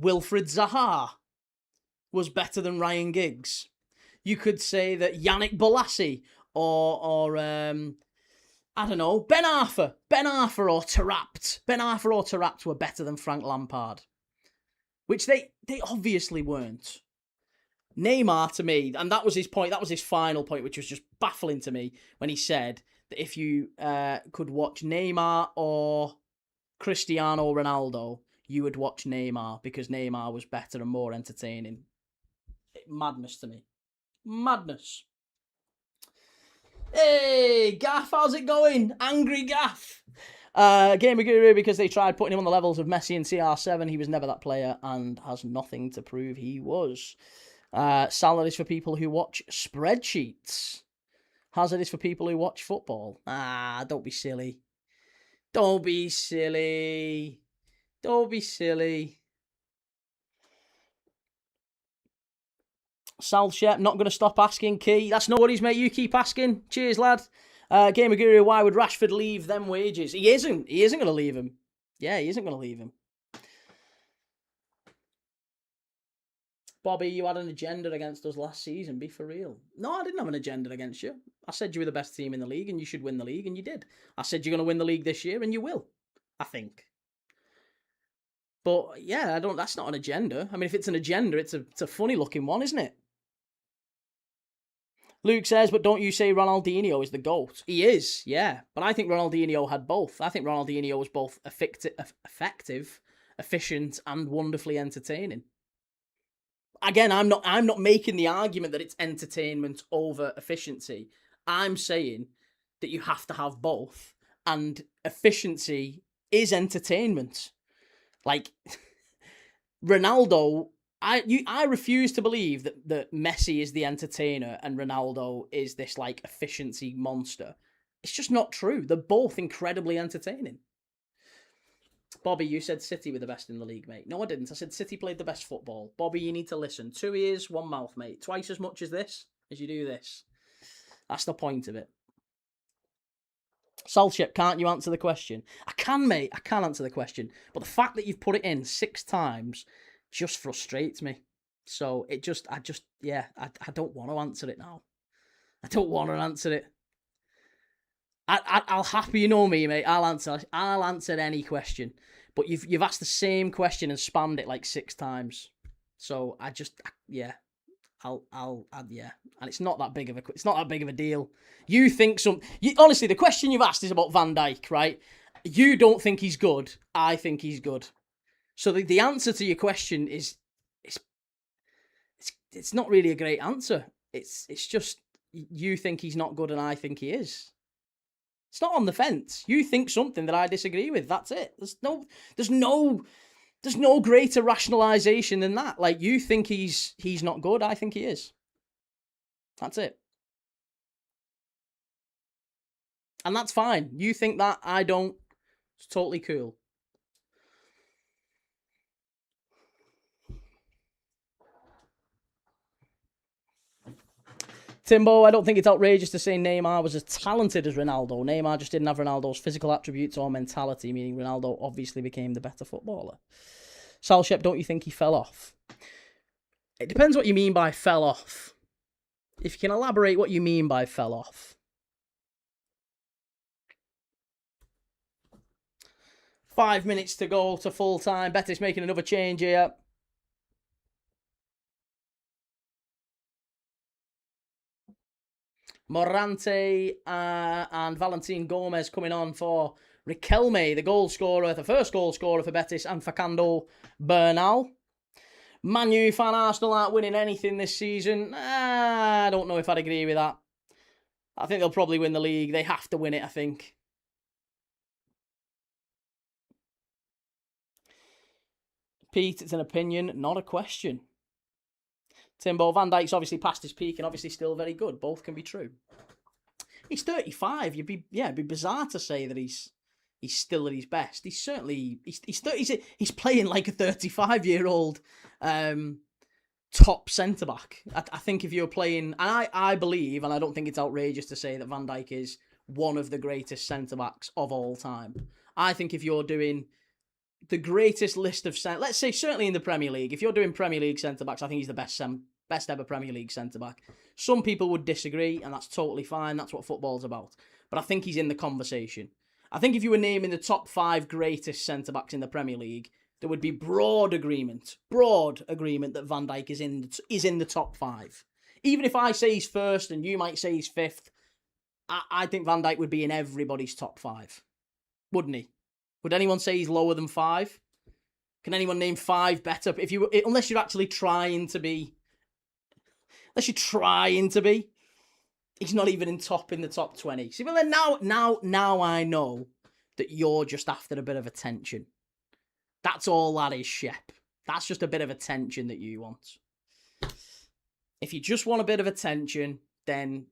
Wilfried Zaha was better than Ryan Giggs. You could say that Yannick Bolasie or I don't know, Ben Arthur or Taarabt were better than Frank Lampard, which they obviously weren't. Neymar, to me, and that was his point, that was his final point, which was just baffling to me when he said that if you could watch Neymar or Cristiano Ronaldo, you would watch Neymar because Neymar was better and more entertaining. Madness to me. Madness. Hey, Gaff, how's it going? Angry Gaff. Gamer Guru, because they tried putting him on the levels of Messi and CR7. He was never that player and has nothing to prove he was. Salad is for people who watch spreadsheets. Hazard is for people who watch football. Don't be silly. Don't be silly. Sal Shep, not going to stop asking. Key, that's no worries, mate. You keep asking. Cheers, lad. Gamer Guru, why would Rashford leave them wages? He isn't going to leave him. Yeah, he isn't going to leave him. Bobby, you had an agenda against us last season. Be for real. No, I didn't have an agenda against you. I said you were the best team in the league and you should win the league, and you did. I said you're going to win the league this year, and you will. I think. But yeah, that's not an agenda. I mean, if it's an agenda, it's a funny looking one, isn't it? Luke says, but don't you say Ronaldinho is the GOAT? He is, yeah. But I think Ronaldinho had both. I think Ronaldinho was both effective, efficient, and wonderfully entertaining. Again, I'm not making the argument that it's entertainment over efficiency. I'm saying that you have to have both, and efficiency is entertainment. Like Ronaldo, I refuse to believe that Messi is the entertainer and Ronaldo is this like efficiency monster. It's just not true. They're both incredibly entertaining. Bobby, you said City were the best in the league, mate. No, I didn't. I said City played the best football. Bobby, you need to listen. 2 ears, 1 mouth, mate. Twice as much as you do this. That's the point of it. Salship, can't you answer the question? I can, mate. I can answer the question. But the fact that you've put it in 6 times just frustrates me. So I don't want to answer it now. I don't want to answer it. I'll happy, you know me, mate. I'll answer any question. But you've asked the same question and spammed it like 6 times. So and it's not that big of a deal. You think honestly, the question you've asked is about Van Dijk, right? You don't think he's good. I think he's good. So the answer to your question is it's not really a great answer. It's just you think he's not good and I think he is. It's not on the fence. You think something that I disagree with. That's it. There's no greater rationalization than that. Like, you think he's not good. I think he is. That's it. And that's fine. You think that, I don't. It's totally cool. Timbo, I don't think it's outrageous to say Neymar was as talented as Ronaldo. Neymar just didn't have Ronaldo's physical attributes or mentality, meaning Ronaldo obviously became the better footballer. Salshep, don't you think he fell off? It depends what you mean by fell off. If you can elaborate what you mean by fell off. 5 minutes to go to full time. Betis making another change here. Morante and Valentin Gomez coming on for Riquelme, the first goal scorer for Betis, and Facundo Bernal. Manu fan Arsenal aren't winning anything this season. I don't know if I'd agree with that. I think they'll probably win the league. They have to win it, I think. Pete, it's an opinion, not a question. Timbo, Van Dijk's obviously past his peak and obviously still very good. Both can be true. He's 35. It'd be bizarre to say that he's still at his best. He's certainly he's playing like a 35-year-old top centre back. I think if you're playing, and I believe, and I don't think it's outrageous to say that Van Dijk is one of the greatest centre backs of all time. I think if you're doing the greatest list of let's say certainly in the Premier League, if you're doing Premier League centre backs, I think he's the best ever Premier League centre back. Some people would disagree, and that's totally fine. That's what football's about. But I think he's in the conversation. I think if you were naming the top 5 greatest centre backs in the Premier League, there would be broad agreement that Van Dijk is in the top 5. Even if I say he's first and you might say he's 5th, I think Van Dijk would be in everybody's top 5, wouldn't he? Would anyone say he's lower than 5? Can anyone name 5 better? Unless you're actually trying to be. Unless you're trying to be. He's not even in the top 20. See, well then now I know that you're just after a bit of attention. That's all that is, Shep. That's just a bit of attention that you want. If you just want a bit of attention, then,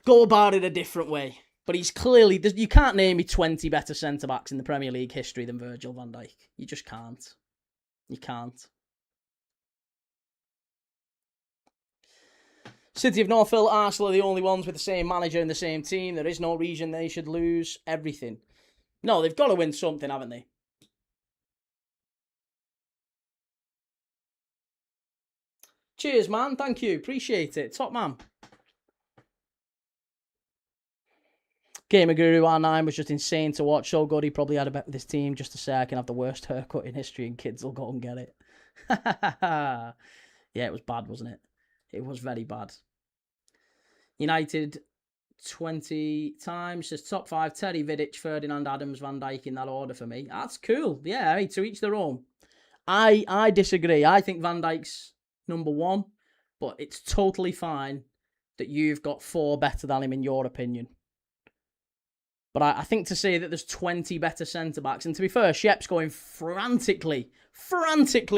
go about it a different way. But he's clearly, you can't name me 20 better centre-backs in the Premier League history than Virgil van Dijk. You just can't. You can't. City of Northville, Arsenal are the only ones with the same manager and the same team. There is no reason they should lose everything. No, they've got to win something, haven't they? Cheers, man. Thank you. Appreciate it. Top man. Gamer Guru R9 was just insane to watch. So good, he probably had a bet with his team just to say I can have the worst haircut in history and kids will go and get it. Yeah, it was bad, wasn't it? It was very bad. United 20 times. Says top 5, Terry, Vidic, Ferdinand, Adams, Van Dijk in that order for me. That's cool. Yeah, hey, to each their own. I disagree. I think Van Dijk's number 1, but it's totally fine that you've got 4 better than him in your opinion. But I think to say that there's 20 better centre-backs, and to be fair, Shep's going frantically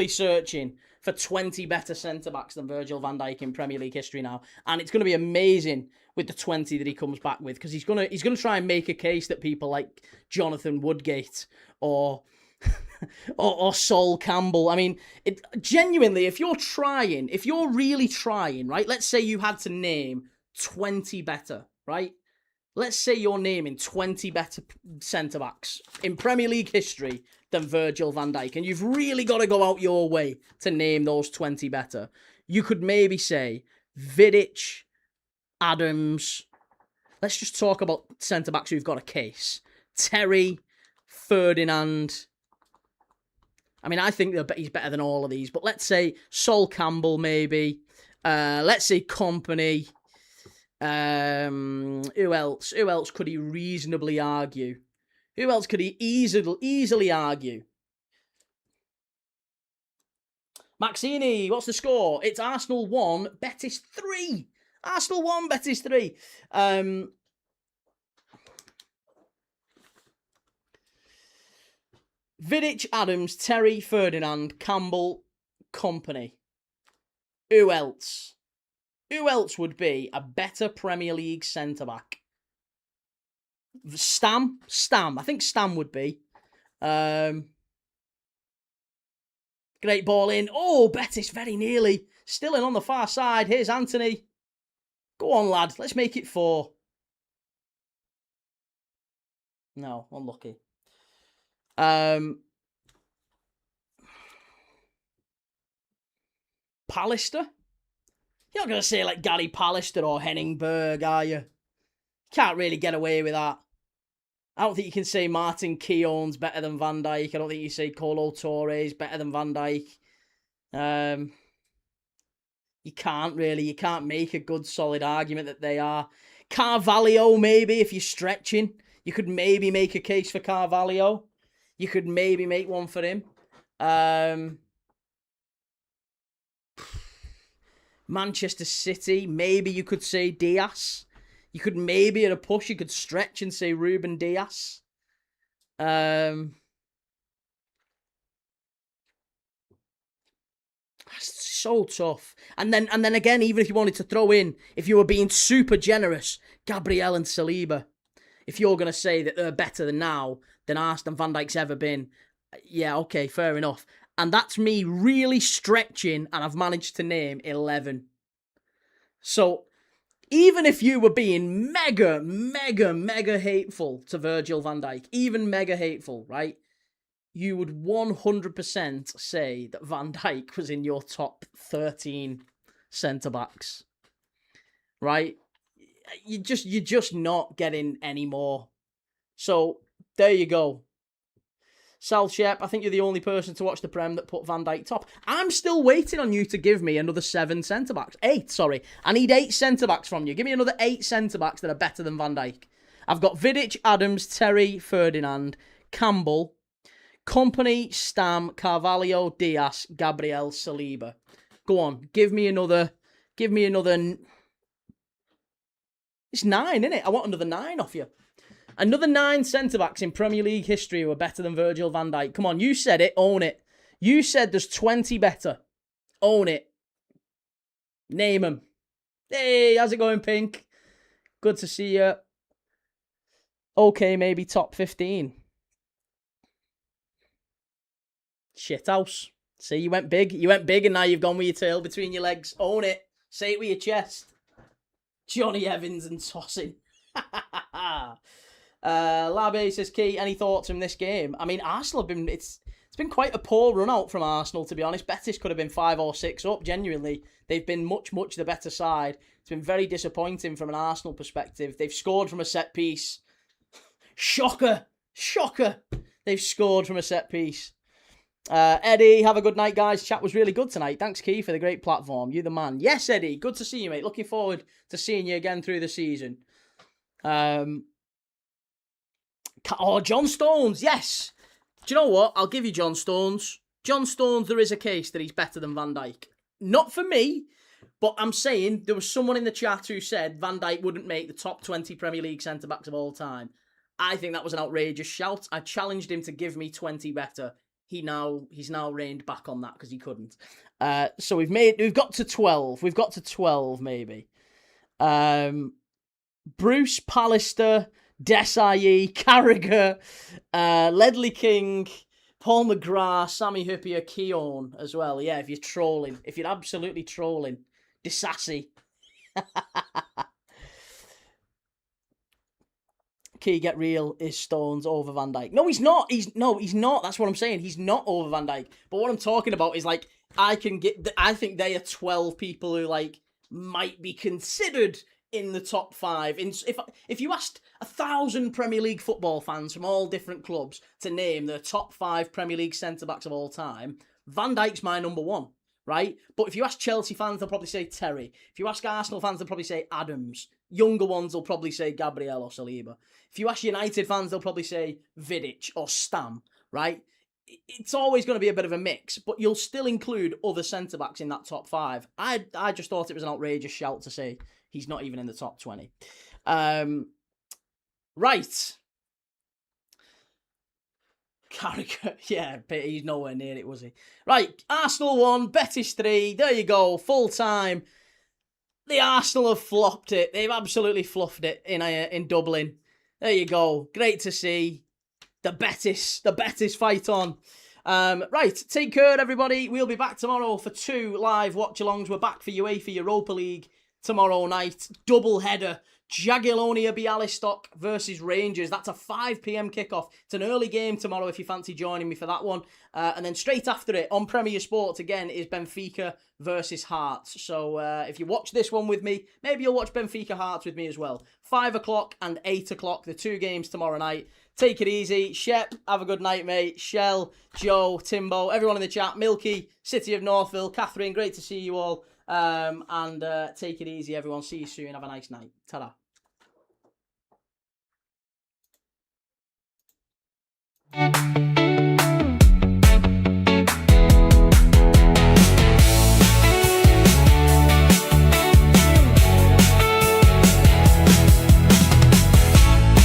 searching for 20 better centre-backs than Virgil van Dijk in Premier League history now. And it's going to be amazing with the 20 that he comes back with, because he's going to try and make a case that people like Jonathan Woodgate or Sol Campbell. I mean, genuinely, if you're really trying, right? Let's say you had to name 20 better, right? Let's say you're naming 20 better centre-backs in Premier League history than Virgil van Dijk, and you've really got to go out your way to name those 20 better. You could maybe say Vidic, Adams. Let's just talk about centre-backs who've got a case. Terry, Ferdinand. I mean, I think he's better than all of these, but let's say Sol Campbell maybe. Let's say Company. Who else? Who else could he reasonably argue? Who else could he easily argue? Maxini, what's the score? It's Arsenal 1, Betis 3. Arsenal 1, Betis 3. Vidic, Adams, Terry, Ferdinand, Campbell, Company. Who else? Who else would be a better Premier League centre-back? Stam. I think Stam would be. Great ball in. Oh, Betis very nearly. Still in on the far side. Here's Anthony. Go on, lad. Let's make it 4. No, unlucky. Pallister? You're not going to say like Gary Pallister or Henning Berg, are you? Can't really get away with that. I don't think you can say Martin Keown's better than Van Dijk. I don't think you say Colo Torre's better than Van Dijk. You can't really. You can't make a good solid argument that they are. Carvalho, maybe, if you're stretching. You could maybe make a case for Carvalho. You could maybe make one for him. Manchester City, maybe you could say Diaz. You could maybe at a push, you could stretch and say Ruben Diaz. That's so tough. And then again, even if you wanted to throw in, if you were being super generous, Gabriel and Saliba. If you're going to say that they're better than now than Arsene Van Dijk's ever been, yeah, okay, fair enough. And that's me really stretching, and I've managed to name 11. So, even if you were being mega hateful to Virgil van Dijk, even mega hateful, right? You would 100% say that Van Dijk was in your top 13 centre-backs, right? You're just not getting any more. So, there you go. Sal Shep, I think you're the only person to watch the Prem that put Van Dijk top. I'm still waiting on you to give me another 7 centre-backs. 8, sorry. I need 8 centre-backs from you. Give me another 8 centre-backs that are better than Van Dijk. I've got Vidic, Adams, Terry, Ferdinand, Campbell, Company, Stam, Carvalho, Diaz, Gabriel, Saliba. Go on, give me another... It's 9, isn't it? I want another 9 off you. Another 9 centre-backs in Premier League history who are better than Virgil van Dijk. Come on, you said it. Own it. You said there's 20 better. Own it. Name them. Hey, how's it going, Pink? Good to see you. Okay, maybe top 15. Shithouse. See, you went big. You went big and now you've gone with your tail between your legs. Own it. Say it with your chest. Johnny Evans and tossing. Labe says, Key, any thoughts from this game? I mean, Arsenal have been... It's been quite a poor run out from Arsenal, to be honest. Betis could have been 5 or 6 up, genuinely. They've been much the better side. It's been very disappointing from an Arsenal perspective. They've scored from a set piece. Shocker! They've scored from a set piece. Eddie, have a good night, guys. Chat was really good tonight. Thanks, Key, for the great platform. You're the man. Yes, Eddie. Good to see you, mate. Looking forward to seeing you again through the season. John Stones. Yes. Do you know what? I'll give you John Stones. John Stones, there is a case that he's better than Van Dijk. Not for me, but I'm saying there was someone in the chat who said Van Dijk wouldn't make the top 20 Premier League centre-backs of all time. I think that was an outrageous shout. I challenged him to give me 20 better. He's now reined back on that because he couldn't. So we've got to 12. We've got to 12 maybe. Bruce Pallister, Desai, Carragher, Ledley King, Paul McGrath, Sammy Hippier, Keown as well. Yeah, if you're trolling, if you're absolutely trolling, Disassi. Key, get real, is Stones over Van Dijk. No, he's not. He's not. That's what I'm saying. He's not over Van Dijk. But what I'm talking about is like I think they are 12 people who like might be considered in the top 5. If you asked 1,000 Premier League football fans from all different clubs to name the top 5 Premier League centre-backs of all time, Van Dijk's my number 1, right? But if you ask Chelsea fans, they'll probably say Terry. If you ask Arsenal fans, they'll probably say Adams. Younger ones will probably say Gabriel or Saliba. If you ask United fans, they'll probably say Vidic or Stam, right? It's always going to be a bit of a mix, but you'll still include other centre-backs in that top 5. I just thought it was an outrageous shout to say he's not even in the top 20. Right. Carragher, yeah, but he's nowhere near it, was he? Right, Arsenal 1, Betis 3. There you go, full time. The Arsenal have flopped it. They've absolutely fluffed it in Dublin. There you go. Great to see. The Betis fight on. Right, take care, everybody. We'll be back tomorrow for 2 live watch-alongs. We're back for UEFA Europa League tomorrow night. Double header. Jagiellonia Bialystok versus Rangers. That's a 5 p.m. kickoff. It's an early game tomorrow if you fancy joining me for that one. And then straight after it, on Premier Sports again, is Benfica versus Hearts. So if you watch this one with me, maybe you'll watch Benfica Hearts with me as well. 5 o'clock and 8 o'clock, the 2 games tomorrow night. Take it easy. Shep, have a good night, mate. Shell, Joe, Timbo, everyone in the chat. Milky, City of Northville, Catherine, great to see you all. And take it easy, everyone. See you soon. Have a nice night. Ta-da.